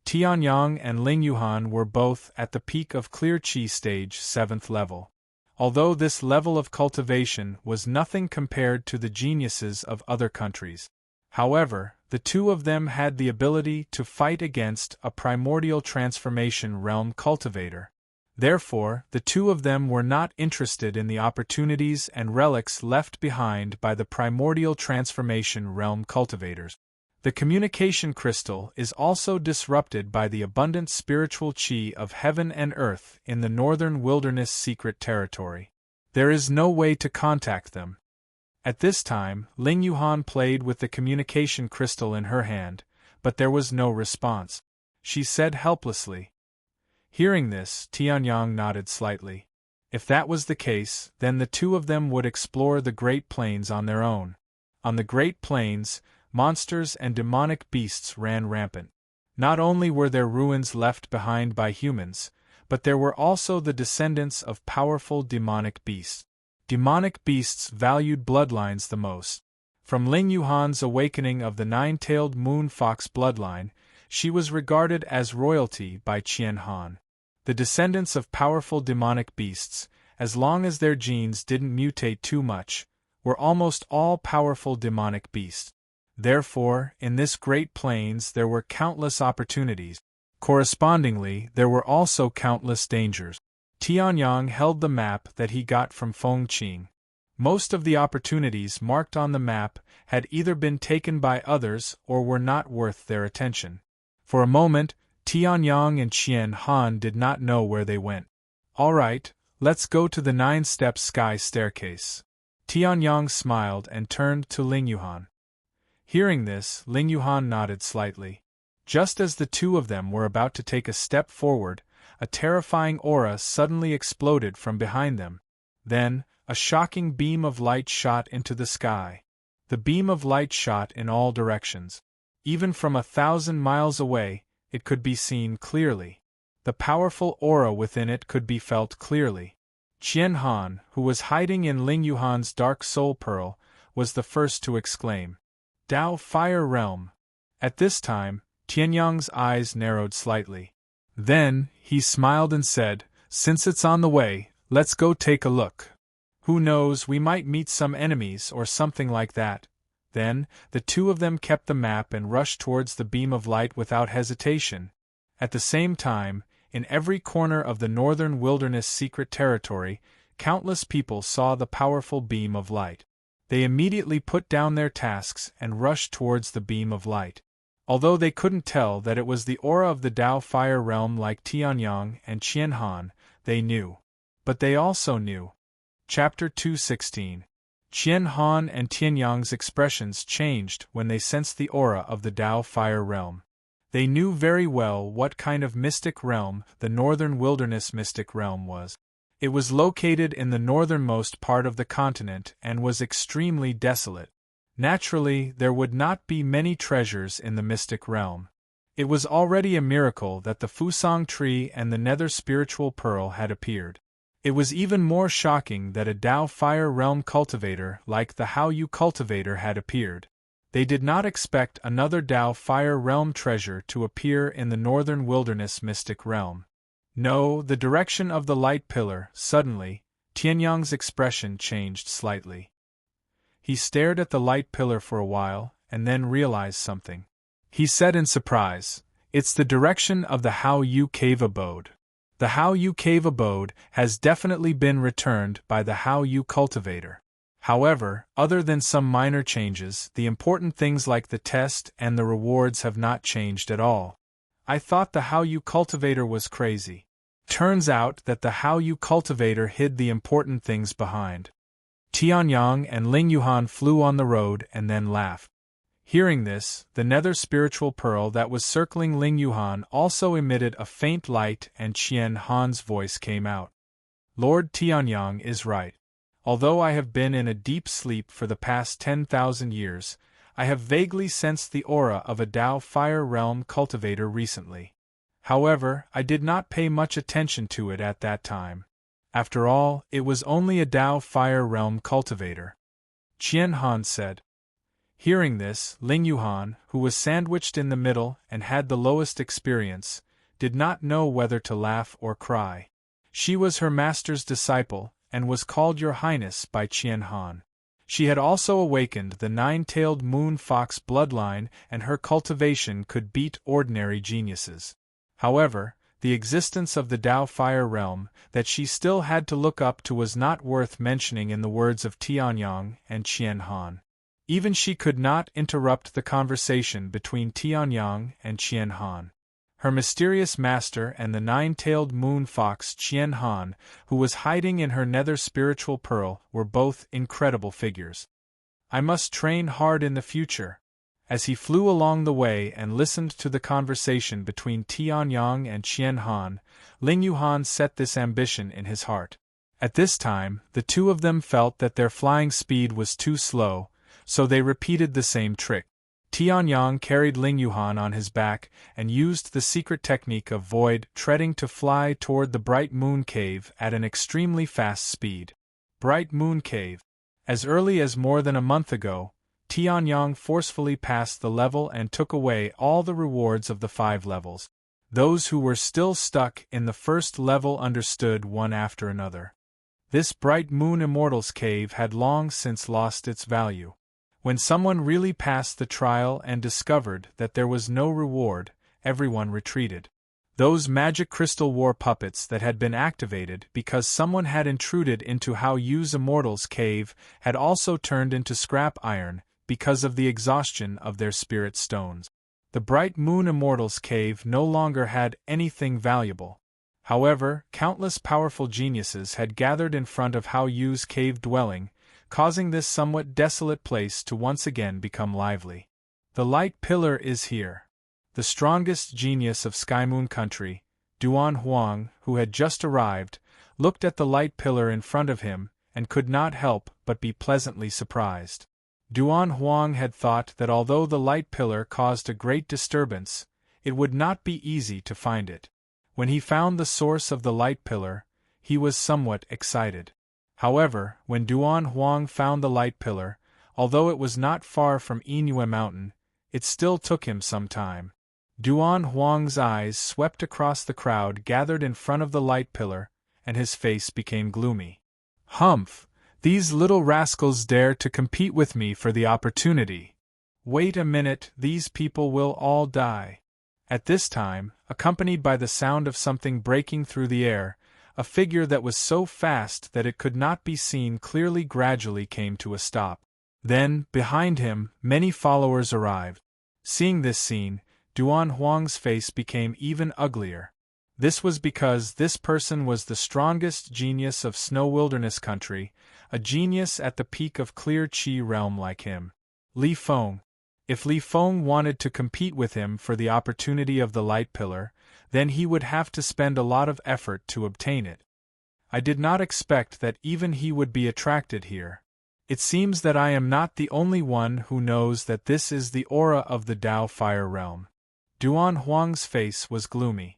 Tianyang and Ling Yuhan were both at the peak of Clear Qi stage 7th level. Although this level of cultivation was nothing compared to the geniuses of other countries. However, the 2 of them had the ability to fight against a primordial transformation realm cultivator. Therefore, the 2 of them were not interested in the opportunities and relics left behind by the primordial transformation realm cultivators. The communication crystal is also disrupted by the abundant spiritual qi of heaven and earth in the Northern Wilderness Secret Territory. There is no way to contact them. At this time, Ling Yuhan played with the communication crystal in her hand, but there was no response. She said helplessly. Hearing this, Tianyang nodded slightly. If that was the case, then the 2 of them would explore the Great Plains on their own. On the Great Plains, monsters and demonic beasts ran rampant. Not only were there ruins left behind by humans, but there were also the descendants of powerful demonic beasts. Demonic beasts valued bloodlines the most. From Ling Yuhan's awakening of the 9-tailed moon fox bloodline, she was regarded as royalty by Qian Han. The descendants of powerful demonic beasts, as long as their genes didn't mutate too much, were almost all powerful demonic beasts. Therefore, in this Great Plains there were countless opportunities. Correspondingly, there were also countless dangers. Tianyang held the map that he got from Feng Qing. Most of the opportunities marked on the map had either been taken by others or were not worth their attention. For a moment, Tianyang and Qian Han did not know where they went. "All right, let's go to the 9-step sky staircase." Tianyang smiled and turned to Ling Yuhan. Hearing this, Ling Yuhan nodded slightly. Just as the two of them were about to take a step forward, a terrifying aura suddenly exploded from behind them. Then, a shocking beam of light shot into the sky. The beam of light shot in all directions. Even from 1,000 miles away, it could be seen clearly. The powerful aura within it could be felt clearly. Qian Han, who was hiding in Ling Yuhan's dark soul pearl, was the first to exclaim, "Dao Fire Realm!" At this time, Tianyang's eyes narrowed slightly. Then, he smiled and said, "Since it's on the way, let's go take a look. Who knows, we might meet some enemies or something like that." Then, the two of them kept the map and rushed towards the beam of light without hesitation. At the same time, in every corner of the northern wilderness secret territory, countless people saw the powerful beam of light. They immediately put down their tasks and rushed towards the beam of light. Although they couldn't tell that it was the aura of the Dao Fire Realm like Tianyang and Qian Han, they knew. But they also knew. Chapter 216. Qian Han and Tianyang's expressions changed when they sensed the aura of the Dao Fire Realm. They knew very well what kind of mystic realm the Northern Wilderness mystic realm was. It was located in the northernmost part of the continent and was extremely desolate. Naturally, there would not be many treasures in the mystic realm. It was already a miracle that the Fusang tree and the nether spiritual pearl had appeared. It was even more shocking that a Dao Fire Realm cultivator like the Haoyu cultivator had appeared. They did not expect another Dao Fire Realm treasure to appear in the Northern Wilderness mystic realm. No, the direction of the light pillar. Suddenly, Tianyang's expression changed slightly. He stared at the light pillar for a while, and then realized something. He said in surprise, "It's the direction of the Haoyu cave abode. The Haoyu cave abode has definitely been returned by the Haoyu cultivator." However, other than some minor changes, the important things like the test and the rewards have not changed at all. I thought the Haoyu cultivator was crazy. Turns out that the Haoyu cultivator hid the important things behind. Tianyang and Ling Yuhan flew on the road and then laughed. Hearing this, the nether spiritual pearl that was circling Ling Yuhan also emitted a faint light and Qian Han's voice came out. "Lord Tianyang is right. Although I have been in a deep sleep for the past 10,000 years, I have vaguely sensed the aura of a Dao Fire Realm cultivator recently. However, I did not pay much attention to it at that time. After all, it was only a Dao Fire Realm cultivator," Qian Han said. Hearing this, Ling Yuhan, who was sandwiched in the middle and had the lowest experience, did not know whether to laugh or cry. She was her master's disciple, and was called Your Highness by Qian Han. She had also awakened the 9-tailed moon fox bloodline, and her cultivation could beat ordinary geniuses. However, the existence of the Dao Fire Realm that she still had to look up to was not worth mentioning in the words of Tianyang and Qian Han. Even she could not interrupt the conversation between Tianyang and Qian Han. Her mysterious master and the 9-tailed moon fox Qian Han, who was hiding in her nether spiritual pearl, were both incredible figures. "I must train hard in the future." As he flew along the way and listened to the conversation between Tianyang and Qian Han, Ling Yuhan set this ambition in his heart. At this time, the two of them felt that their flying speed was too slow, so they repeated the same trick. Tianyang carried Ling Yuhan on his back and used the secret technique of void treading to fly toward the Bright Moon Cave at an extremely fast speed. Bright Moon Cave. As early as more than a month ago, Tianyang forcefully passed the level and took away all the rewards of the 5 levels. Those who were still stuck in the first level understood one after another. This Bright Moon Immortals Cave had long since lost its value. When someone really passed the trial and discovered that there was no reward, everyone retreated. Those magic crystal war puppets that had been activated because someone had intruded into Hao Yu's immortal's cave had also turned into scrap iron because of the exhaustion of their spirit stones. The Bright Moon Immortal's cave no longer had anything valuable. However, countless powerful geniuses had gathered in front of Hao Yu's cave dwelling, causing this somewhat desolate place to once again become lively. The light pillar is here. The strongest genius of Sky Moon Country, Duan Huang, who had just arrived, looked at the light pillar in front of him and could not help but be pleasantly surprised. Duan Huang had thought that although the light pillar caused a great disturbance, it would not be easy to find it. When he found the source of the light pillar, he was somewhat excited. However, when Duan Huang found the light pillar, although it was not far from Yingyue Mountain, it still took him some time. Duan Huang's eyes swept across the crowd gathered in front of the light pillar, and his face became gloomy. Humph! These little rascals dare to compete with me for the opportunity. Wait a minute, these people will all die. At this time, accompanied by the sound of something breaking through the air, a figure that was so fast that it could not be seen clearly gradually came to a stop. Then, behind him, many followers arrived. Seeing this scene, Duan Huang's face became even uglier. This was because this person was the strongest genius of Snow Wilderness Country, a genius at the peak of Clear Chi realm like him. Li Feng. If Li Feng wanted to compete with him for the opportunity of the light pillar, then he would have to spend a lot of effort to obtain it. I did not expect that even he would be attracted here. It seems that I am not the only one who knows that this is the aura of the Dao Fire realm. Duan Huang's face was gloomy.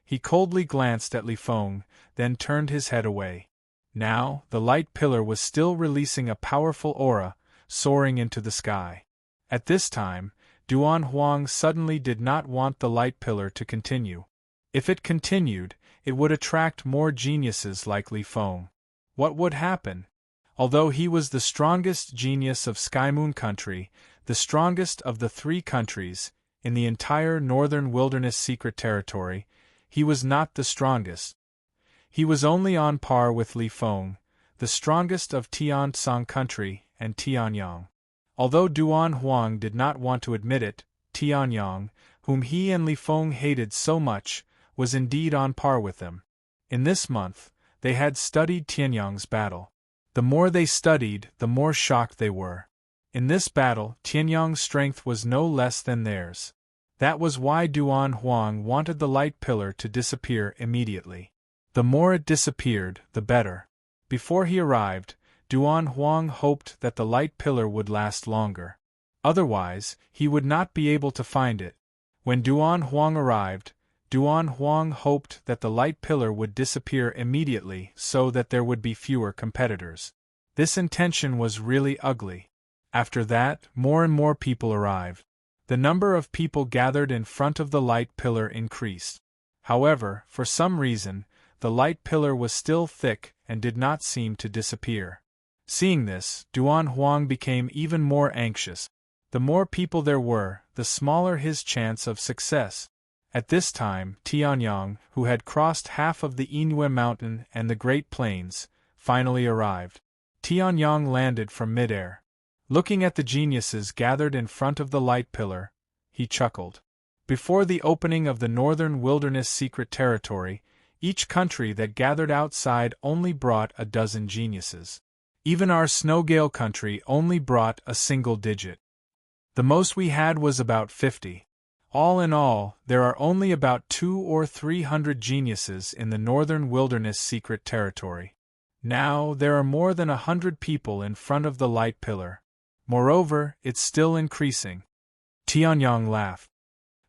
He coldly glanced at Li Feng, then turned his head away. Now, the light pillar was still releasing a powerful aura, soaring into the sky. At this time, Duan Huang suddenly did not want the light pillar to continue. If it continued, it would attract more geniuses like Li Feng. What would happen? Although he was the strongest genius of Sky Moon Country, the strongest of the 3 countries, in the entire Northern Wilderness Secret Territory, he was not the strongest. He was only on par with Li Feng, the strongest of Tianshan Country and Tianyang. Although Duan Huang did not want to admit it, Tianyang, whom he and Li Feng hated so much, was indeed on par with them. In this month, they had studied Tianyang's battle. The more they studied, the more shocked they were. In this battle, Tianyang's strength was no less than theirs. That was why Duan Huang wanted the light pillar to disappear immediately. The more it disappeared, the better. Before he arrived, Duan Huang hoped that the light pillar would last longer. Otherwise, he would not be able to find it. When Duan Huang arrived, Duan Huang hoped that the light pillar would disappear immediately so that there would be fewer competitors. This intention was really ugly. After that, more and more people arrived. The number of people gathered in front of the light pillar increased. However, for some reason, the light pillar was still thick and did not seem to disappear. Seeing this, Duan Huang became even more anxious. The more people there were, the smaller his chance of success. At this time, Tianyang, who had crossed half of the Yingyue Mountain and the Great Plains, finally arrived. Tianyang landed from midair. Looking at the geniuses gathered in front of the light pillar, he chuckled. Before the opening of the Northern Wilderness Secret Territory, each country that gathered outside only brought a dozen geniuses. Even our Snowgale country only brought a single digit. The most we had was about 50. All in all, there are only about 200 or 300 geniuses in the Northern Wilderness Secret Territory. Now, there are more than 100 people in front of the light pillar. Moreover, it's still increasing. Tianyang laughed.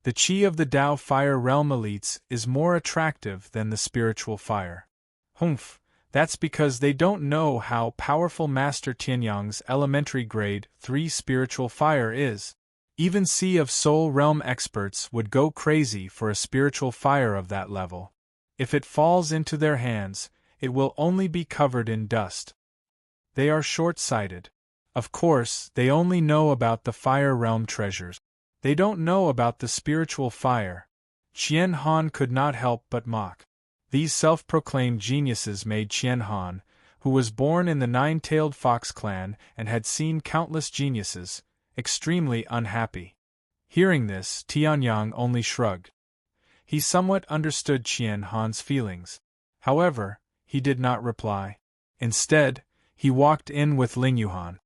The chi of the Dao Fire Realm elites is more attractive than the spiritual fire. Humph, that's because they don't know how powerful Master Tianyang's elementary grade 3 spiritual fire is. Even Sea of Soul Realm experts would go crazy for a spiritual fire of that level. If it falls into their hands, it will only be covered in dust. They are short-sighted. Of course, they only know about the Fire Realm treasures. They don't know about the spiritual fire. Qian Han could not help but mock. These self-proclaimed geniuses made Qian Han, who was born in the nine-tailed fox clan and had seen countless geniuses, extremely unhappy. Hearing this, Tianyang only shrugged. He somewhat understood Qian Han's feelings. However, he did not reply. Instead, he walked in with Ling Yuhan.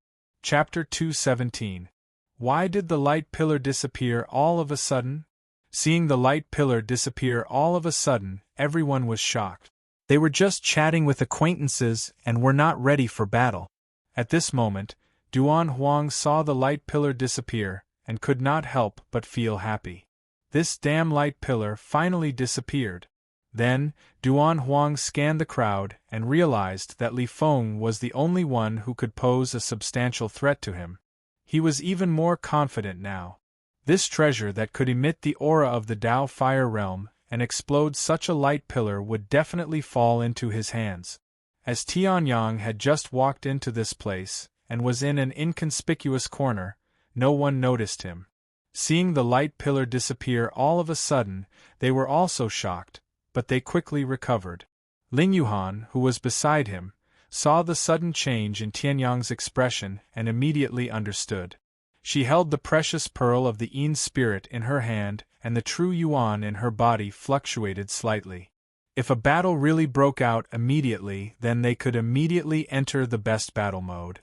Chapter 217. Why did the light pillar disappear all of a sudden? Seeing the light pillar disappear all of a sudden, everyone was shocked. They were just chatting with acquaintances and were not ready for battle. At this moment, Duan Huang saw the light pillar disappear and could not help but feel happy. This damn light pillar finally disappeared. Then, Duan Huang scanned the crowd and realized that Li Feng was the only one who could pose a substantial threat to him. He was even more confident now. This treasure that could emit the aura of the Dao Fire Realm and explode such a light pillar would definitely fall into his hands. As Tianyang had just walked into this place and was in an inconspicuous corner, no one noticed him. Seeing the light pillar disappear all of a sudden, they were also shocked, but they quickly recovered. Ling Yuhan, who was beside him, saw the sudden change in Tianyang's expression and immediately understood. She held the precious pearl of the Yin spirit in her hand, and the true yuan in her body fluctuated slightly. If a battle really broke out immediately, then they could immediately enter the best battle mode.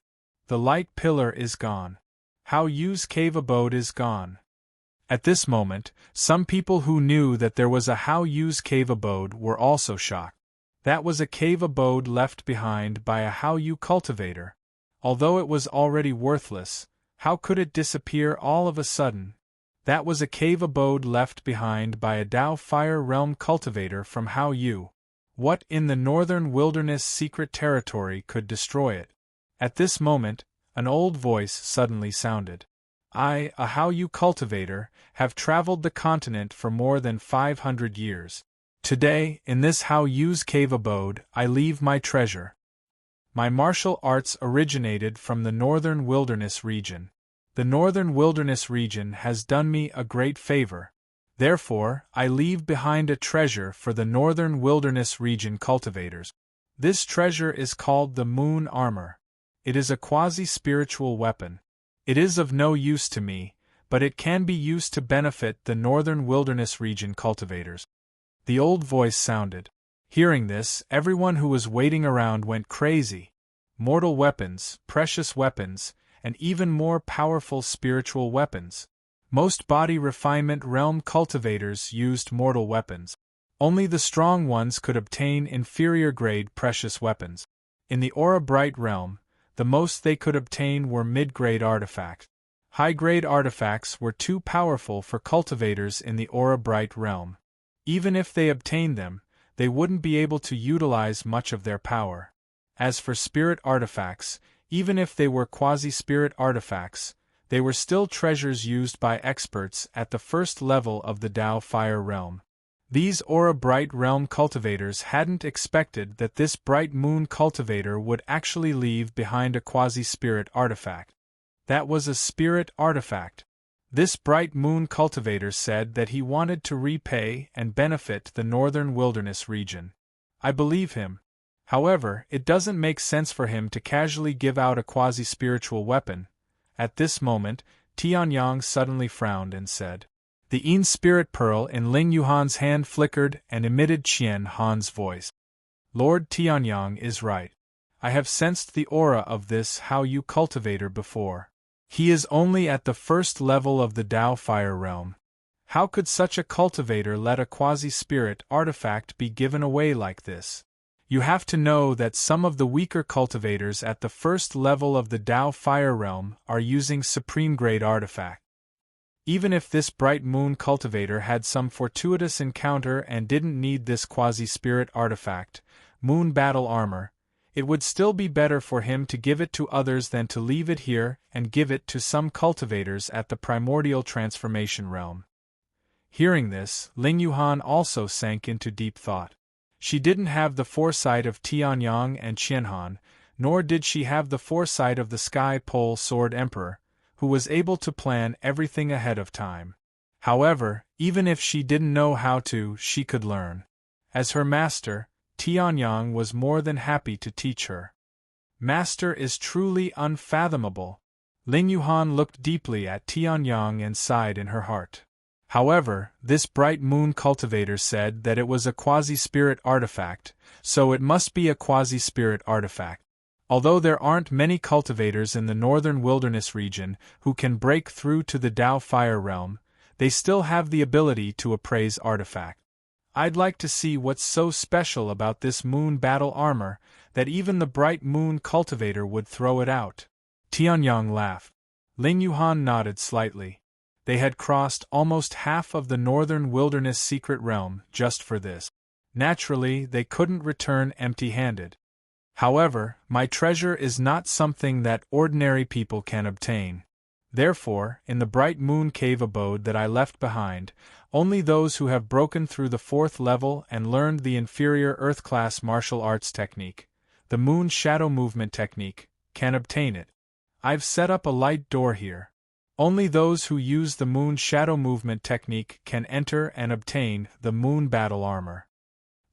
The light pillar is gone. Hao Yu's cave abode is gone. At this moment, some people who knew that there was a Hao Yu's cave abode were also shocked. That was a cave abode left behind by a Hao Yu cultivator. Although it was already worthless, how could it disappear all of a sudden? That was a cave abode left behind by a Dao Fire Realm cultivator from Hao Yu. What in the northern wilderness secret territory could destroy it? At this moment, an old voice suddenly sounded. I, a Hao Yu cultivator, have traveled the continent for more than 500 years. Today, in this Hao Yu's cave abode, I leave my treasure. My martial arts originated from the northern wilderness region. The northern wilderness region has done me a great favor. Therefore, I leave behind a treasure for the northern wilderness region cultivators. This treasure is called the Moon Armor. It is a quasi-spiritual weapon. It is of no use to me, but it can be used to benefit the northern wilderness region cultivators. The old voice sounded. Hearing this, everyone who was waiting around went crazy. Mortal weapons, precious weapons, and even more powerful spiritual weapons. Most body refinement realm cultivators used mortal weapons. Only the strong ones could obtain inferior grade precious weapons. In the Aura Bright realm, the most they could obtain were mid-grade artifacts. High-grade artifacts were too powerful for cultivators in the Aura Bright realm. Even if they obtained them, they wouldn't be able to utilize much of their power. As for spirit artifacts, even if they were quasi-spirit artifacts, they were still treasures used by experts at the first level of the Dao Fire Realm. These Aura Bright Realm cultivators hadn't expected that this Bright Moon cultivator would actually leave behind a quasi-spirit artifact. That was a spirit artifact. This Bright Moon cultivator said that he wanted to repay and benefit the northern wilderness region. I believe him. However, it doesn't make sense for him to casually give out a quasi-spiritual weapon. At this moment, Tianyang suddenly frowned and said. The Yin spirit pearl in Ling Yuhan's hand flickered and emitted Qian Han's voice. Lord Tianyang is right. I have sensed the aura of this Hao Yu cultivator before. He is only at the first level of the Dao Fire Realm. How could such a cultivator let a quasi-spirit artifact be given away like this? You have to know that some of the weaker cultivators at the first level of the Dao Fire Realm are using supreme-grade artifact. Even if this Bright Moon cultivator had some fortuitous encounter and didn't need this quasi-spirit artifact, Moon Battle Armor, it would still be better for him to give it to others than to leave it here and give it to some cultivators at the Primordial Transformation Realm. Hearing this, Ling Yuhan also sank into deep thought. She didn't have the foresight of Tianyang and Qianhan, nor did she have the foresight of the Sky Pole Sword Emperor, who was able to plan everything ahead of time. However, Even if she didn't know how to, she could learn. As her master, Tianyang was more than happy to teach her. Master is truly unfathomable. Lin Yuhan looked deeply at Tianyang and sighed in her heart. However, this bright moon cultivator said that it was a quasi-spirit artifact, so it must be a quasi-spirit artifact. Although there aren't many cultivators in the northern wilderness region who can break through to the Dao Fire realm, they still have the ability to appraise artifact. I'd like to see what's so special about this moon battle armor that even the bright moon cultivator would throw it out. Tianyang laughed. Lin Yuhan nodded slightly. They had crossed almost half of the northern wilderness secret realm just for this. Naturally, they couldn't return empty-handed. However, my treasure is not something that ordinary people can obtain. Therefore, in the bright moon cave abode that I left behind, only those who have broken through the 4th level and learned the inferior Earth-class martial arts technique, the moon shadow movement technique, can obtain it. I've set up a light door here. Only those who use the moon shadow movement technique can enter and obtain the moon battle armor.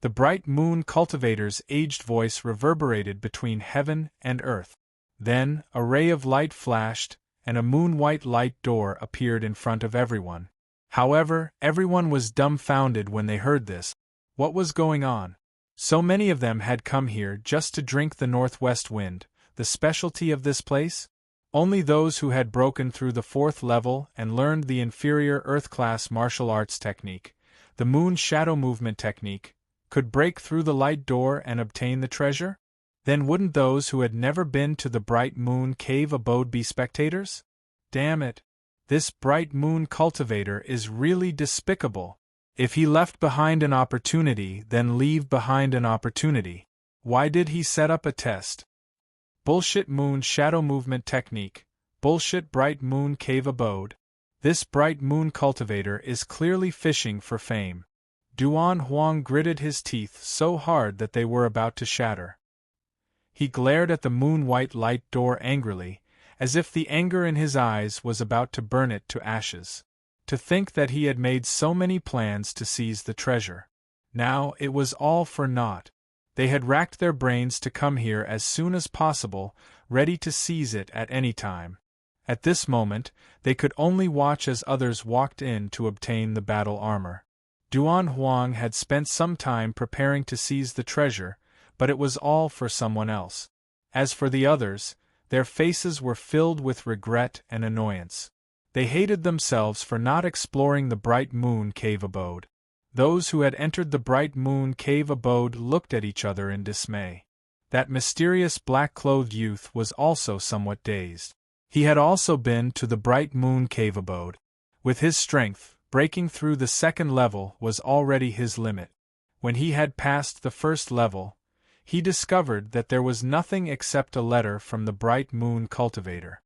The bright moon cultivator's aged voice reverberated between heaven and earth. Then, a ray of light flashed, and a moon-white light door appeared in front of everyone. However, everyone was dumbfounded when they heard this. What was going on? So many of them had come here just to drink the northwest wind, the specialty of this place? Only those who had broken through the 4th level and learned the inferior Earth-class martial arts technique, the moon shadow movement technique, could break through the light door and obtain the treasure? Then wouldn't those who had never been to the bright moon cave abode be spectators? Damn it! This bright moon cultivator is really despicable. If he left behind an opportunity, then leave behind an opportunity. Why did he set up a test? Bullshit moon shadow movement technique, bullshit bright moon cave abode. This bright moon cultivator is clearly fishing for fame. Duan Huang gritted his teeth so hard that they were about to shatter. He glared at the moon-white light door angrily, as if the anger in his eyes was about to burn it to ashes. To think that he had made so many plans to seize the treasure. Now it was all for naught. They had racked their brains to come here as soon as possible, ready to seize it at any time. At this moment, they could only watch as others walked in to obtain the battle armor. Duan Huang had spent some time preparing to seize the treasure, but it was all for someone else. As for the others, their faces were filled with regret and annoyance. They hated themselves for not exploring the bright moon cave abode. Those who had entered the bright moon cave abode looked at each other in dismay. That mysterious black-clothed youth was also somewhat dazed. He had also been to the bright moon cave abode. With his strength, breaking through the 2nd level was already his limit. When he had passed the 1st level, he discovered that there was nothing except a letter from the bright moon cultivator.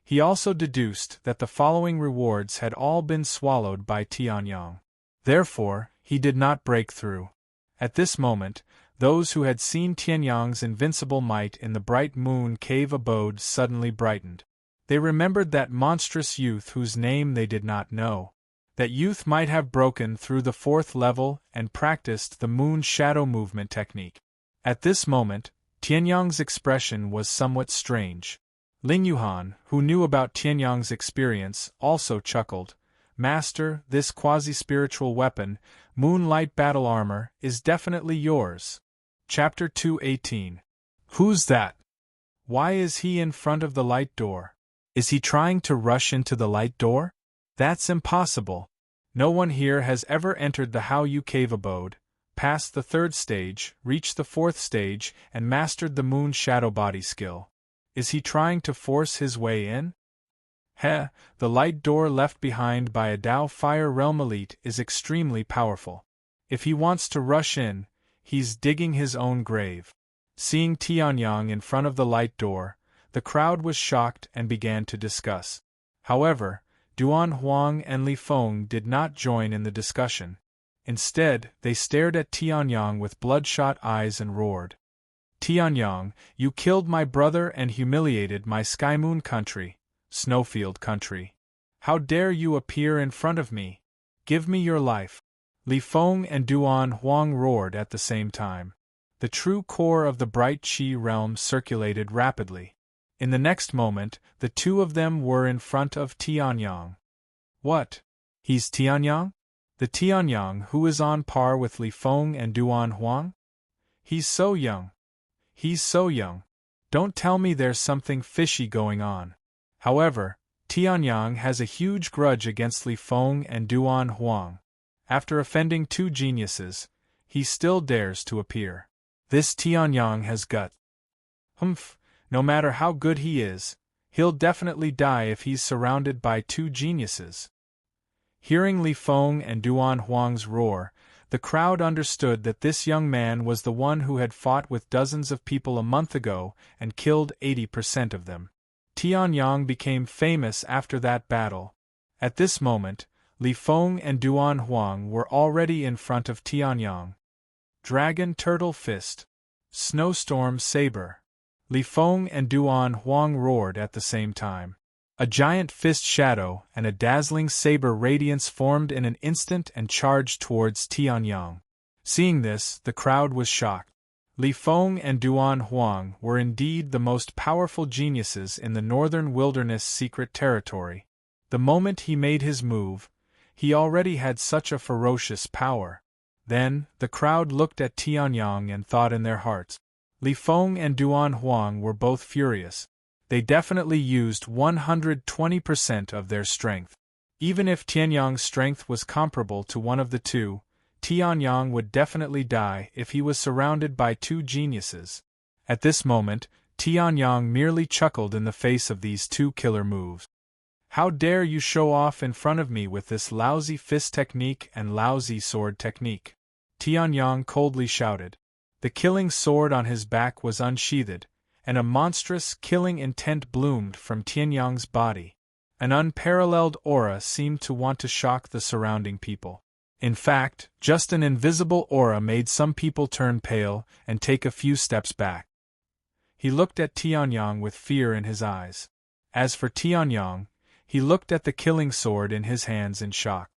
He also deduced that the following rewards had all been swallowed by Tianyang. Therefore, he did not break through. At this moment, those who had seen Tianyang's invincible might in the bright moon cave abode suddenly brightened. They remembered that monstrous youth whose name they did not know. That youth might have broken through the 4th level and practiced the moon shadow movement technique. At this moment, Tianyang's expression was somewhat strange. Lin Yuhan, who knew about Tianyang's experience, also chuckled. Master, this quasi-spiritual weapon, Moonlight Battle Armor, is definitely yours. Chapter 218. Who's that? Why is he in front of the light door? Is he trying to rush into the light door? That's impossible. No one here has ever entered the Hao Yu cave abode, passed the 3rd stage, reached the 4th stage, and mastered the moon shadow body skill. Is he trying to force his way in? The light door left behind by a Dao Fire Realm elite is extremely powerful. If he wants to rush in, he's digging his own grave. Seeing Tianyang in front of the light door, the crowd was shocked and began to discuss. However, Duan Huang and Li Feng did not join in the discussion. Instead, they stared at Tianyang with bloodshot eyes and roared. Tianyang, you killed my brother and humiliated my Sky Moon country, Snowfield country. How dare you appear in front of me? Give me your life. Li Feng and Duan Huang roared at the same time. The true core of the bright Qi realm circulated rapidly. In the next moment, the two of them were in front of Tianyang. What? He's Tianyang? The Tianyang who is on par with Li Feng and Duan Huang? He's so young. He's so young. Don't tell me there's something fishy going on. However, Tianyang has a huge grudge against Li Feng and Duan Huang. After offending two geniuses, he still dares to appear. This Tianyang has gut. Humph, no matter how good he is, he'll definitely die if he's surrounded by two geniuses. Hearing Li Feng and Duan Huang's roar, the crowd understood that this young man was the one who had fought with dozens of people a month ago and killed 80% of them. Tianyang became famous after that battle. At this moment, Li Feng and Duan Huang were already in front of Tianyang. Dragon Turtle Fist. Snowstorm Saber. Li Feng and Duan Huang roared at the same time. A giant fist shadow and a dazzling saber radiance formed in an instant and charged towards Tianyang. Seeing this, the crowd was shocked. Li Feng and Duan Huang were indeed the most powerful geniuses in the Northern Wilderness Secret Territory. The moment he made his move, he already had such a ferocious power. Then, the crowd looked at Tianyang and thought in their hearts. Li Feng and Duan Huang were both furious. They definitely used 120% of their strength. Even if Tianyang's strength was comparable to one of the two, Tianyang would definitely die if he was surrounded by two geniuses. At this moment, Tianyang merely chuckled in the face of these two killer moves. How dare you show off in front of me with this lousy fist technique and lousy sword technique? Tianyang coldly shouted. The killing sword on his back was unsheathed, and a monstrous killing intent bloomed from Tianyang's body. An unparalleled aura seemed to want to shock the surrounding people. In fact, just an invisible aura made some people turn pale and take a few steps back. He looked at Tianyang with fear in his eyes. As for Tianyang, he looked at the killing sword in his hands in shock.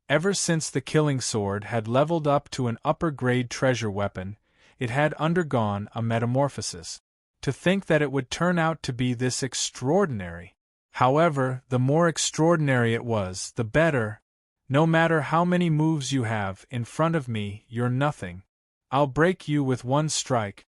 Ever since the killing sword had leveled up to an upper-grade treasure weapon, it had undergone a metamorphosis. To think that it would turn out to be this extraordinary. However, the more extraordinary it was, the better. No matter how many moves you have in front of me, you're nothing. I'll break you with one strike.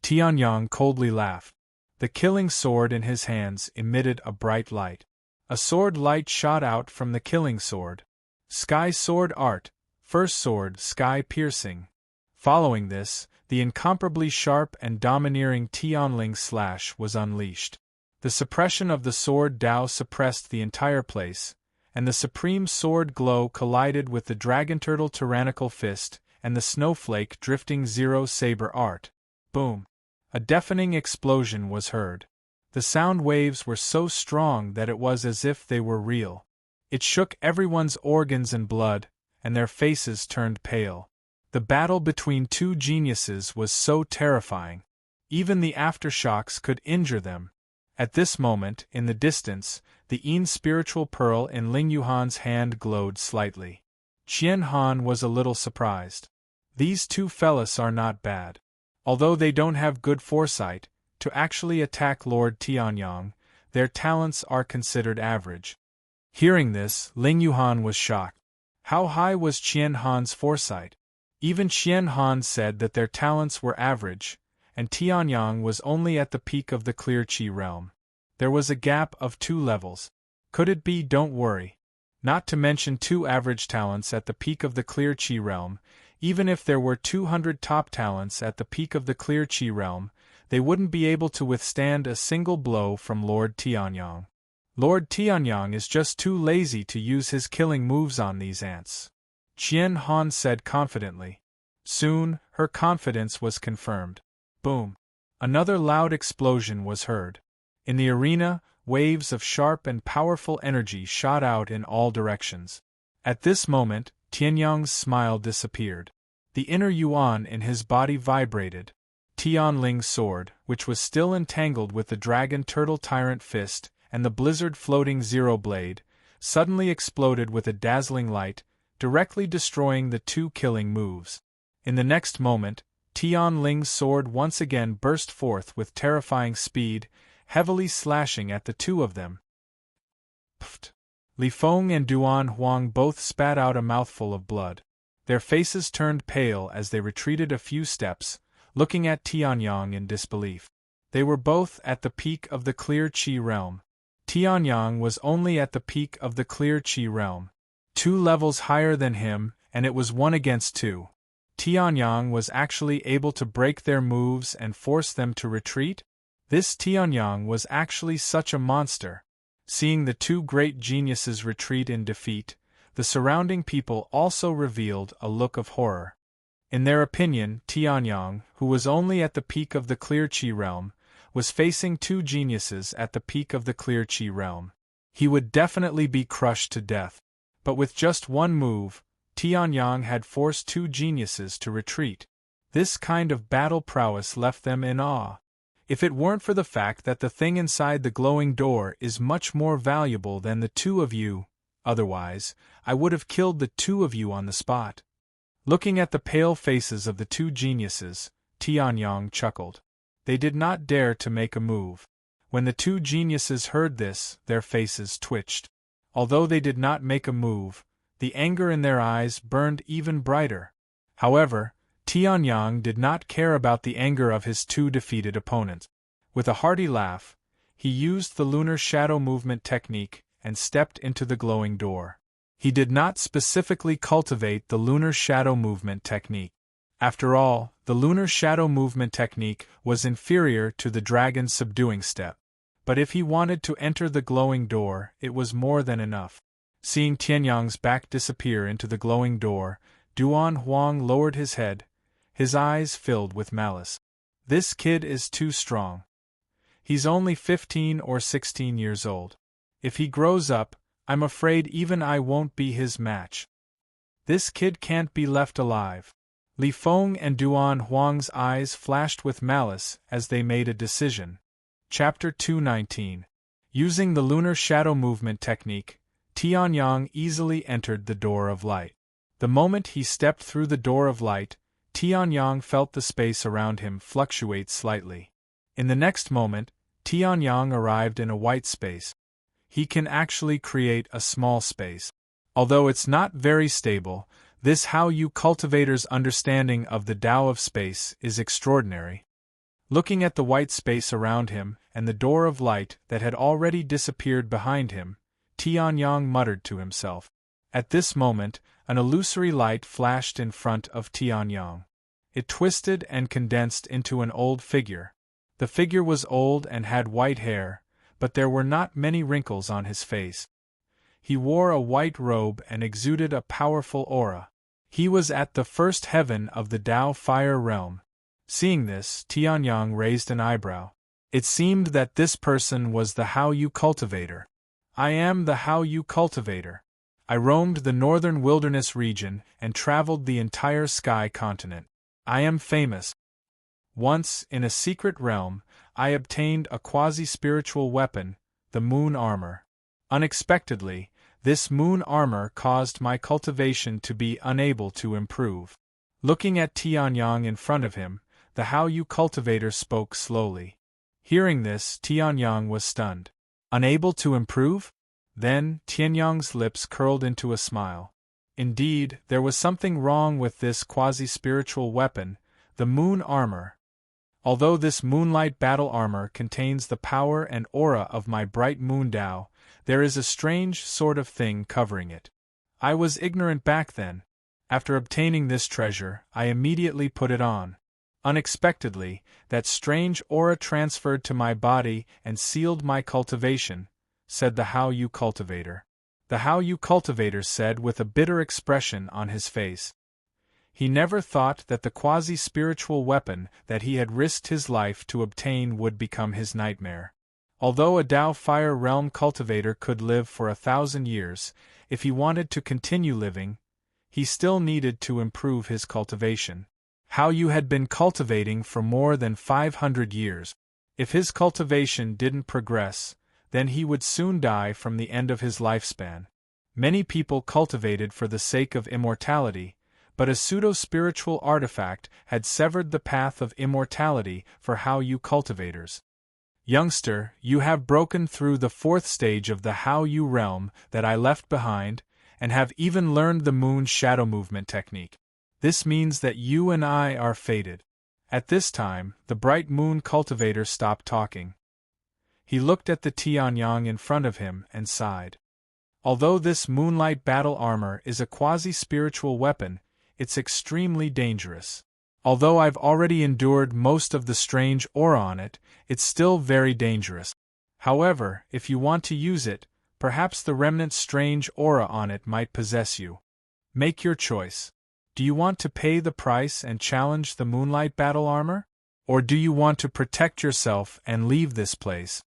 Tianyang coldly laughed. The killing sword in his hands emitted a bright light. A sword light shot out from the killing sword. Sky Sword Art, First Sword Sky Piercing. Following this, the incomparably sharp and domineering Tianling Slash was unleashed. The suppression of the sword Dao suppressed the entire place, and the supreme sword glow collided with the Dragon Turtle Tyrannical Fist and the Snowflake Drifting Zero Saber Art. Boom! A deafening explosion was heard. The sound waves were so strong that it was as if they were real. It shook everyone's organs and blood, and their faces turned pale. The battle between two geniuses was so terrifying. Even the aftershocks could injure them. At this moment, in the distance, the Yin spiritual pearl in Ling Yuhan's hand glowed slightly. Qian Han was a little surprised. These two fellas are not bad. Although they don't have good foresight to actually attack Lord Tianyang, their talents are considered average. Hearing this, Ling Yuhan was shocked. How high was Qian Han's foresight? Even Qian Han said that their talents were average, and Tianyang was only at the peak of the clear Qi realm. There was a gap of 2 levels. Could it be? Don't worry. Not to mention 2 average talents at the peak of the clear Qi realm. Even if there were 200 top talents at the peak of the clear Qi realm, they wouldn't be able to withstand a single blow from Lord Tianyang. Lord Tianyang is just too lazy to use his killing moves on these ants. Qian Han said confidently. Soon, her confidence was confirmed. Boom! Another loud explosion was heard. In the arena, waves of sharp and powerful energy shot out in all directions. At this moment, Tianyang's smile disappeared. The inner yuan in his body vibrated. Tianling's sword, which was still entangled with the Dragon Turtle Tyrant Fist and the Blizzard Floating Zero Blade, suddenly exploded with a dazzling light, directly destroying the two killing moves. In the next moment, Tian Ling's sword once again burst forth with terrifying speed, heavily slashing at the two of them. Pfft! Li Feng and Duan Huang both spat out a mouthful of blood. Their faces turned pale as they retreated a few steps, looking at Tianyang in disbelief. They were both at the peak of the clear Qi realm. Tianyang was only at the peak of the clear Qi realm. 2 levels higher than him, and it was 1 against 2. Tianyang was actually able to break their moves and force them to retreat? This Tianyang was actually such a monster. Seeing the two great geniuses retreat in defeat, the surrounding people also revealed a look of horror. In their opinion, Tianyang, who was only at the peak of the clear Qi realm, was facing two geniuses at the peak of the clear Qi realm. He would definitely be crushed to death. But with just one move, Tianyang had forced two geniuses to retreat. This kind of battle prowess left them in awe. If it weren't for the fact that the thing inside the glowing door is much more valuable than the two of you, otherwise, I would have killed the two of you on the spot. Looking at the pale faces of the two geniuses, Tianyang chuckled. They did not dare to make a move. When the two geniuses heard this, their faces twitched. Although they did not make a move, the anger in their eyes burned even brighter. However, Tianyang did not care about the anger of his two defeated opponents. With a hearty laugh, he used the lunar shadow movement technique and stepped into the glowing door. He did not specifically cultivate the lunar shadow movement technique. After all, the lunar shadow movement technique was inferior to the dragon's subduing step. But if he wanted to enter the glowing door, it was more than enough. Seeing Tianyang's back disappear into the glowing door, Duan Huang lowered his head, his eyes filled with malice. This kid is too strong. He's only 15 or 16 years old. If he grows up, I'm afraid even I won't be his match. This kid can't be left alive. Li Feng and Duan Huang's eyes flashed with malice as they made a decision. Chapter 219. Using the lunar shadow movement technique, Tianyang easily entered the door of light. The moment he stepped through the door of light, Tianyang felt the space around him fluctuate slightly. In the next moment, Tianyang arrived in a white space. He can actually create a small space. Although it's not very stable, this How You Cultivator's understanding of the Tao of space is extraordinary. Looking at the white space around him and the door of light that had already disappeared behind him, Tianyang muttered to himself. At this moment, an illusory light flashed in front of Tianyang. It twisted and condensed into an old figure. The figure was old and had white hair, but there were not many wrinkles on his face. He wore a white robe and exuded a powerful aura. He was at the first heaven of the Tao Fire realm. Seeing this, Tianyang raised an eyebrow. It seemed that this person was the How You Cultivator. I am the How You Cultivator. I roamed the northern wilderness region and traveled the entire sky continent. I am famous. Once, in a secret realm, I obtained a quasi-spiritual weapon, the moon armor. Unexpectedly, this moon armor caused my cultivation to be unable to improve. Looking at Tianyang in front of him, the How You Cultivator spoke slowly. Hearing this, Tianyang was stunned. Unable to improve? Then, Tianyang's lips curled into a smile. Indeed, there was something wrong with this quasi-spiritual weapon, the moon armor. Although this moonlight battle armor contains the power and aura of my bright moon Tao, there is a strange sort of thing covering it. I was ignorant back then. After obtaining this treasure, I immediately put it on. Unexpectedly, that strange aura transferred to my body and sealed my cultivation, said the How You Cultivator. The How You Cultivator said with a bitter expression on his face. He never thought that the quasi-spiritual weapon that he had risked his life to obtain would become his nightmare. Although a Tao Fire Realm cultivator could live for 1,000 years, if he wanted to continue living, he still needed to improve his cultivation. How You had been cultivating for more than 500 years. If his cultivation didn't progress, then he would soon die from the end of his lifespan. Many people cultivated for the sake of immortality, but a pseudo-spiritual artifact had severed the path of immortality for How You cultivators. Youngster, you have broken through the fourth stage of the How You realm that I left behind, and have even learned the moon shadow movement technique. This means that you and I are fated. At this time, the bright moon cultivator stopped talking. He looked at the Tianyang in front of him and sighed. Although this moonlight battle armor is a quasi-spiritual weapon, it's extremely dangerous. Although I've already endured most of the strange aura on it, it's still very dangerous. However, if you want to use it, perhaps the remnant strange aura on it might possess you. Make your choice. Do you want to pay the price and challenge the moonlight battle armor? Or do you want to protect yourself and leave this place?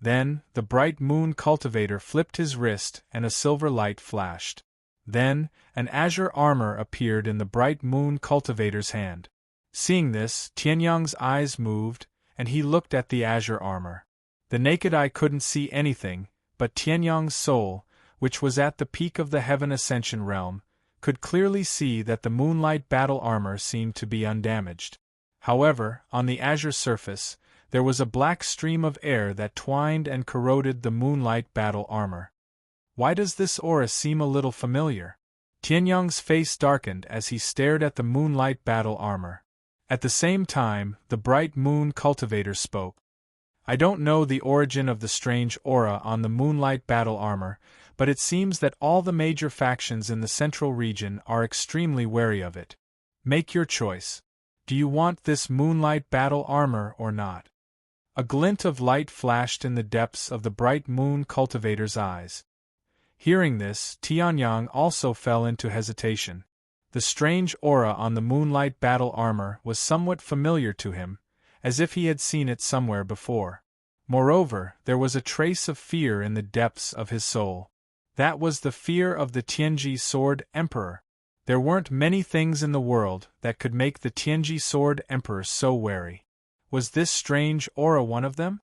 Then, the bright moon cultivator flipped his wrist and a silver light flashed. Then, an azure armor appeared in the bright moon cultivator's hand. Seeing this, Tianyang's eyes moved, and he looked at the azure armor. The naked eye couldn't see anything, but Tianyang's soul, which was at the peak of the Heaven Ascension realm, could clearly see that the moonlight battle armor seemed to be undamaged. However, on the azure surface, there was a black stream of air that twined and corroded the moonlight battle armor. Why does this aura seem a little familiar? Tianyang's face darkened as he stared at the moonlight battle armor. At the same time, the bright moon cultivator spoke. I don't know the origin of the strange aura on the moonlight battle armor, but it seems that all the major factions in the central region are extremely wary of it. Make your choice. Do you want this moonlight battle armor or not? A glint of light flashed in the depths of the bright moon cultivator's eyes. Hearing this, Tianyang also fell into hesitation. The strange aura on the moonlight battle armor was somewhat familiar to him, as if he had seen it somewhere before. Moreover, there was a trace of fear in the depths of his soul. That was the fear of the Tianji Sword Emperor. There weren't many things in the world that could make the Tianji Sword Emperor so wary. Was this strange aura one of them?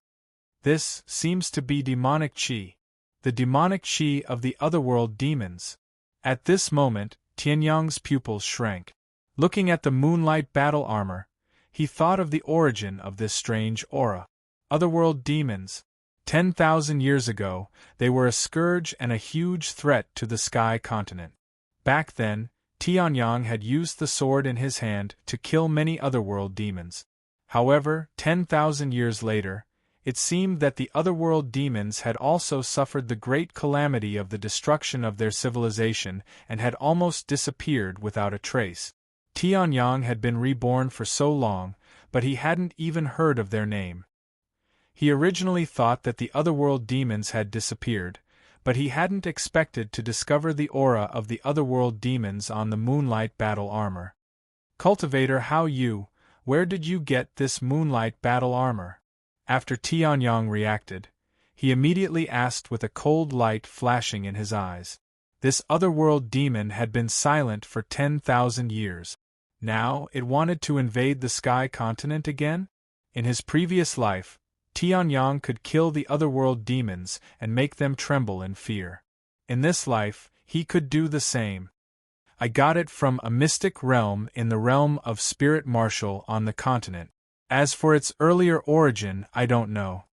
This seems to be demonic chi. The demonic chi of the otherworld demons. At this moment, Tianyang's pupils shrank. Looking at the moonlight battle armor, he thought of the origin of this strange aura. Otherworld demons. 10,000 years ago, they were a scourge and a huge threat to the Sky Continent. Back then, Tianyang had used the sword in his hand to kill many otherworld demons. However, 10,000 years later, it seemed that the otherworld demons had also suffered the great calamity of the destruction of their civilization and had almost disappeared without a trace. Tianyang had been reborn for so long, but he hadn't even heard of their name. He originally thought that the otherworld demons had disappeared, but he hadn't expected to discover the aura of the otherworld demons on the moonlight battle armor. Cultivator How You, where did you get this moonlight battle armor? After Tianyang reacted, he immediately asked with a cold light flashing in his eyes. This otherworld demon had been silent for 10,000 years. Now it wanted to invade the Sky Continent again? In his previous life, Tianyang could kill the otherworld demons and make them tremble in fear. In this life, he could do the same. I got it from a mystic realm in the realm of Spirit Martial on the continent. As for its earlier origin, I don't know.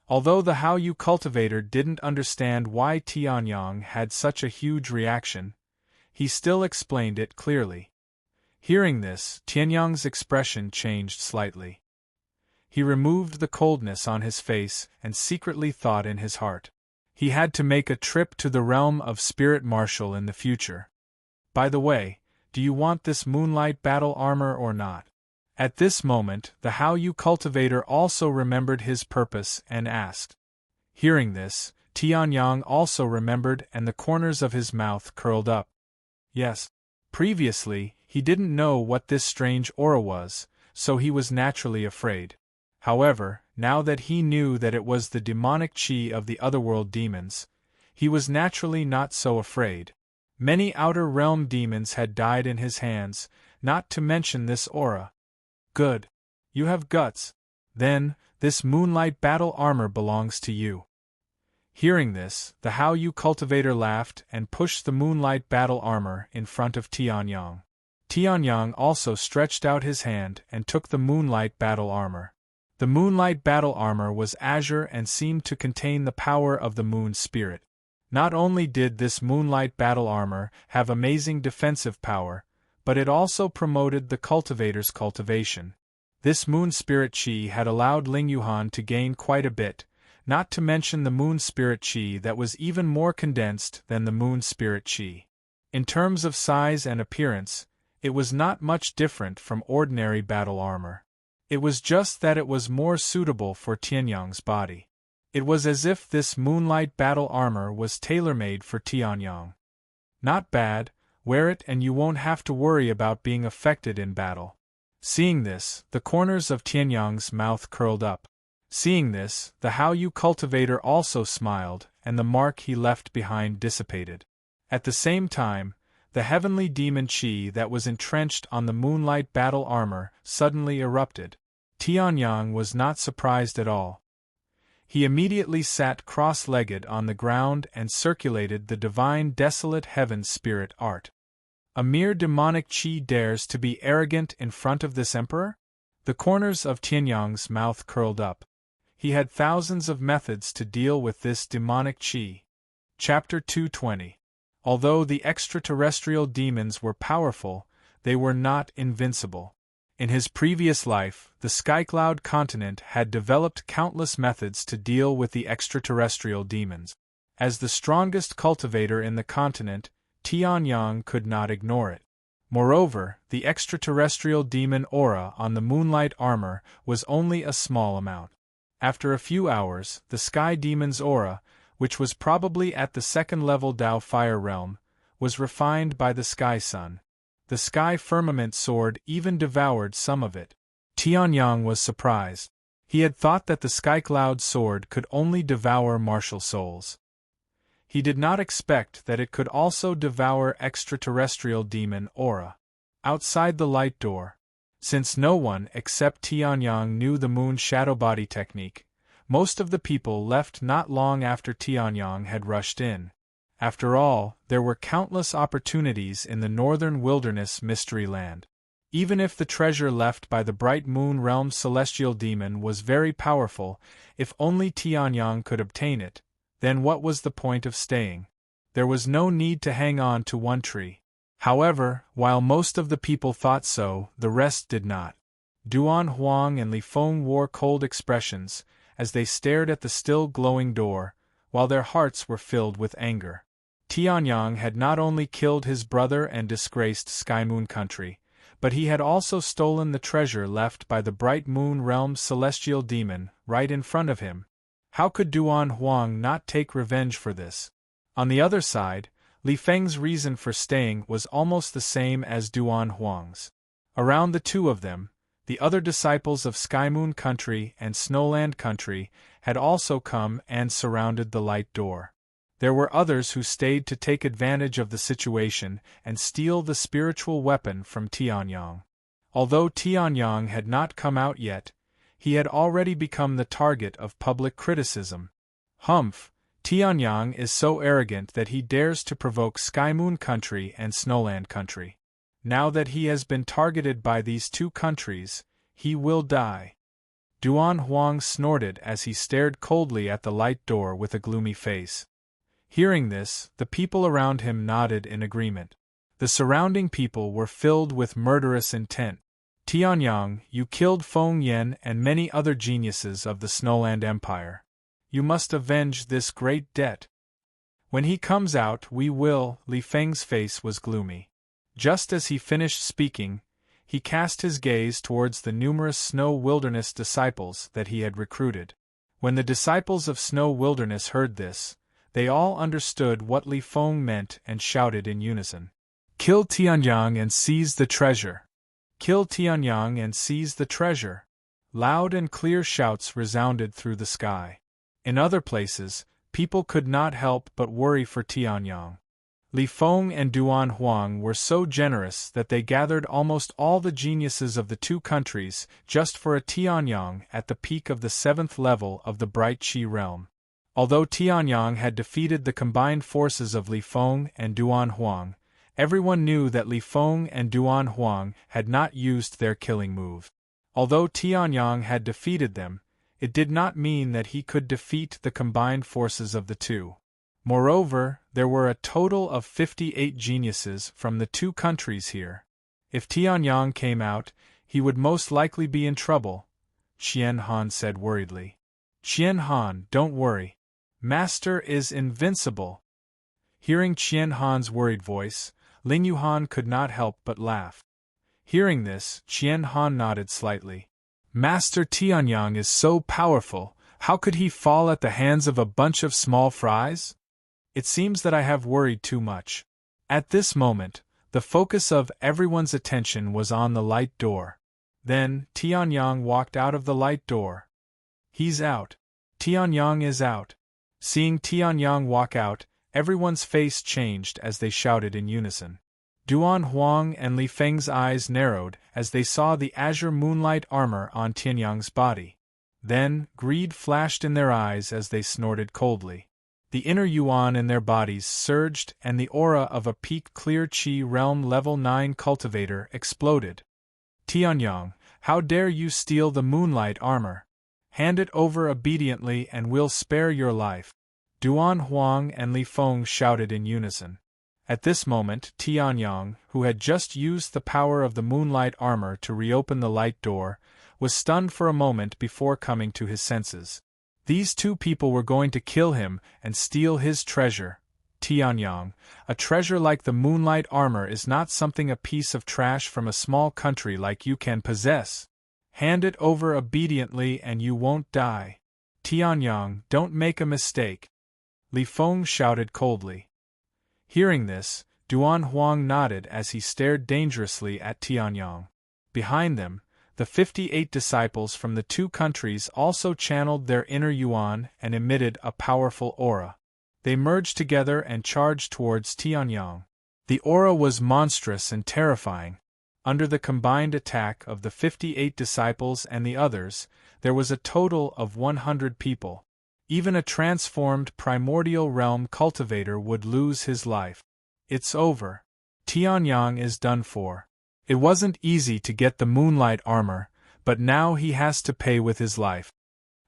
Although the How You cultivator didn't understand why Tianyang had such a huge reaction, he still explained it clearly. Hearing this, Tianyang's expression changed slightly. He removed the coldness on his face and secretly thought in his heart. He had to make a trip to the realm of Spirit Martial in the future. By the way, do you want this moonlight battle armor or not? At this moment, the How You cultivator also remembered his purpose and asked. Hearing this, Tianyang also remembered and the corners of his mouth curled up. Yes. Previously, he didn't know what this strange aura was, so he was naturally afraid. However, now that he knew that it was the demonic chi of the otherworld demons, he was naturally not so afraid. Many outer realm demons had died in his hands, not to mention this aura. Good. You have guts. Then, this moonlight battle armor belongs to you. Hearing this, the Hao Yu cultivator laughed and pushed the moonlight battle armor in front of Tianyang. Tianyang also stretched out his hand and took the moonlight battle armor. The moonlight battle armor was azure and seemed to contain the power of the moon spirit. Not only did this moonlight battle armor have amazing defensive power, but it also promoted the cultivator's cultivation. This moon spirit chi had allowed Ling Yuhan to gain quite a bit, not to mention the moon spirit chi that was even more condensed than the moon spirit chi. In terms of size and appearance, it was not much different from ordinary battle armor. It was just that it was more suitable for Tianyang's body. It was as if this moonlight battle armor was tailor-made for Tianyang. Not bad, wear it and you won't have to worry about being affected in battle. Seeing this, the corners of Tianyang's mouth curled up. Seeing this, the Hao Yu cultivator also smiled, and the mark he left behind dissipated. At the same time, the heavenly demon chi that was entrenched on the moonlight battle armor suddenly erupted. Tianyang was not surprised at all. He immediately sat cross-legged on the ground and circulated the divine desolate heaven spirit art. A mere demonic chi dares to be arrogant in front of this emperor? The corners of Tianyang's mouth curled up. He had thousands of methods to deal with this demonic chi. Chapter 220. Although the extraterrestrial demons were powerful, they were not invincible. In his previous life, the Skycloud continent had developed countless methods to deal with the extraterrestrial demons. As the strongest cultivator in the continent, Tianyang could not ignore it. Moreover, the extraterrestrial demon aura on the moonlight armor was only a small amount. After a few hours, the Sky Demon's aura, which was probably at the second-level Dao Fire Realm, was refined by the Sky Sun. The Sky Firmament Sword even devoured some of it. Tianyang was surprised. He had thought that the Sky Cloud Sword could only devour martial souls. He did not expect that it could also devour extraterrestrial demon aura. Outside the light door, since no one except Tianyang knew the moon shadow body technique, most of the people left not long after Tianyang had rushed in. After all, there were countless opportunities in the northern wilderness mystery land. Even if the treasure left by the bright moon realm celestial demon was very powerful, if only Tianyang could obtain it, then what was the point of staying? There was no need to hang on to one tree. However, while most of the people thought so, the rest did not. Duan Huang and Li Feng wore cold expressions as they stared at the still glowing door, while their hearts were filled with anger. Tianyang had not only killed his brother and disgraced Sky Moon Country, but he had also stolen the treasure left by the bright moon realm celestial demon right in front of him. How could Duan Huang not take revenge for this? On the other side, Li Feng's reason for staying was almost the same as Duan Huang's. Around the two of them, the other disciples of Sky Moon Country and Snowland Country had also come and surrounded the light door. There were others who stayed to take advantage of the situation and steal the spiritual weapon from Tianyang. Although Tianyang had not come out yet, he had already become the target of public criticism. Humph! Tianyang is so arrogant that he dares to provoke Sky Moon Country and Snowland Country. Now that he has been targeted by these two countries, he will die. Duan Huang snorted as he stared coldly at the light door with a gloomy face. Hearing this, the people around him nodded in agreement. The surrounding people were filled with murderous intent. Tianyang, you killed Feng Yen and many other geniuses of the Snowland Empire. You must avenge this great debt. When he comes out, we will. Li Feng's face was gloomy. Just as he finished speaking, he cast his gaze towards the numerous Snow Wilderness disciples that he had recruited. When the disciples of Snow Wilderness heard this, they all understood what Li Feng meant and shouted in unison. Kill Tianyang and seize the treasure! Kill Tianyang and seize the treasure! Loud and clear shouts resounded through the sky. In other places, people could not help but worry for Tianyang. Li Feng and Duan Huang were so generous that they gathered almost all the geniuses of the two countries just for a Tianyang at the peak of the 7th level of the Bright Chi realm. Although Tianyang had defeated the combined forces of Li Feng and Duan Huang, everyone knew that Li Feng and Duan Huang had not used their killing move. Although Tianyang had defeated them, it did not mean that he could defeat the combined forces of the two. Moreover, there were a total of 58 geniuses from the two countries here. If Tianyang came out, he would most likely be in trouble, Qian Han said worriedly. Qian Han, don't worry. Master is invincible. Hearing Qian Han's worried voice, Lin Yuhan could not help but laugh. Hearing this, Qian Han nodded slightly. Master Tianyang is so powerful, how could he fall at the hands of a bunch of small fries? It seems that I have worried too much. At this moment, the focus of everyone's attention was on the light door. Then, Tianyang walked out of the light door. He's out. Tianyang is out. Seeing Tianyang walk out, everyone's face changed as they shouted in unison. Duan Huang and Li Feng's eyes narrowed as they saw the azure moonlight armor on Tianyang's body. Then, greed flashed in their eyes as they snorted coldly. The inner yuan in their bodies surged and the aura of a peak clear Qi realm level 9 cultivator exploded. Tianyang, how dare you steal the moonlight armor? Hand it over obediently and we'll spare your life. Duan Huang and Li Feng shouted in unison. At this moment, Tianyang, who had just used the power of the moonlight armor to reopen the light door, was stunned for a moment before coming to his senses. These two people were going to kill him and steal his treasure. Tianyang, a treasure like the moonlight armor is not something a piece of trash from a small country like you can possess. Hand it over obediently and you won't die. Tianyang, don't make a mistake. Li Feng shouted coldly. Hearing this, Duan Huang nodded as he stared dangerously at Tianyang. Behind them, the 58 disciples from the two countries also channeled their inner yuan and emitted a powerful aura. They merged together and charged towards Tianyang. The aura was monstrous and terrifying. Under the combined attack of the 58 disciples and the others, there was a total of 100 people. Even a transformed primordial realm cultivator would lose his life. It's over. Tianyang is done for. It wasn't easy to get the moonlight armor, but now he has to pay with his life.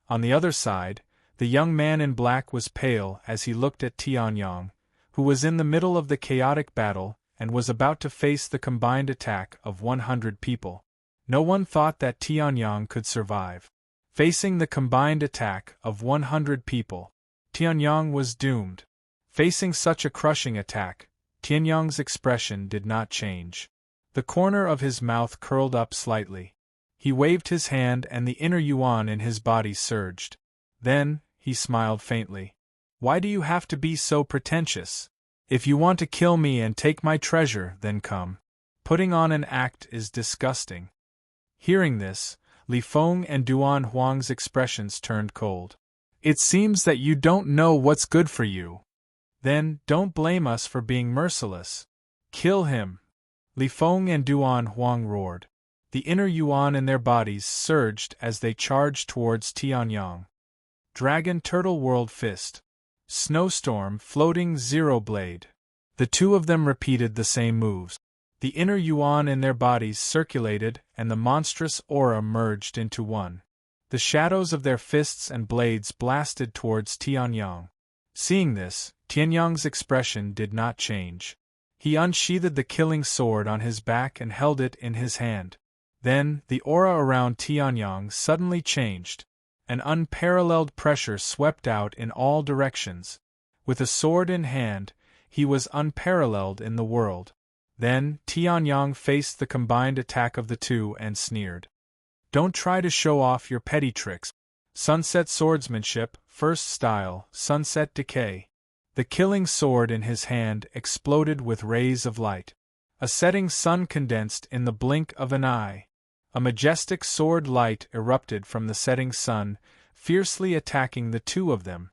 On the other side, the young man in black was pale as he looked at Tianyang, who was in the middle of the chaotic battle and was about to face the combined attack of 100 people. No one thought that Tianyang could survive. Facing the combined attack of 100 people, Tianyang was doomed. Facing such a crushing attack, Tianyang's expression did not change. The corner of his mouth curled up slightly. He waved his hand and the inner yuan in his body surged. Then, he smiled faintly. Why do you have to be so pretentious? If you want to kill me and take my treasure, then come. Putting on an act is disgusting. Hearing this, Li Feng and Duan Huang's expressions turned cold. It seems that you don't know what's good for you. Then, don't blame us for being merciless. Kill him. Li Feng and Duan Huang roared. The inner yuan in their bodies surged as they charged towards Tianyang. Dragon Turtle World Fist. Snowstorm Floating Zero Blade. The two of them repeated the same moves. The inner yuan in their bodies circulated and the monstrous aura merged into one. The shadows of their fists and blades blasted towards Tianyang. Seeing this, Tianyang's expression did not change. He unsheathed the killing sword on his back and held it in his hand. Then, the aura around Tianyang suddenly changed. An unparalleled pressure swept out in all directions. With a sword in hand, he was unparalleled in the world. Then, Tianyang faced the combined attack of the two and sneered. Don't try to show off your petty tricks. Sunset Swordsmanship, First Style, Sunset Decay. The killing sword in his hand exploded with rays of light. A setting sun condensed in the blink of an eye. A majestic sword light erupted from the setting sun, fiercely attacking the two of them.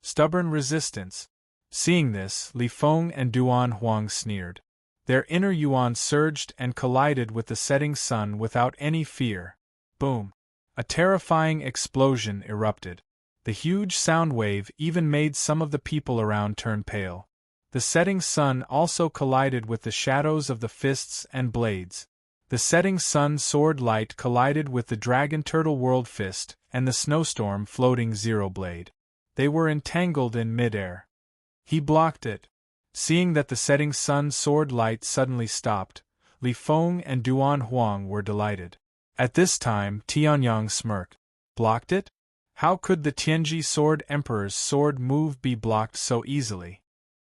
Stubborn resistance. Seeing this, Li Feng and Duan Huang sneered. Their inner yuan surged and collided with the setting sun without any fear. Boom! A terrifying explosion erupted. The huge sound wave even made some of the people around turn pale. The setting sun also collided with the shadows of the fists and blades. The setting sun sword light collided with the dragon turtle world fist and the snowstorm floating zero blade. They were entangled in mid-air. He blocked it. Seeing that the setting sun sword light suddenly stopped, Li Feng and Duan Huang were delighted. At this time, Tianyang smirked. Blocked it? How could the Tianji Sword Emperor's sword move be blocked so easily?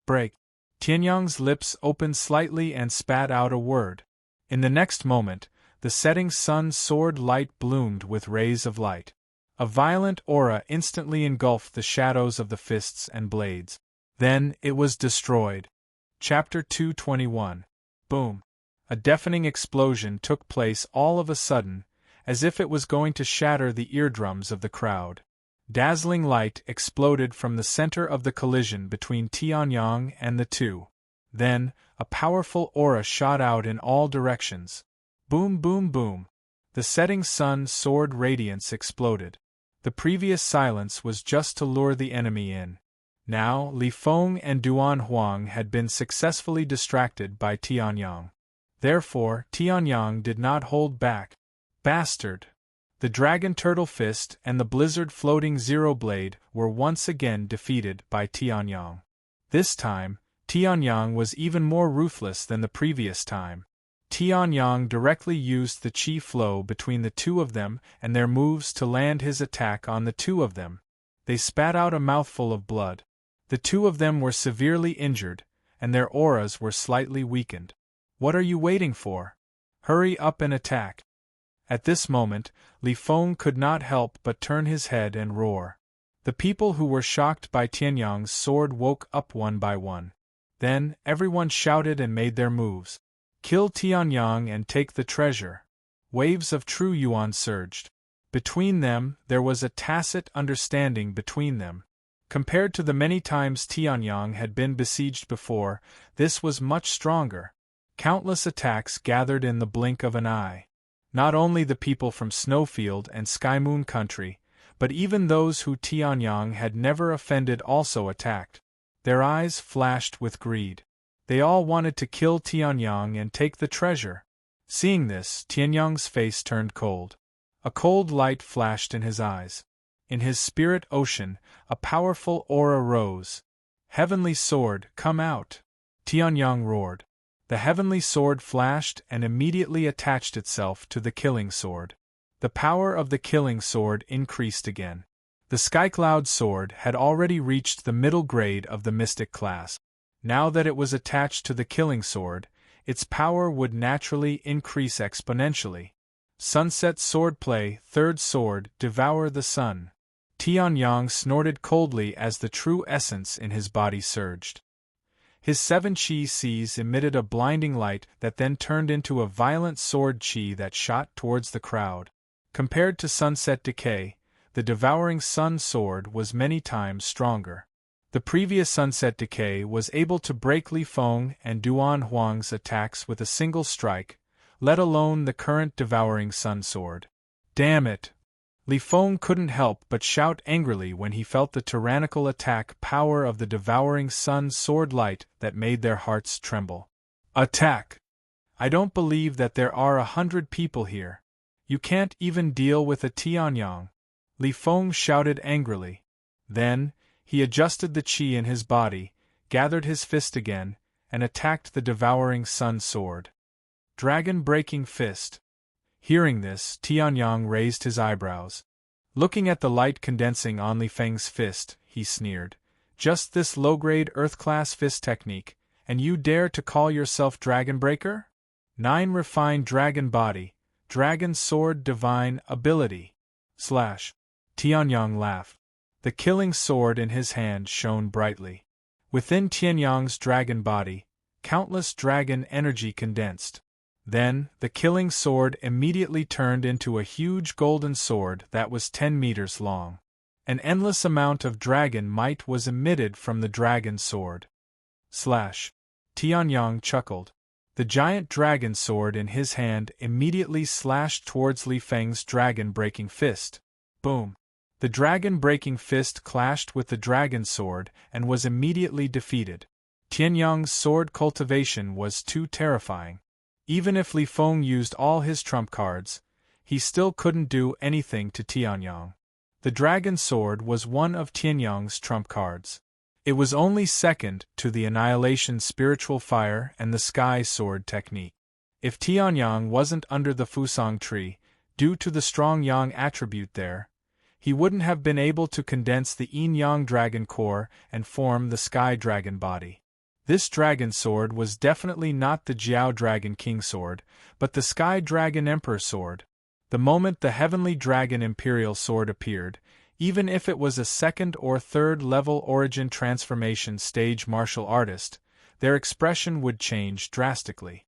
Break. Tianyang's lips opened slightly and spat out a word. In the next moment, the setting sun sword light bloomed with rays of light. A violent aura instantly engulfed the shadows of the fists and blades. Then, it was destroyed. Chapter 221. Boom. A deafening explosion took place all of a sudden, as if it was going to shatter the eardrums of the crowd. Dazzling light exploded from the center of the collision between Tianyang and the two. Then, a powerful aura shot out in all directions. Boom, boom, boom. The setting sun sword radiance exploded. The previous silence was just to lure the enemy in. Now, Li Feng and Duan Huang had been successfully distracted by Tianyang. Therefore, Tianyang did not hold back. Bastard! The Dragon Turtle Fist and the Blizzard Floating Zero Blade were once again defeated by Tianyang. This time, Tianyang was even more ruthless than the previous time. Tianyang directly used the chi flow between the two of them and their moves to land his attack on the two of them. They spat out a mouthful of blood. The two of them were severely injured, and their auras were slightly weakened. What are you waiting for? Hurry up and attack. At this moment, Li Feng could not help but turn his head and roar. The people who were shocked by Tianyang's sword woke up one by one. Then, everyone shouted and made their moves. Kill Tianyang and take the treasure. Waves of true yuan surged. Between them, there was a tacit understanding between them. Compared to the many times Tianyang had been besieged before, this was much stronger. Countless attacks gathered in the blink of an eye. Not only the people from Snowfield and Skymoon Country, but even those who Tianyang had never offended also attacked. Their eyes flashed with greed. They all wanted to kill Tianyang and take the treasure. Seeing this, Tianyang's face turned cold. A cold light flashed in his eyes. In his spirit ocean, a powerful aura rose. Heavenly sword, come out! Tianyang roared. The heavenly sword flashed and immediately attached itself to the killing sword. The power of the killing sword increased again. The Skycloud sword had already reached the middle grade of the mystic class. Now that it was attached to the killing sword, its power would naturally increase exponentially. Sunset swordplay, third sword, devour the sun. Tianyang snorted coldly as the true essence in his body surged. His 7 chi seas emitted a blinding light that then turned into a violent sword chi that shot towards the crowd. Compared to Sunset Decay, the Devouring Sun sword was many times stronger. The previous Sunset Decay was able to break Li Feng and Duan Huang's attacks with a single strike, let alone the current Devouring Sun sword. Damn it! Li Feng couldn't help but shout angrily when he felt the tyrannical attack power of the Devouring Sun sword light that made their hearts tremble. Attack! I don't believe that there are 100 people here. You can't even deal with a Tianyang. Li Feng shouted angrily. Then, he adjusted the chi in his body, gathered his fist again, and attacked the Devouring Sun sword. Dragon-breaking fist. Hearing this, Tianyang raised his eyebrows. Looking at the light condensing on Li Feng's fist, he sneered. Just this low-grade Earth-class fist technique, and you dare to call yourself Dragon-breaker? 9 refined dragon body, dragon sword divine ability. / Tianyang laughed. The killing sword in his hand shone brightly. Within Tianyang's dragon body, countless dragon energy condensed. Then, the killing sword immediately turned into a huge golden sword that was 10 meters long. An endless amount of dragon might was emitted from the dragon sword. / Tianyang chuckled. The giant dragon sword in his hand immediately slashed towards Li Feng's dragon-breaking fist. Boom! The dragon-breaking fist clashed with the dragon sword and was immediately defeated. Tianyang's sword cultivation was too terrifying. Even if Li Feng used all his trump cards, he still couldn't do anything to Tianyang. The dragon sword was one of Tianyang's trump cards. It was only second to the annihilation spiritual fire and the sky sword technique. If Tianyang wasn't under the Fusang tree, due to the strong yang attribute there, he wouldn't have been able to condense the yin-yang dragon core and form the sky dragon body. This dragon sword was definitely not the Jiao Dragon King sword, but the Sky Dragon Emperor sword. The moment the Heavenly Dragon Imperial sword appeared, even if it was a second or third level origin transformation stage martial artist, their expression would change drastically.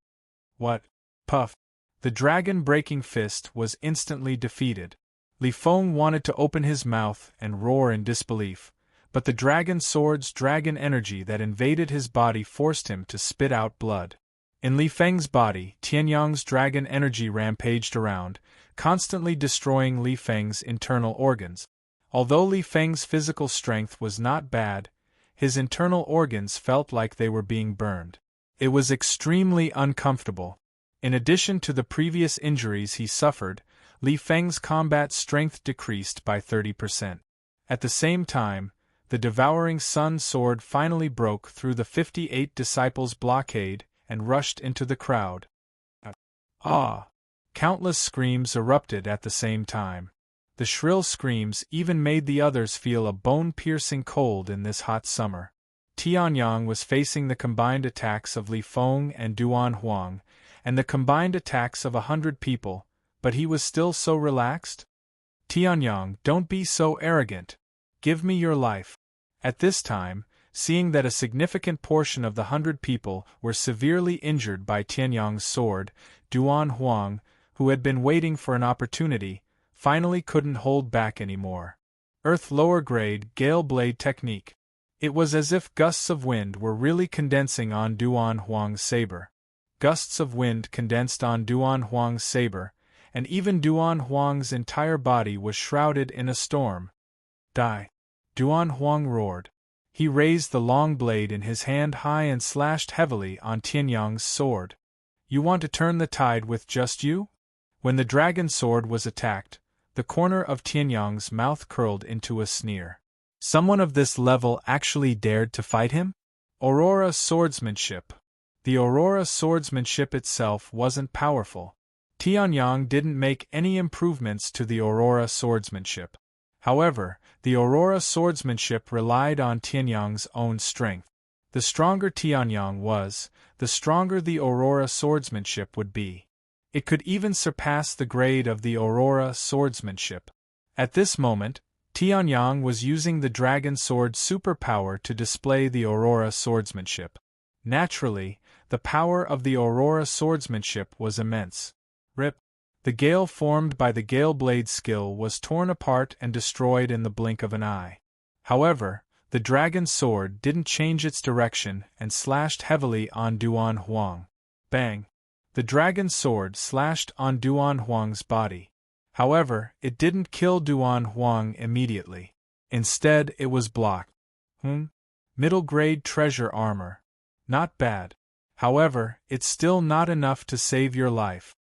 What? Puff! The dragon-breaking fist was instantly defeated. Li Feng wanted to open his mouth and roar in disbelief, but the dragon sword's dragon energy that invaded his body forced him to spit out blood. In Li Feng's body, Tianyang's dragon energy rampaged around, constantly destroying Li Feng's internal organs. Although Li Feng's physical strength was not bad, his internal organs felt like they were being burned. It was extremely uncomfortable. In addition to the previous injuries he suffered, Li Feng's combat strength decreased by 30%. At the same time, the Devouring Sun sword finally broke through the 58 disciples' blockade and rushed into the crowd. Ah! Countless screams erupted at the same time. The shrill screams even made the others feel a bone-piercing cold in this hot summer. Tianyang was facing the combined attacks of Li Feng and Duan Huang, and the combined attacks of 100 people, but he was still so relaxed. Tianyang, don't be so arrogant. Give me your life. At this time, seeing that a significant portion of the 100 people were severely injured by Tianyang's sword, Duan Huang, who had been waiting for an opportunity, finally couldn't hold back anymore. Earth lower grade Gale Blade technique. It was as if gusts of wind were really condensing on Duan Huang's saber. Gusts of wind condensed on Duan Huang's saber, and even Duan Huang's entire body was shrouded in a storm. Die! Duan Huang roared. He raised the long blade in his hand high and slashed heavily on Tianyang's sword. You want to turn the tide with just you? When the dragon sword was attacked, the corner of Tianyang's mouth curled into a sneer. Someone of this level actually dared to fight him? Aurora swordsmanship. The Aurora swordsmanship itself wasn't powerful. Tianyang didn't make any improvements to the Aurora swordsmanship. However, the Aurora swordsmanship relied on Tianyang's own strength. The stronger Tianyang was, the stronger the Aurora swordsmanship would be. It could even surpass the grade of the Aurora swordsmanship. At this moment, Tianyang was using the dragon sword superpower to display the Aurora swordsmanship. Naturally, the power of the Aurora swordsmanship was immense. Rip! The gale formed by the Gale Blade skill was torn apart and destroyed in the blink of an eye. However, the dragon's sword didn't change its direction and slashed heavily on Duan Huang. Bang! The dragon's sword slashed on Duan Huang's body. However, it didn't kill Duan Huang immediately. Instead, it was blocked. Middle grade treasure armor. Not bad. However, it's still not enough to save your life.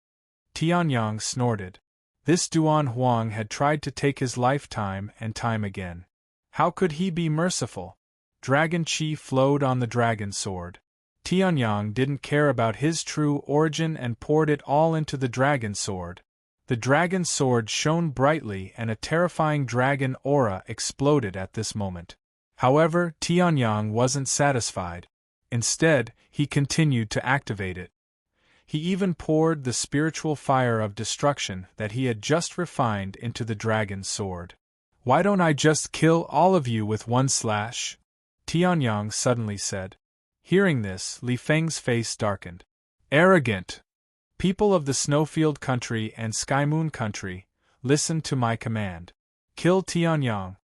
Tianyang snorted. This Duan Huang had tried to take his life time and time again. How could he be merciful? Dragon chi flowed on the dragon sword. Tianyang didn't care about his true origin and poured it all into the dragon sword. The dragon sword shone brightly and a terrifying dragon aura exploded at this moment. However, Tianyang wasn't satisfied. Instead, he continued to activate it. He even poured the spiritual fire of destruction that he had just refined into the dragon's sword. Why don't I just kill all of you with one slash? Tianyang suddenly said. Hearing this, Li Feng's face darkened. Arrogant! People of the Snowfield Country and Sky Moon Country, listen to my command. Kill Tianyang.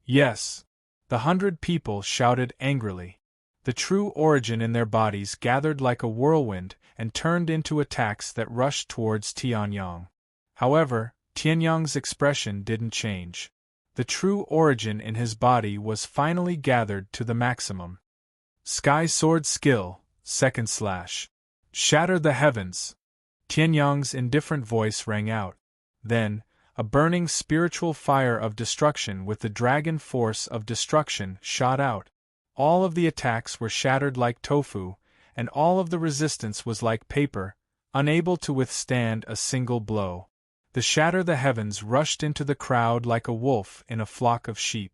Yes! The 100 people shouted angrily. The true origin in their bodies gathered like a whirlwind and turned into attacks that rushed towards Tianyang. However, Tianyang's expression didn't change. The true origin in his body was finally gathered to the maximum. Sky Sword Skill, second slash. Shatter the heavens! Tianyang's indifferent voice rang out. Then, a burning spiritual fire of destruction with the dragon force of destruction shot out. All of the attacks were shattered like tofu, and all of the resistance was like paper, unable to withstand a single blow. The Shatter the Heavens rushed into the crowd like a wolf in a flock of sheep.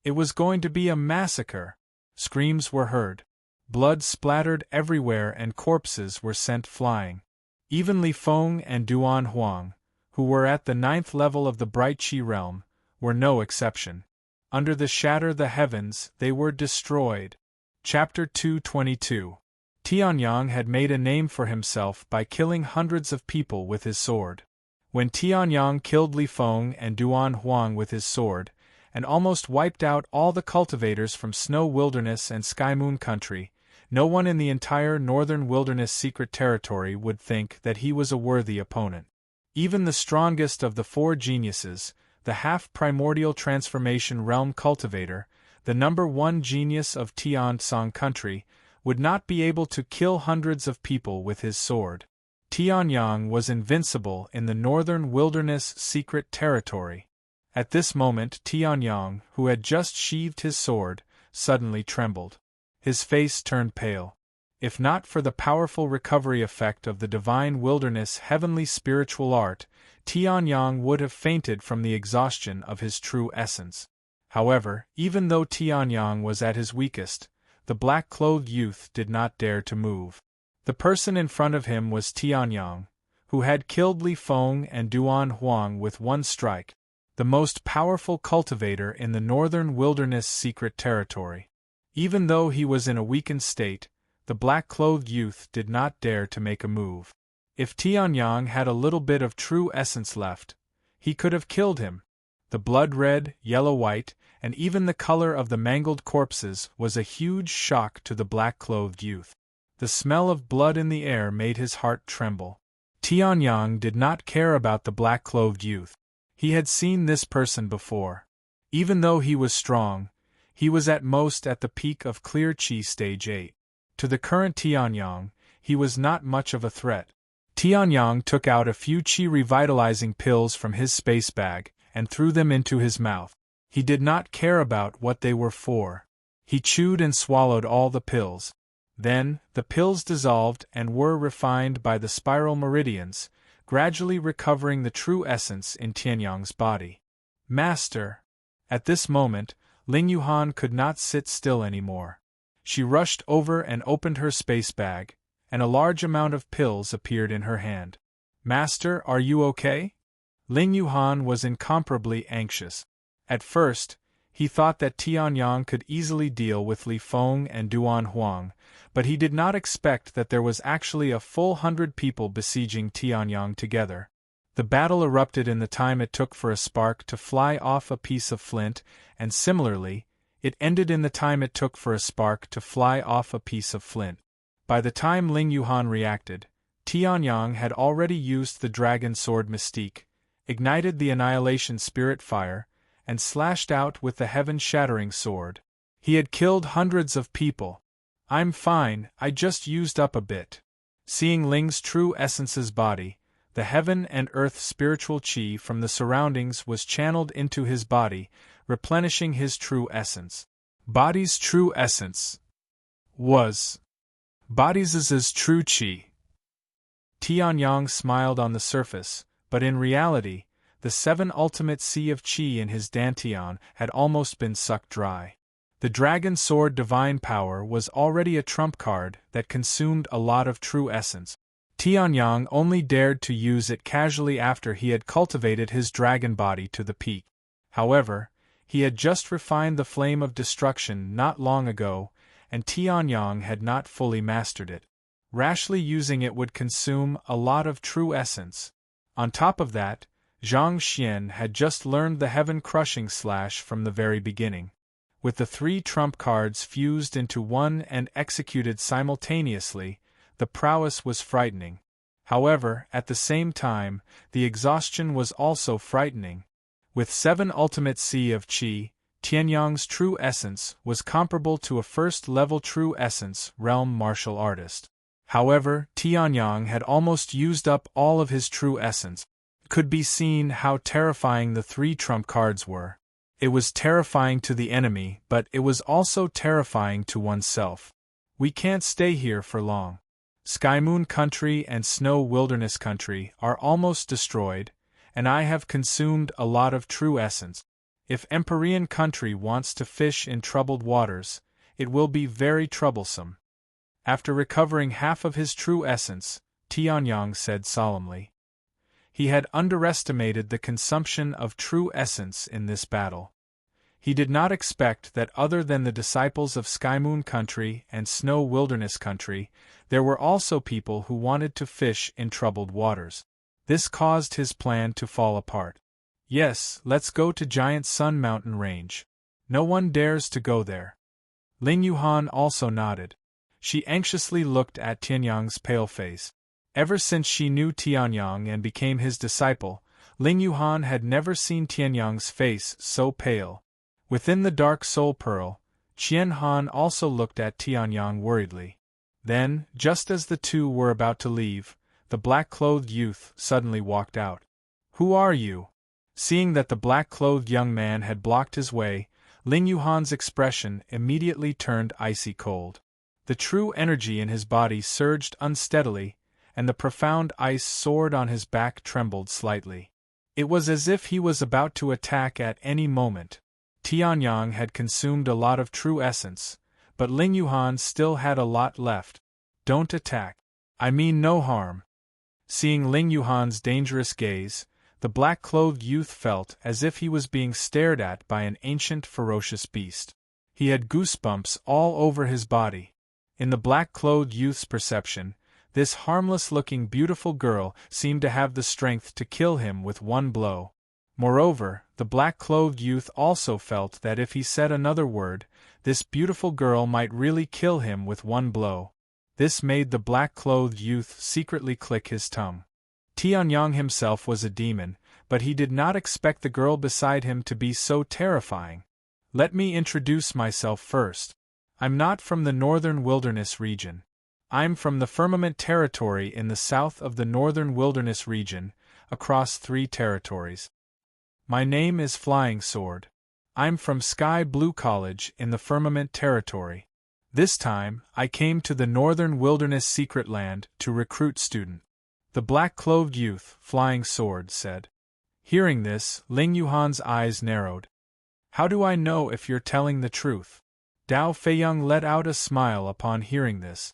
It was going to be a massacre. Screams were heard. Blood splattered everywhere and corpses were sent flying. Even Li Feng and Duan Huang, who were at the 9th level of the Bright Qi realm, were no exception. Under the Shatter the Heavens they were destroyed. Chapter 222. Tianyang had made a name for himself by killing hundreds of people with his sword. When Tianyang killed Li Feng and Duan Huang with his sword, and almost wiped out all the cultivators from Snow Wilderness and Sky Moon Country, no one in the entire Northern Wilderness Secret Territory would think that he was a worthy opponent. Even the strongest of the four geniuses, the half-primordial transformation realm cultivator, the number one genius of Tian Song Country, would not be able to kill hundreds of people with his sword. Tianyang was invincible in the Northern Wilderness Secret Territory. At this moment Tianyang, who had just sheathed his sword, suddenly trembled. His face turned pale. If not for the powerful recovery effect of the Divine Wilderness Heavenly Spiritual Art, Tianyang would have fainted from the exhaustion of his true essence. However, even though Tianyang was at his weakest, the black-clothed youth did not dare to move. The person in front of him was Tianyang, who had killed Li Feng and Duan Huang with one strike, the most powerful cultivator in the Northern Wilderness Secret Territory. Even though he was in a weakened state, the black-clothed youth did not dare to make a move. If Tianyang had a little bit of true essence left, he could have killed him. The blood-red, yellow-white, and even the color of the mangled corpses was a huge shock to the black-clothed youth. The smell of blood in the air made his heart tremble. Tianyang did not care about the black-clothed youth. He had seen this person before. Even though he was strong, he was at most at the peak of Clear Qi Stage 8. To the current Tianyang, he was not much of a threat. Tianyang took out a few Qi revitalizing pills from his space bag and threw them into his mouth. He did not care about what they were for. He chewed and swallowed all the pills. Then, the pills dissolved and were refined by the spiral meridians, gradually recovering the true essence in Tianyang's body. Master! At this moment, Ling Yuhan could not sit still anymore. She rushed over and opened her space bag, and a large amount of pills appeared in her hand. Master, are you okay? Ling Yuhan was incomparably anxious. At first, he thought that Tianyang could easily deal with Li Feng and Duan Huang, but he did not expect that there was actually a full 100 people besieging Tianyang together. The battle erupted in the time it took for a spark to fly off a piece of flint, and similarly, it ended in the time it took for a spark to fly off a piece of flint. By the time Ling Yuhan reacted, Tianyang had already used the dragon sword mystique, ignited the annihilation spirit fire, and slashed out with the heaven-shattering sword. He had killed hundreds of people. I'm fine, I just used up a bit. Seeing Ling's true essence's body, the heaven and earth spiritual qi from the surroundings was channeled into his body, replenishing his true essence. Body's true essence was Body's true qi. Tianyang smiled on the surface, but in reality, the 7 ultimate sea of qi in his dantian had almost been sucked dry. The dragon sword divine power was already a trump card that consumed a lot of true essence. Tianyang only dared to use it casually after he had cultivated his dragon body to the peak. However, he had just refined the flame of destruction not long ago, and Tianyang had not fully mastered it. Rashly using it would consume a lot of true essence. On top of that, Zhang Xian had just learned the heaven-crushing slash from the very beginning. With the 3 trump cards fused into one and executed simultaneously, the prowess was frightening. However, at the same time, the exhaustion was also frightening. With 7 ultimate sea of qi, Tianyang's true essence was comparable to a first-level true essence realm martial artist. However, Tianyang had almost used up all of his true essence. It could be seen how terrifying the 3 trump cards were. It was terrifying to the enemy, but it was also terrifying to oneself. We can't stay here for long. Sky Moon Country and Snow Wilderness Country are almost destroyed, and I have consumed a lot of true essence. If Empyrean Country wants to fish in troubled waters, it will be very troublesome. After recovering half of his true essence, Tianyang said solemnly. He had underestimated the consumption of true essence in this battle. He did not expect that other than the disciples of Sky Moon Country and Snow Wilderness Country, there were also people who wanted to fish in troubled waters. This caused his plan to fall apart. Yes, let's go to Giant Sun Mountain Range. No one dares to go there. Ling Yuhan also nodded. She anxiously looked at Tianyang's pale face. Ever since she knew Tianyang and became his disciple, Ling Yuhan had never seen Tianyang's face so pale. Within the dark soul pearl, Qian Han also looked at Tianyang worriedly. Then, just as the two were about to leave, the black-clothed youth suddenly walked out. "Who are you?" Seeing that the black-clothed young man had blocked his way, Ling Yuhan's expression immediately turned icy cold. The true energy in his body surged unsteadily, and the profound ice sword on his back trembled slightly. It was as if he was about to attack at any moment. Tianyang had consumed a lot of true essence, but Ling Yuhan still had a lot left. "Don't attack. I mean no harm." Seeing Ling Yuhan's dangerous gaze, the black-clothed youth felt as if he was being stared at by an ancient ferocious beast. He had goosebumps all over his body. In the black-clothed youth's perception, this harmless-looking beautiful girl seemed to have the strength to kill him with one blow. Moreover, the black-clothed youth also felt that if he said another word, this beautiful girl might really kill him with one blow. This made the black-clothed youth secretly click his tongue. Tianyang himself was a demon, but he did not expect the girl beside him to be so terrifying. "Let me introduce myself first. I'm not from the Northern Wilderness region. I'm from the Firmament Territory in the south of the Northern Wilderness region, across 3 territories. My name is Flying Sword. I'm from Sky Blue College in the Firmament Territory. This time, I came to the Northern Wilderness Secret Land to recruit students." The black-clothed youth, Flying Sword, said. Hearing this, Ling Yuhan's eyes narrowed. "How do I know if you're telling the truth?" Dao Feiyang let out a smile upon hearing this.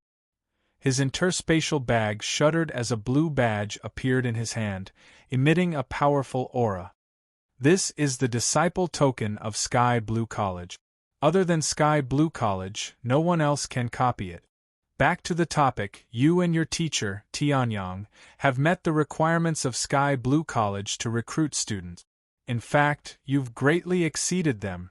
His interspatial bag shuddered as a blue badge appeared in his hand, emitting a powerful aura. This is the disciple token of Sky Blue College. Other than Sky Blue College, no one else can copy it. Back to the topic, you and your teacher, Tianyang, have met the requirements of Sky Blue College to recruit students. In fact, you've greatly exceeded them.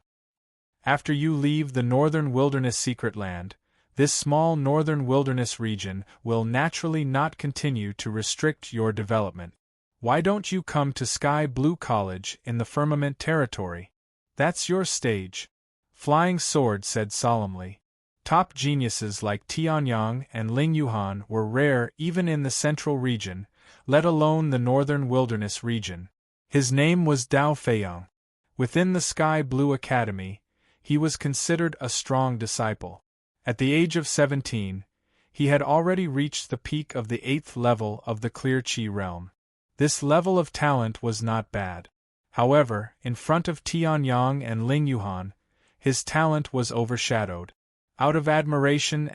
After you leave the Northern Wilderness Secret Land, this small Northern Wilderness region will naturally not continue to restrict your development. Why don't you come to Sky Blue College in the Firmament Territory? That's your stage. Flying Sword said solemnly. Top geniuses like Tianyang and Ling Yuhan were rare even in the Central region, let alone the Northern Wilderness region. His name was Dao Feiyang. Within the Sky Blue Academy, he was considered a strong disciple. At the age of 17, he had already reached the peak of the 8th level of the Clear Qi realm. This level of talent was not bad. However, in front of Tianyang and Ling Yuhan, his talent was overshadowed. Out of admiration,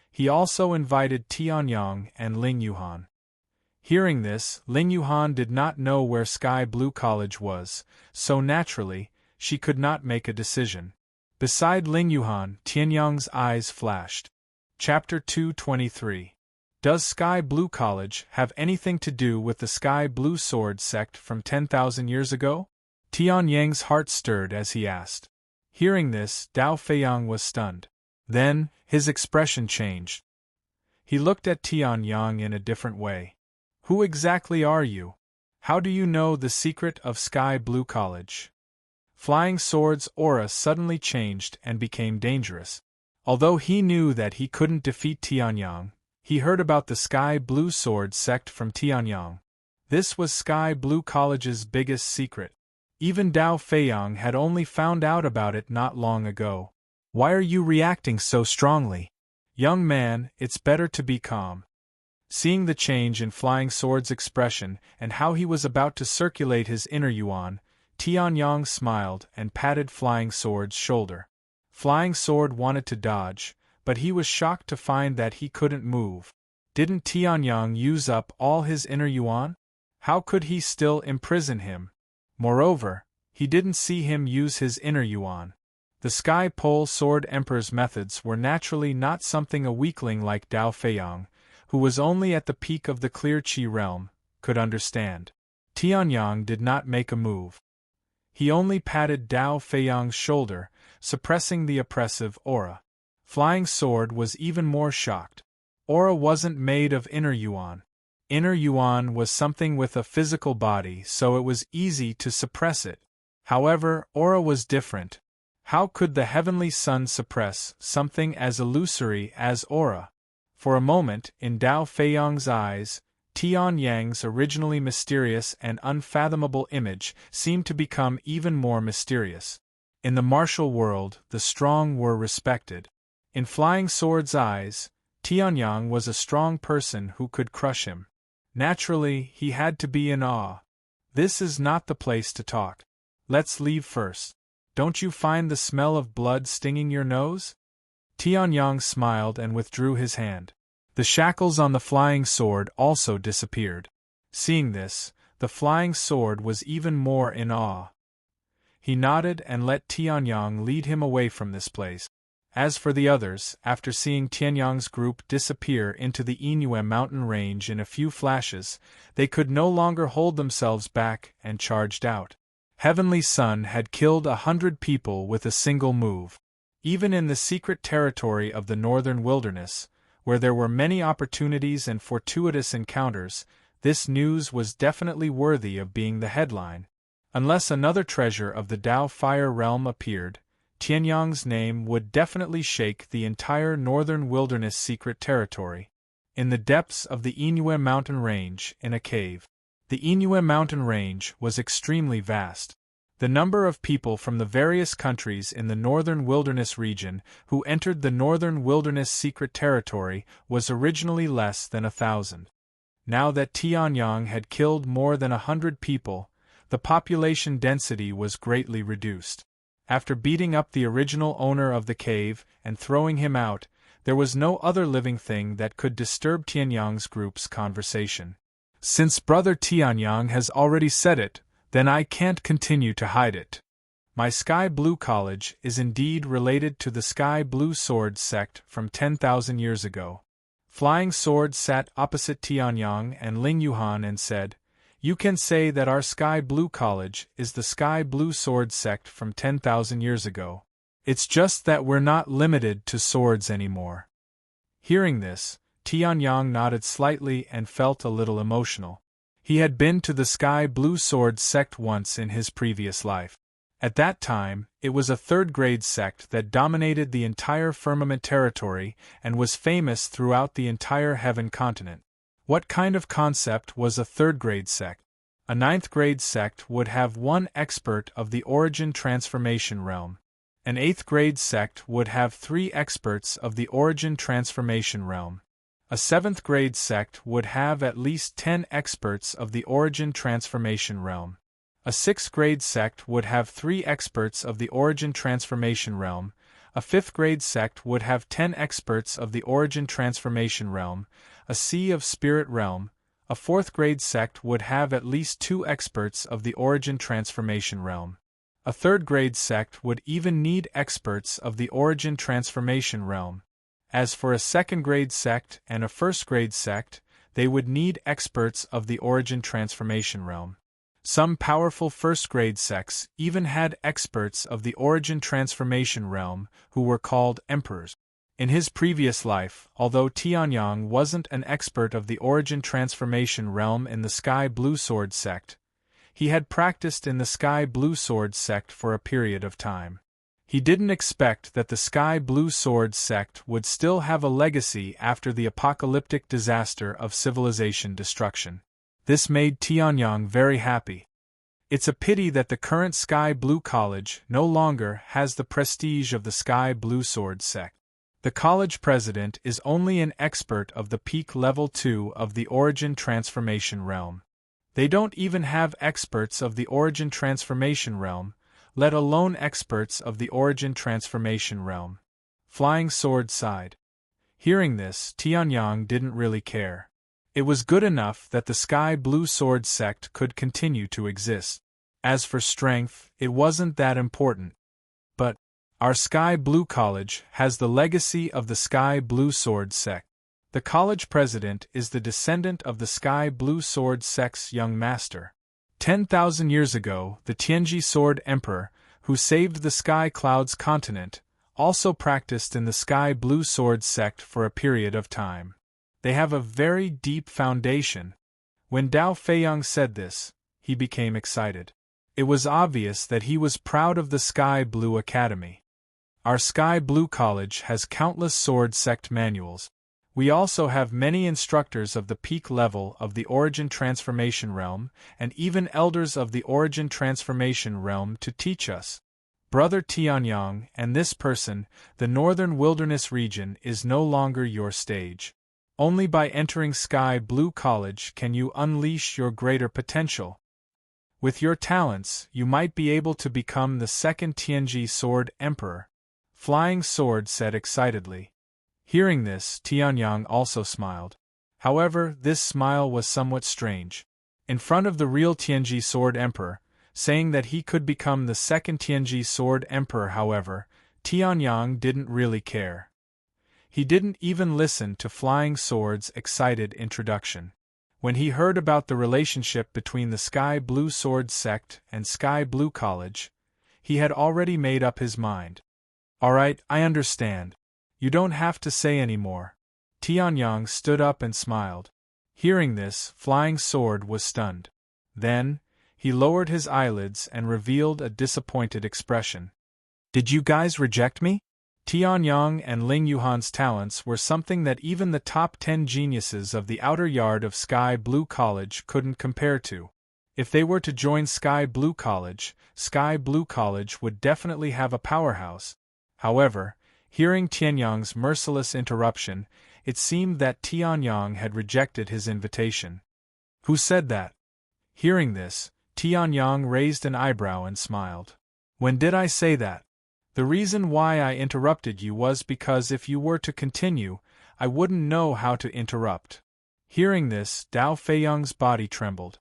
he also invited Tianyang and Ling Yuhan. Hearing this, Ling Yuhan did not know where Sky Blue College was, so naturally, she could not make a decision. Beside Ling Yuhan, Tianyang's eyes flashed. Chapter 223. Does Sky Blue College have anything to do with the Sky Blue Sword sect from 10,000 years ago? Tianyang's heart stirred as he asked. Hearing this, Dao Feiyang was stunned. Then, his expression changed. He looked at Tianyang in a different way. Who exactly are you? How do you know the secret of Sky Blue College? Flying Sword's aura suddenly changed and became dangerous. Although he knew that he couldn't defeat Tianyang, he heard about the Sky Blue Sword sect from Tianyang. This was Sky Blue College's biggest secret. Even Dao Feiyang had only found out about it not long ago. Why are you reacting so strongly? Young man, it's better to be calm. Seeing the change in Flying Sword's expression and how he was about to circulate his inner yuan, Tianyang smiled and patted Flying Sword's shoulder. Flying Sword wanted to dodge, but he was shocked to find that he couldn't move. Didn't Tianyang use up all his inner yuan? How could he still imprison him? Moreover, he didn't see him use his inner yuan. The Sky Pole Sword Emperor's methods were naturally not something a weakling like Dao Feiyang, who was only at the peak of the clear Qi realm, could understand. Tianyang did not make a move. He only patted Dao Feiyang's shoulder, suppressing the oppressive aura. Flying Sword was even more shocked. Aura wasn't made of inner yuan. Inner yuan was something with a physical body, so it was easy to suppress it. However, aura was different. How could the heavenly sun suppress something as illusory as aura? For a moment, in Dao Feiyang's eyes, Tianyang's originally mysterious and unfathomable image seemed to become even more mysterious. In the martial world, the strong were respected. In Flying Sword's eyes, Tianyang was a strong person who could crush him. Naturally, he had to be in awe. This is not the place to talk. Let's leave first. Don't you find the smell of blood stinging your nose? Tianyang smiled and withdrew his hand. The shackles on the Flying Sword also disappeared. Seeing this, the Flying Sword was even more in awe. He nodded and let Tianyang lead him away from this place. As for the others, after seeing Tianyang's group disappear into the Inue mountain range in a few flashes, they could no longer hold themselves back and charged out. Heavenly Sun had killed 100 people with a single move. Even in the secret territory of the northern wilderness, where there were many opportunities and fortuitous encounters, this news was definitely worthy of being the headline. Unless another treasure of the Dao Fire realm appeared, Tianyang's name would definitely shake the entire northern wilderness secret territory. In the depths of the Inue mountain range, in a cave. The Inue mountain range was extremely vast. The number of people from the various countries in the northern wilderness region who entered the northern wilderness secret territory was originally less than 1,000. Now that Tianyang had killed more than 100 people, the population density was greatly reduced. After beating up the original owner of the cave and throwing him out, there was no other living thing that could disturb Tianyang's group's conversation. Since Brother Tianyang has already said it, then I can't continue to hide it. My Sky Blue College is indeed related to the Sky Blue Sword sect from 10,000 years ago. Flying Sword sat opposite Tianyang and Ling Yuhan and said, "You can say that our Sky Blue College is the Sky Blue Sword sect from 10,000 years ago. It's just that we're not limited to swords anymore." Hearing this, Tianyang nodded slightly and felt a little emotional. He had been to the Sky Blue Sword sect once in his previous life. At that time, it was a third-grade sect that dominated the entire firmament territory and was famous throughout the entire heaven continent. What kind of concept was a third-grade sect? A ninth-grade sect would have one expert of the origin transformation realm. An eighth-grade sect would have 3 experts of the origin transformation realm. A 7th-grade sect would have at least 10 experts of the origin transformation realm. A 6th-grade sect would have 3 experts of the origin transformation realm. A 5th-grade sect would have 10 experts of the origin transformation realm. A Sea of Spirit realm. A 4th-grade sect would have at least 2 experts of the origin transformation realm. A 3rd-grade sect would even need experts of the origin transformation realm. As for a 2nd-grade sect and a 1st-grade sect, they would need experts of the origin transformation realm. Some powerful 1st-grade sects even had experts of the origin transformation realm who were called emperors. In his previous life, although Tianyang wasn't an expert of the origin transformation realm in the Sky Blue Sword sect, he had practiced in the Sky Blue Sword sect for a period of time. He didn't expect that the Sky Blue Sword sect would still have a legacy after the apocalyptic disaster of civilization destruction. This made Tianyang very happy. It's a pity that the current Sky Blue College no longer has the prestige of the Sky Blue Sword sect. The college president is only an expert of the peak level 2 of the origin transformation realm. They don't even have experts of the origin transformation realm, let alone experts of the origin transformation realm. Flying Sword sighed. Hearing this, Tianyang didn't really care. It was good enough that the Sky Blue Sword sect could continue to exist. As for strength, it wasn't that important. But our Sky Blue College has the legacy of the Sky Blue Sword sect. The college president is the descendant of the Sky Blue Sword sect's young master. 10,000 years ago, the Tianji Sword Emperor, who saved the Sky Clouds continent, also practiced in the Sky Blue Sword sect for a period of time. They have a very deep foundation. When Dao Feiyang said this, he became excited. It was obvious that he was proud of the Sky Blue Academy. Our Sky Blue College has countless sword sect manuals. We also have many instructors of the peak level of the Origin Transformation Realm, and even elders of the Origin Transformation Realm to teach us. Brother Tianyang, and this person, the Northern Wilderness region is no longer your stage. Only by entering Sky Blue College can you unleash your greater potential. With your talents, you might be able to become the second Tianji Sword Emperor, Flying Sword said excitedly. Hearing this, Tianyang also smiled. However, this smile was somewhat strange. In front of the real Tianji Sword Emperor, saying that he could become the second Tianji Sword Emperor, however, Tianyang didn't really care. He didn't even listen to Flying Sword's excited introduction. When he heard about the relationship between the Sky Blue Sword sect and Sky Blue College, he had already made up his mind. Alright, I understand. You don't have to say any more. Tianyang stood up and smiled. Hearing this, Flying Sword was stunned. Then, he lowered his eyelids and revealed a disappointed expression. Did you guys reject me? Tianyang and Ling Yuhan's talents were something that even the top 10 geniuses of the outer yard of Sky Blue College couldn't compare to. If they were to join Sky Blue College would definitely have a powerhouse. However, hearing Tianyang's merciless interruption, it seemed that Tianyang had rejected his invitation. Who said that? Hearing this, Tianyang raised an eyebrow and smiled. When did I say that? The reason why I interrupted you was because if you were to continue, I wouldn't know how to interrupt. Hearing this, Dao Feiyang's body trembled.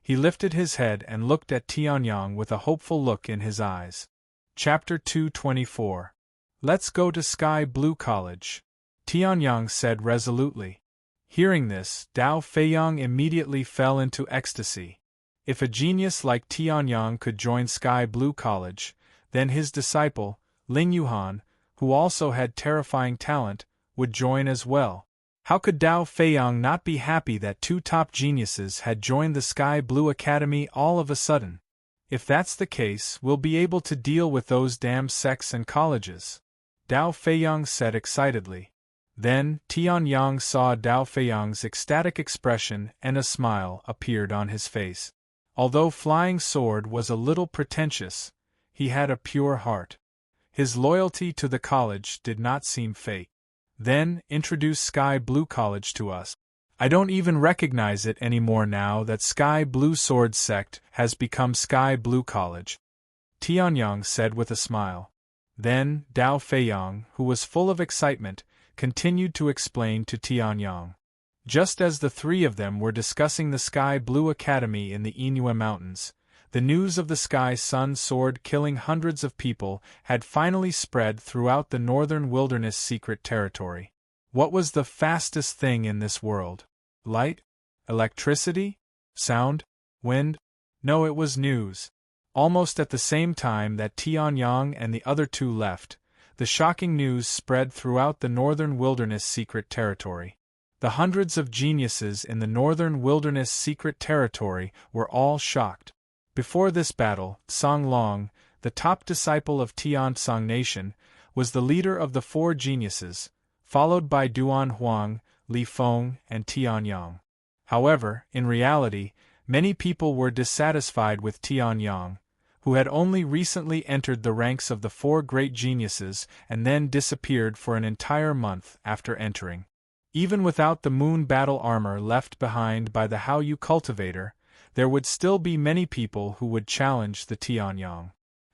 He lifted his head and looked at Tianyang with a hopeful look in his eyes. Chapter 224. Let's go to Sky Blue College, Tianyang said resolutely. Hearing this, Dao Feiyang immediately fell into ecstasy. If a genius like Tianyang could join Sky Blue College, then his disciple, Ling Yuhan, who also had terrifying talent, would join as well. How could Dao Feiyang not be happy that two top geniuses had joined the Sky Blue Academy all of a sudden? If that's the case, we'll be able to deal with those damn sects and colleges, Dao Feiyang said excitedly. Then, Tianyang saw Dao Feiyang's ecstatic expression and a smile appeared on his face. Although Flying Sword was a little pretentious, he had a pure heart. His loyalty to the college did not seem fake. Then, introduce Sky Blue College to us. I don't even recognize it anymore now that Sky Blue Sword sect has become Sky Blue College, Tianyang said with a smile. Then, Dao Feiyang, who was full of excitement, continued to explain to Tianyang. Just as the three of them were discussing the Sky Blue Academy in the Inue Mountains, the news of the Sky Sun Sword killing hundreds of people had finally spread throughout the Northern Wilderness secret territory. What was the fastest thing in this world? Light? Electricity? Sound? Wind? No, it was news. Almost at the same time that Tianyang and the other two left, the shocking news spread throughout the Northern Wilderness Secret Territory. The hundreds of geniuses in the Northern Wilderness Secret Territory were all shocked. Before this battle, Song Long, the top disciple of Tian Song Nation, was the leader of the four geniuses, followed by Duan Huang, Li Feng, and Tian Yang. However, in reality, many people were dissatisfied with Tian Yang, who had only recently entered the ranks of the four great geniuses and then disappeared for an entire month after entering. Even without the moon battle armor left behind by the Haoyu cultivator, there would still be many people who would challenge the Tian Yang.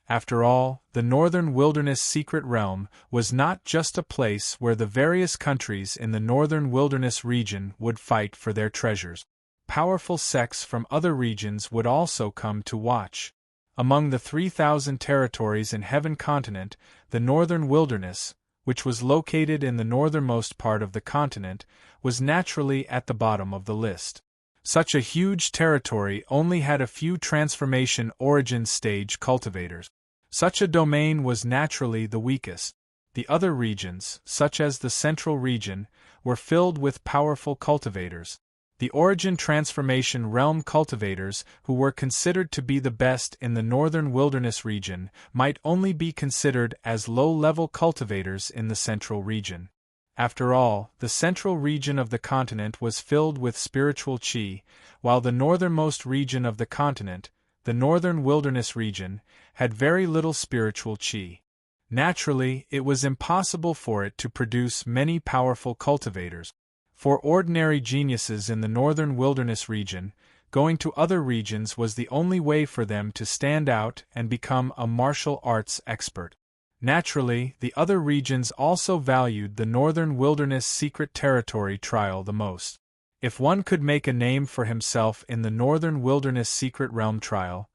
After all, the Northern Wilderness Secret Realm was not just a place where the various countries in the Northern Wilderness region would fight for their treasures. Powerful sects from other regions would also come to watch. Among the 3,000 territories in Heaven Continent, the Northern Wilderness, which was located in the northernmost part of the continent, was naturally at the bottom of the list. Such a huge territory only had a few transformation origin stage cultivators. Such a domain was naturally the weakest. The other regions, such as the Central region, were filled with powerful cultivators. The Origin Transformation Realm cultivators, who were considered to be the best in the Northern Wilderness region, might only be considered as low-level cultivators in the Central region. After all, the Central region of the continent was filled with spiritual qi, while the northernmost region of the continent, the Northern Wilderness region, had very little spiritual qi. Naturally, it was impossible for it to produce many powerful cultivators. For ordinary geniuses in the Northern Wilderness region, going to other regions was the only way for them to stand out and become a martial arts expert. Naturally, the other regions also valued the Northern Wilderness Secret Territory trial the most. If one could make a name for himself in the Northern Wilderness Secret Realm trial,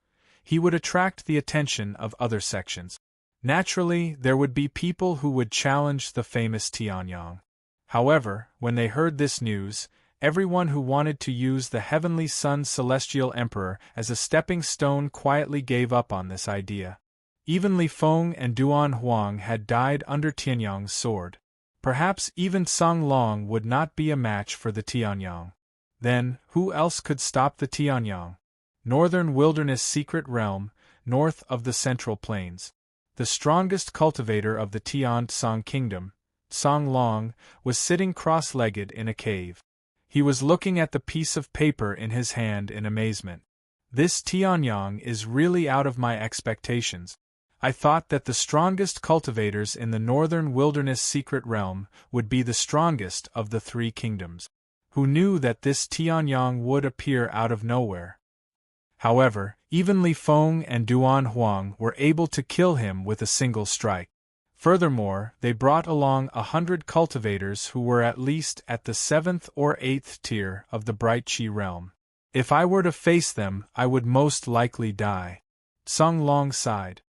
he would attract the attention of other sections. Naturally, there would be people who would challenge the famous Tian Yang. However, when they heard this news, everyone who wanted to use the Heavenly Sun Celestial Emperor as a stepping stone quietly gave up on this idea. Even Li Feng and Duan Huang had died under Tianyang's sword. Perhaps even Song Long would not be a match for the Tianyang. Then, who else could stop the Tianyang? Northern Wilderness Secret Realm, north of the Central Plains. The strongest cultivator of the Tian Song Kingdom, Song Long, was sitting cross-legged in a cave. He was looking at the piece of paper in his hand in amazement. This Tianyang is really out of my expectations. I thought that the strongest cultivators in the Northern Wilderness Secret Realm would be the strongest of the three kingdoms. Who knew that this Tianyang would appear out of nowhere? However, even Li Feng and Duan Huang were able to kill him with a single strike. Furthermore, they brought along 100 cultivators who were at least at the 7th or 8th tier of the Bright Qi realm. If I were to face them, I would most likely die. Song Long sighed.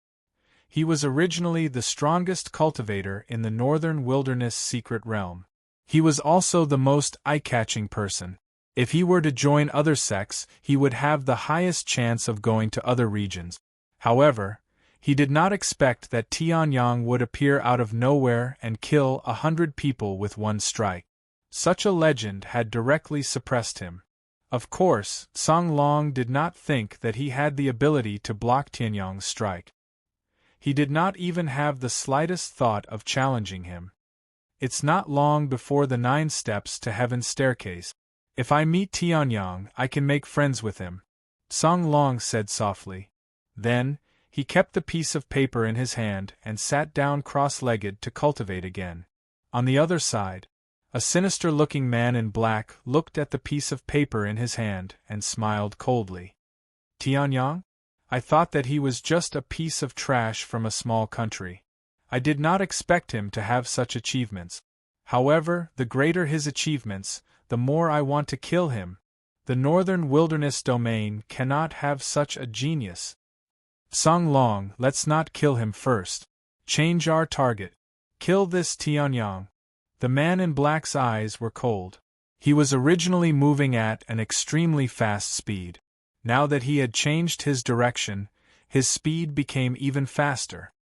He was originally the strongest cultivator in the Northern Wilderness Secret Realm. He was also the most eye-catching person. If he were to join other sects, he would have the highest chance of going to other regions. However, he did not expect that Tianyang would appear out of nowhere and kill 100 people with one strike. Such a legend had directly suppressed him. Of course, Song Long did not think that he had the ability to block Tianyang's strike. He did not even have the slightest thought of challenging him. It's not long before the 9 steps to Heaven's staircase. If I meet Tianyang, I can make friends with him, Song Long said softly. Then, he kept the piece of paper in his hand and sat down cross-legged to cultivate again. On the other side, a sinister-looking man in black looked at the piece of paper in his hand and smiled coldly. Tianyang? I thought that he was just a piece of trash from a small country. I did not expect him to have such achievements. However, the greater his achievements, the more I want to kill him. The Northern Wilderness domain cannot have such a genius. Song Long, let's not kill him first. Change our target. Kill this Tianyang. The man in black's eyes were cold. He was originally moving at an extremely fast speed. Now that he had changed his direction, his speed became even faster.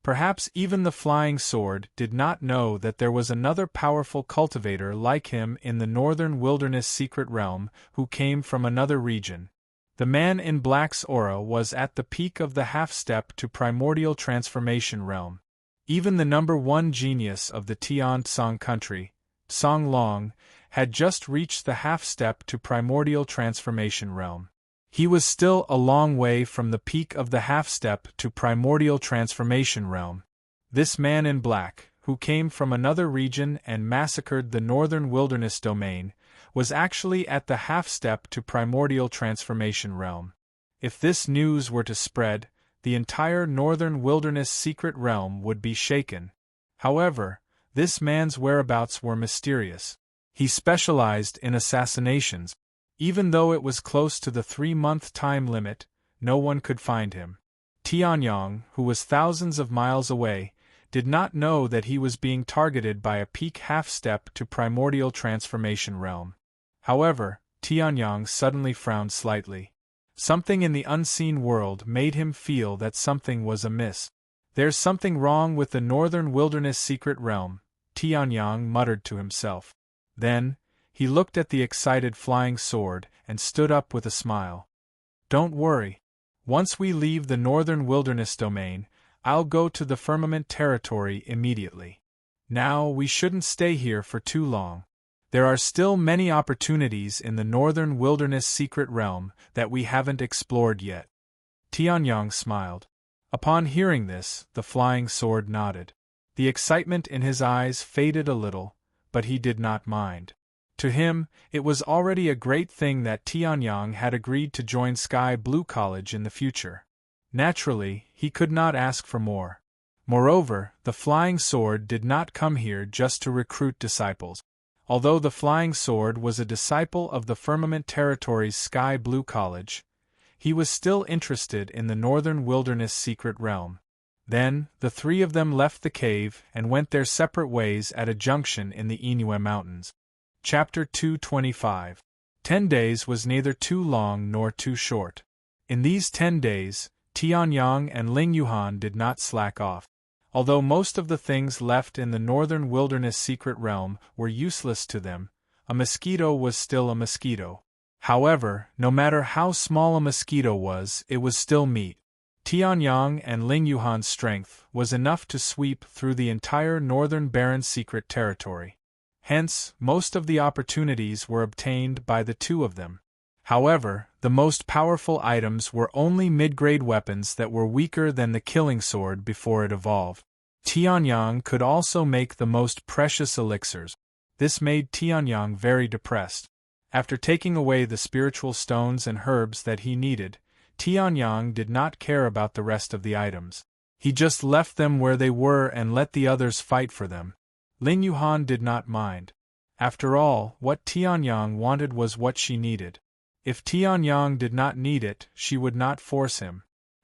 Perhaps even the flying sword did not know that there was another powerful cultivator like him in the northern wilderness secret realm who came from another region. The man in black's aura was at the peak of the half-step to primordial transformation realm. Even the number one genius of the Tian Tsang country, Song Long, had just reached the half-step to primordial transformation realm. He was still a long way from the peak of the half-step to primordial transformation realm. This man in black, who came from another region and massacred the northern wilderness domain, was actually at the half-step to primordial transformation realm. If this news were to spread, the entire northern wilderness secret realm would be shaken. However, this man's whereabouts were mysterious. He specialized in assassinations. Even though it was close to the 3-month time limit, no one could find him. Tianyang, who was thousands of miles away, did not know that he was being targeted by a peak half-step to primordial transformation realm. However, Tianyang suddenly frowned slightly. Something in the unseen world made him feel that something was amiss. "There's something wrong with the northern wilderness secret realm," Tianyang muttered to himself. Then, he looked at the excited flying sword and stood up with a smile. "Don't worry. Once we leave the northern wilderness domain, I'll go to the firmament territory immediately. Now, we shouldn't stay here for too long. There are still many opportunities in the northern wilderness secret realm that we haven't explored yet." Tianyang smiled. Upon hearing this, the flying sword nodded. The excitement in his eyes faded a little, but he did not mind. To him, it was already a great thing that Tianyang had agreed to join Sky Blue College in the future. Naturally, he could not ask for more. Moreover, the flying sword did not come here just to recruit disciples. Although the flying sword was a disciple of the Firmament Territory's Sky Blue College, he was still interested in the northern wilderness secret realm. Then, the three of them left the cave and went their separate ways at a junction in the Inue Mountains. Chapter 225. 10 days was neither too long nor too short. In these 10 days, Tianyang and Ling Yuhan did not slack off. Although most of the things left in the northern wilderness secret realm were useless to them, a mosquito was still a mosquito. However, no matter how small a mosquito was, it was still meat. Tianyang and Ling Yuhan's strength was enough to sweep through the entire northern barren secret territory. Hence, most of the opportunities were obtained by the two of them. However, the most powerful items were only mid-grade weapons that were weaker than the killing sword before it evolved. Tianyang could also make the most precious elixirs. This made Tianyang very depressed. After taking away the spiritual stones and herbs that he needed, Tianyang did not care about the rest of the items. He just left them where they were and let the others fight for them. Ling Yuhan did not mind. After all, what Tianyang wanted was what she needed. If Tianyang did not need it, she would not force him.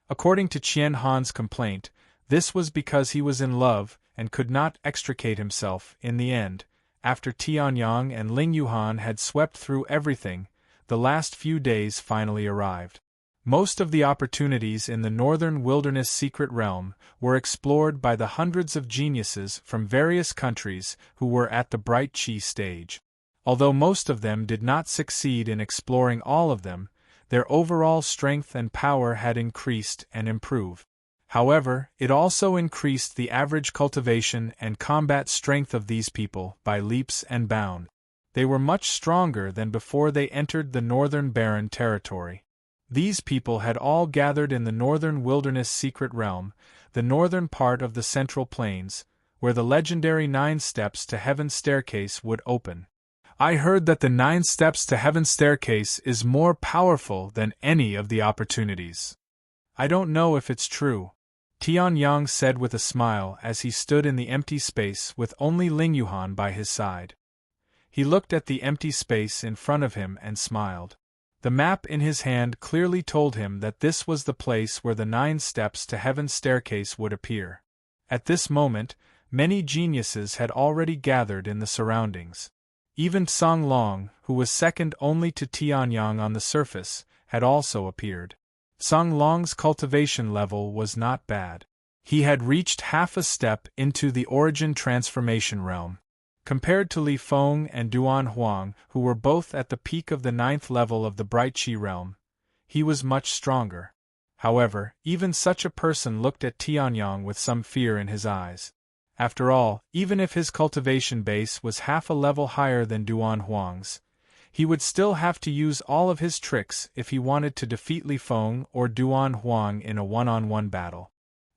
According to Qian Han's complaint, this was because he was in love and could not extricate himself. In the end, after Tianyang and Ling Yuhan had swept through everything, the last few days finally arrived. Most of the opportunities in the northern wilderness secret realm were explored by the hundreds of geniuses from various countries who were at the Bright Chi stage. Although most of them did not succeed in exploring all of them, their overall strength and power had increased and improved. However, it also increased the average cultivation and combat strength of these people by leaps and bounds. They were much stronger than before they entered the northern barren territory. These people had all gathered in the northern wilderness secret realm, the northern part of the Central Plains, where the legendary 9 steps to heaven staircase would open. "I heard that the 9 steps to heaven staircase is more powerful than any of the opportunities. I don't know if it's true," Tianyang said with a smile as he stood in the empty space with only Ling Yuhan by his side. He looked at the empty space in front of him and smiled. The map in his hand clearly told him that this was the place where the 9 steps to heaven staircase would appear. At this moment, many geniuses had already gathered in the surroundings. Even Song Long, who was second only to Tianyang on the surface, had also appeared. Song Long's cultivation level was not bad. He had reached half a step into the origin transformation realm. Compared to Li Feng and Duan Huang, who were both at the peak of the 9th level of the Bright Qi realm, he was much stronger. However, even such a person looked at Tianyang with some fear in his eyes. After all, even if his cultivation base was half a level higher than Duan Huang's, he would still have to use all of his tricks if he wanted to defeat Li Feng or Duan Huang in a one-on-one battle.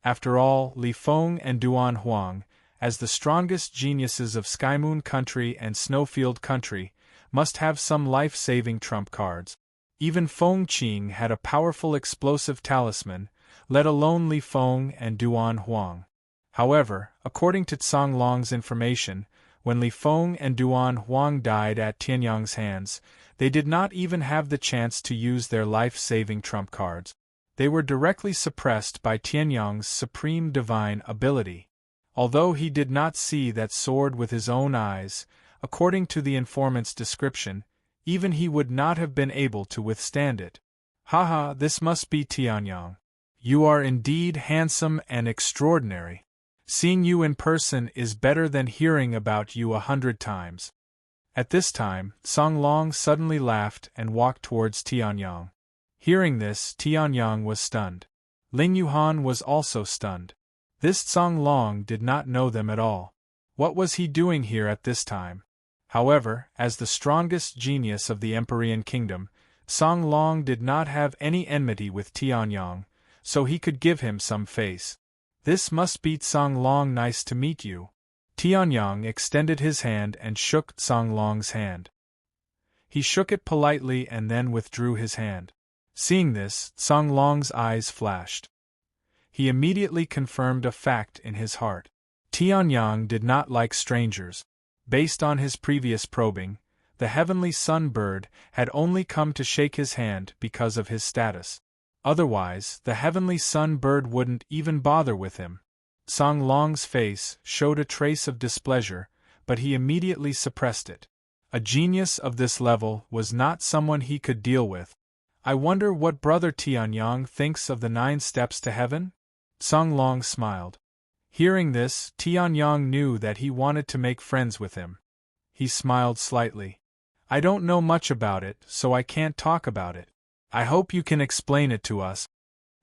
After all, Li Feng and Duan Huang, as the strongest geniuses of Skymoon Country and Snowfield Country, must have some life-saving trump cards. Even Feng Qing had a powerful explosive talisman, let alone Li Feng and Duan Huang. However, according to Tsang Long's information, when Li Feng and Duan Huang died at Tianyang's hands, they did not even have the chance to use their life-saving trump cards. They were directly suppressed by Tianyang's supreme divine ability. Although he did not see that sword with his own eyes, according to the informant's description, even he would not have been able to withstand it. Haha, this must be Tianyang. You are indeed handsome and extraordinary. Seeing you in person is better than hearing about you 100 times. At this time, Tsang Long suddenly laughed and walked towards Tianyang. Hearing this, Tianyang was stunned. Ling Yuhan was also stunned. This Tsang Long did not know them at all. What was he doing here at this time? However, as the strongest genius of the Empyrean Kingdom, Tsang Long did not have any enmity with Tianyang, so he could give him some face. This must be Tsang Long. Nice to meet you. Tianyang extended his hand and shook Tsang Long's hand. He shook it politely and then withdrew his hand. Seeing this, Tsang Long's eyes flashed. He immediately confirmed a fact in his heart. Tianyang did not like strangers. Based on his previous probing, the heavenly sun bird had only come to shake his hand because of his status. Otherwise, the heavenly sun bird wouldn't even bother with him. Tsang Long's face showed a trace of displeasure, but he immediately suppressed it. A genius of this level was not someone he could deal with. I wonder what Brother Tianyang thinks of the 9 steps to heaven? Tsang Long smiled. Hearing this, Tianyang knew that he wanted to make friends with him. He smiled slightly. I don't know much about it, so I can't talk about it. I hope you can explain it to us.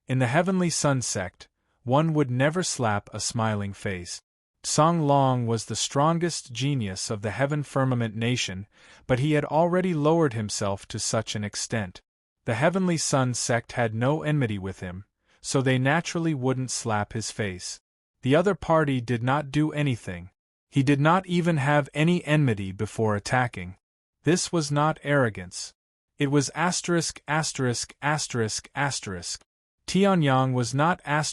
In the Heavenly Sun sect, one would never slap a smiling face. Tsang Long was the strongest genius of the Heaven Firmament Nation, but he had already lowered himself to such an extent. The Heavenly Sun sect had no enmity with him, so they naturally wouldn't slap his face. The other party did not do anything. He did not even have any enmity before attacking. This was not arrogance. It was ********. Tianyang was not **********.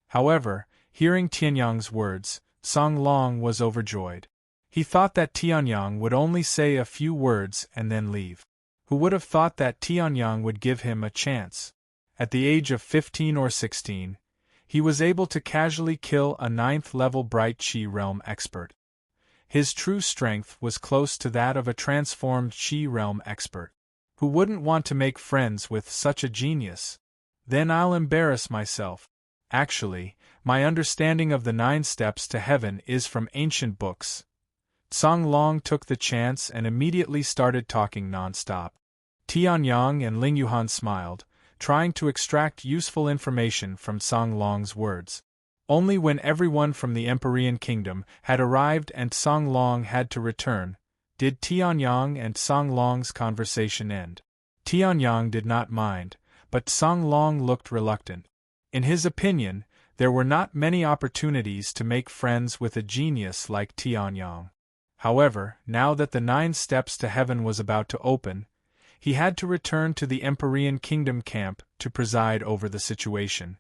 However, hearing Tianyang's words, Tsang Long was overjoyed. He thought that Tianyang would only say a few words and then leave. Who would have thought that Tianyang would give him a chance? At the age of 15 or 16, he was able to casually kill a 9th-level Bright Qi Realm expert. His true strength was close to that of a transformed Qi Realm expert. Who wouldn't want to make friends with such a genius? Then I'll embarrass myself. Actually, my understanding of the 9 steps to heaven is from ancient books. Tsang Long took the chance and immediately started talking non-stop. Tianyang and Ling Yuhan smiled, trying to extract useful information from Tsang Long's words. Only when everyone from the Empyrean Kingdom had arrived and Tsang Long had to return, did Tianyang and Tsang Long's conversation end. Tianyang did not mind, but Tsang Long looked reluctant. In his opinion, there were not many opportunities to make friends with a genius like Tianyang. However, now that the 9 steps to heaven was about to open, he had to return to the Empyrean Kingdom camp to preside over the situation.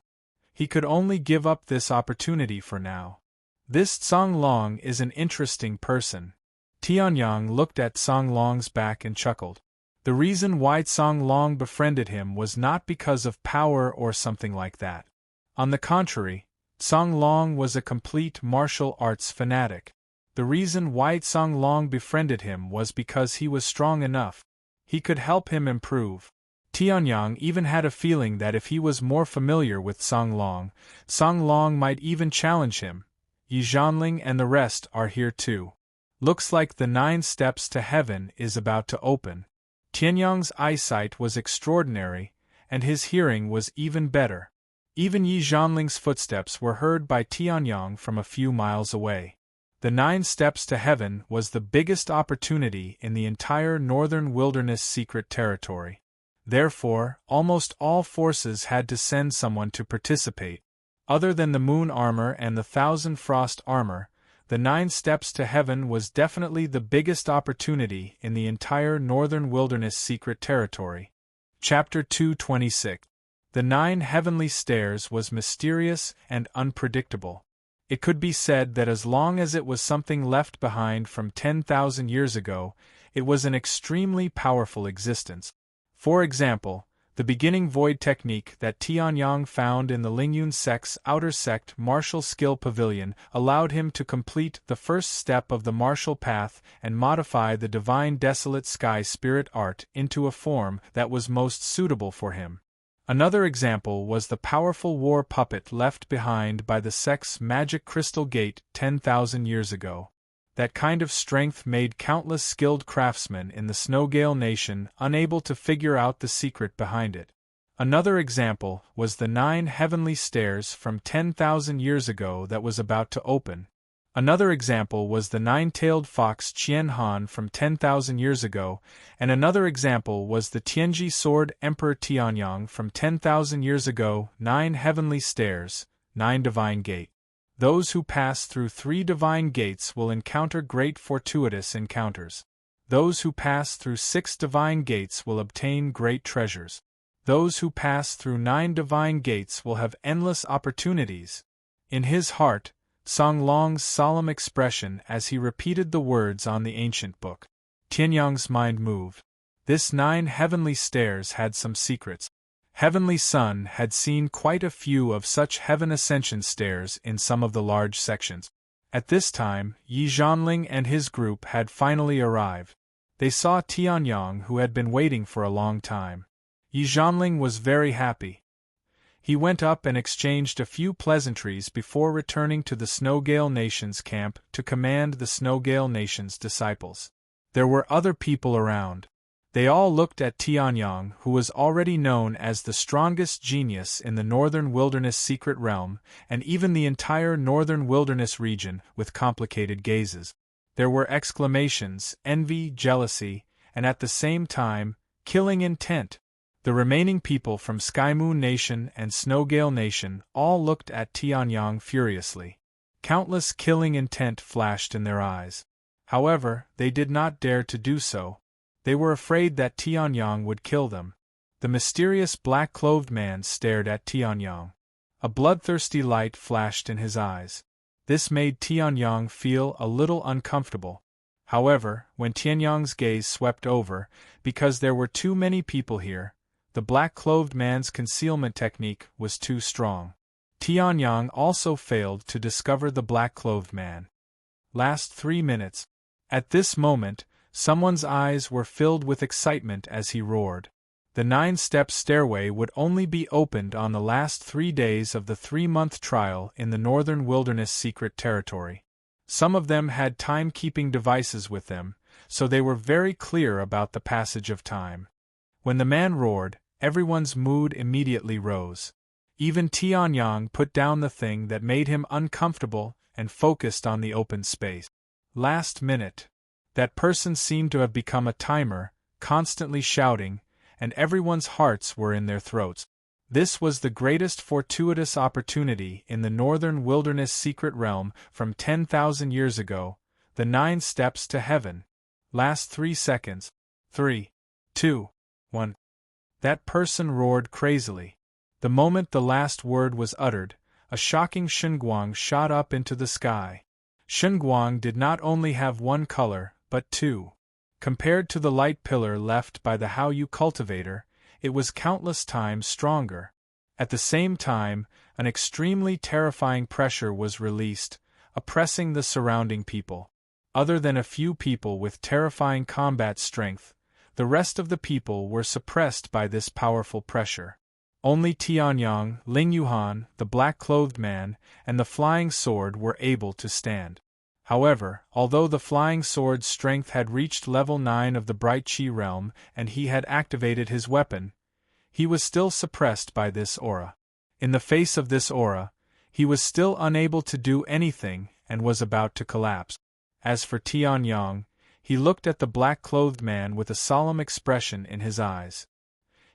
He could only give up this opportunity for now. This Tsang Long is an interesting person. Tianyang looked at Tsang Long's back and chuckled. The reason why Tsang Long befriended him was not because of power or something like that. On the contrary, Tsang Long was a complete martial arts fanatic. The reason why Tsang Long befriended him was because he was strong enough. He could help him improve. Tianyang even had a feeling that if he was more familiar with Song Long might even challenge him. Yi Zhanling and the rest are here too. Looks like the 9 steps to heaven is about to open. Tianyang's eyesight was extraordinary, and his hearing was even better. Even Yi Zhanling's footsteps were heard by Tianyang from a few miles away. The 9 steps to heaven was the biggest opportunity in the entire Northern Wilderness secret territory. Therefore, almost all forces had to send someone to participate. Other than the Moon Armor and the 1000 Frost Armor, the 9 steps to heaven was definitely the biggest opportunity in the entire Northern Wilderness secret territory. Chapter 226. The 9 heavenly stairs was mysterious and unpredictable. It could be said that as long as it was something left behind from 10,000 years ago, it was an extremely powerful existence. For example, the beginning void technique that Tianyang found in the Lingyun sect's outer sect martial skill pavilion allowed him to complete the first step of the martial path and modify the divine desolate sky spirit art into a form that was most suitable for him. Another example was the powerful war puppet left behind by the sect's magic crystal gate 10,000 years ago. That kind of strength made countless skilled craftsmen in the Snowgale Nation unable to figure out the secret behind it. Another example was the 9 heavenly stairs from 10,000 years ago that was about to open. Another example was the 9-tailed fox Qian Han from 10,000 years ago, and another example was the Tianji sword Emperor Tianyang from 10,000 years ago. 9 heavenly stairs, 9 divine gate. Those who pass through 3 divine gates will encounter great fortuitous encounters. Those who pass through 6 divine gates will obtain great treasures. Those who pass through 9 divine gates will have endless opportunities. In his heart, Song Long's solemn expression as he repeated the words on the ancient book. Tianyang's mind moved. This 9 heavenly stairs had some secrets. Heavenly Sun had seen quite a few of such heaven ascension stairs in some of the large sections. At this time, Yi Zhanling and his group had finally arrived. They saw Tianyang, who had been waiting for a long time. Yi Zhanling was very happy. He went up and exchanged a few pleasantries before returning to the Snowgale Nation's camp to command the Snowgale Nation's disciples. There were other people around. They all looked at Tianyang, who was already known as the strongest genius in the Northern Wilderness secret realm, and even the entire Northern Wilderness region, with complicated gazes. There were exclamations, envy, jealousy, and at the same time, killing intent. The remaining people from Skymoon Nation and Snowgale Nation all looked at Tianyang furiously. Countless killing intent flashed in their eyes. However, they did not dare to do so. They were afraid that Tianyang would kill them. The mysterious black-clothed man stared at Tianyang. A bloodthirsty light flashed in his eyes. This made Tianyang feel a little uncomfortable. However, when Tianyang's gaze swept over, because there were too many people here, the black-clothed man's concealment technique was too strong. Tianyang also failed to discover the black-clothed man. Last 3 minutes. At this moment, someone's eyes were filled with excitement as he roared. The 9-step stairway would only be opened on the last 3 days of the 3-month trial in the Northern Wilderness secret territory. Some of them had time-keeping devices with them, so they were very clear about the passage of time. When the man roared, everyone's mood immediately rose. Even Tianyang put down the thing that made him uncomfortable and focused on the open space. Last minute. That person seemed to have become a timer, constantly shouting, and everyone's hearts were in their throats. This was the greatest fortuitous opportunity in the Northern Wilderness secret realm from 10,000 years ago, the 9 steps to heaven. Last 3 seconds. 3, 2, 1. That person roared crazily. The moment the last word was uttered, a shocking Shenguang shot up into the sky. Shenguang did not only have 1 color, but 2. Compared to the light pillar left by the Haoyu cultivator, it was countless times stronger. At the same time, an extremely terrifying pressure was released, oppressing the surrounding people. Other than a few people with terrifying combat strength, The rest of the people were suppressed by this powerful pressure. Only Tianyang, Ling Yuhan, the black-clothed man, and the flying sword were able to stand. However, although the flying sword's strength had reached level 9 of the Bright Chi realm and he had activated his weapon, he was still suppressed by this aura. In the face of this aura, he was still unable to do anything and was about to collapse. As for Tianyang, he looked at the black-clothed man with a solemn expression in his eyes.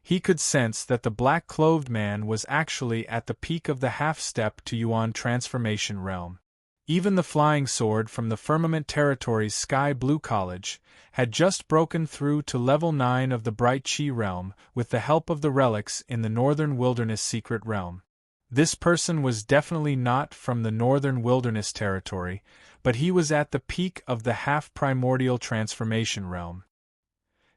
He could sense that the black-clothed man was actually at the peak of the half-step to Yuan transformation realm. Even the flying sword from the Firmament Territory's Sky Blue College had just broken through to level 9 of the Bright Chi realm with the help of the relics in the Northern Wilderness Secret Realm. This person was definitely not from the Northern Wilderness Territory, but he was at the peak of the half-primordial transformation realm.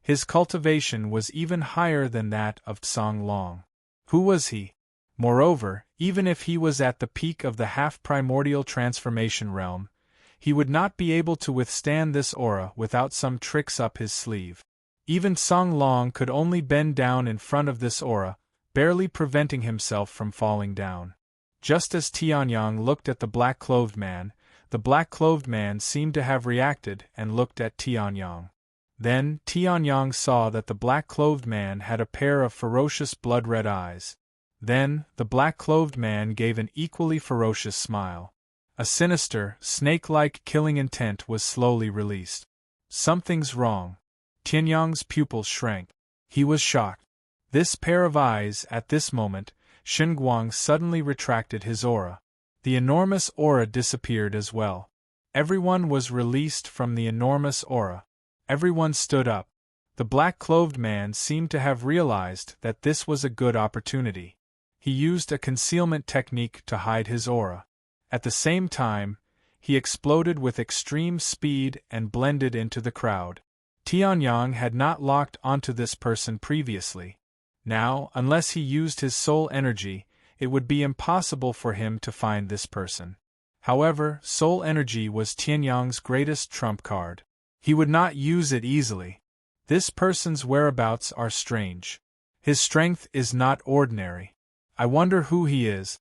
His cultivation was even higher than that of Tsang Long. Who was he? Moreover, even if he was at the peak of the half-primordial transformation realm, he would not be able to withstand this aura without some tricks up his sleeve. Even Tsang Long could only bend down in front of this aura, barely preventing himself from falling down. Just as Tianyang looked at the black-clothed man, the black-clothed man seemed to have reacted and looked at Tianyang. Then, Tianyang saw that the black-clothed man had a pair of ferocious blood-red eyes. Then, the black-clothed man gave an equally ferocious smile. A sinister, snake-like killing intent was slowly released. Something's wrong. Tianyang's pupils shrank. He was shocked. This pair of eyes, at this moment, Shenguang suddenly retracted his aura. The enormous aura disappeared as well. Everyone was released from the enormous aura. Everyone stood up. The black-clothed man seemed to have realized that this was a good opportunity. He used a concealment technique to hide his aura. At the same time, he exploded with extreme speed and blended into the crowd. Tianyang had not locked onto this person previously. Now, unless he used his soul energy, it would be impossible for him to find this person. However, soul energy was Tianyang's greatest trump card. He would not use it easily. This person's whereabouts are strange. His strength is not ordinary. I wonder who he is.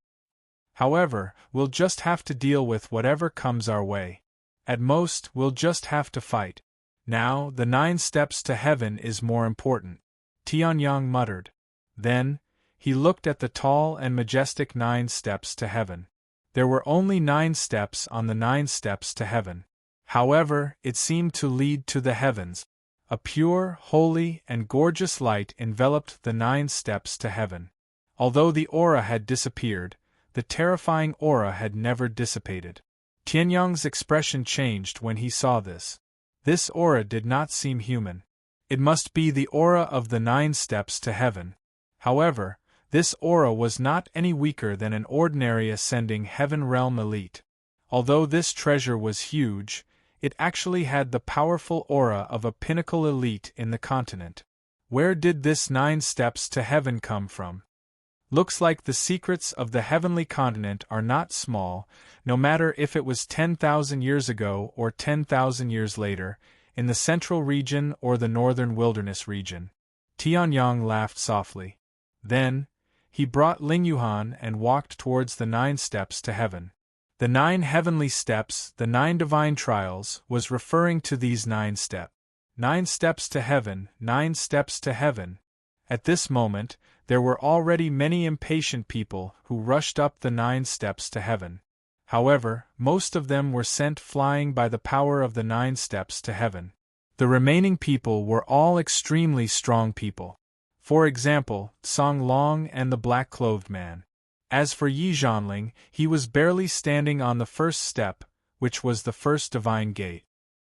However, we'll just have to deal with whatever comes our way. At most, we'll just have to fight. Now, the 9 steps to heaven is more important, Tianyang muttered. Then, he looked at the tall and majestic 9 steps to heaven. There were only 9 steps on the 9 steps to heaven. However, it seemed to lead to the heavens. A pure, holy, and gorgeous light enveloped the 9 steps to heaven. Although the aura had disappeared, the terrifying aura had never dissipated. Tianyang's expression changed when he saw this. This aura did not seem human. It must be the aura of the 9 steps to heaven. However, this aura was not any weaker than an ordinary ascending heaven realm elite. Although this treasure was huge, it actually had the powerful aura of a pinnacle elite in the continent. Where did this 9 steps to heaven come from? Looks like the secrets of the heavenly continent are not small, no matter if it was 10,000 years ago or 10,000 years later, in the central region or the northern wilderness region. Tianyang laughed softly. Then, he brought Ling Yuhan and walked towards the 9 steps to heaven. The 9 heavenly steps, the 9 divine trials, was referring to these 9 steps. 9 steps to heaven, 9 steps to heaven. At this moment, there were already many impatient people who rushed up the 9 steps to heaven. However, most of them were sent flying by the power of the 9 steps to heaven. The remaining people were all extremely strong people. For example, Tsang Long and the black-clothed man. As for Yi Zhanling, he was barely standing on the first step, which was the first divine gate.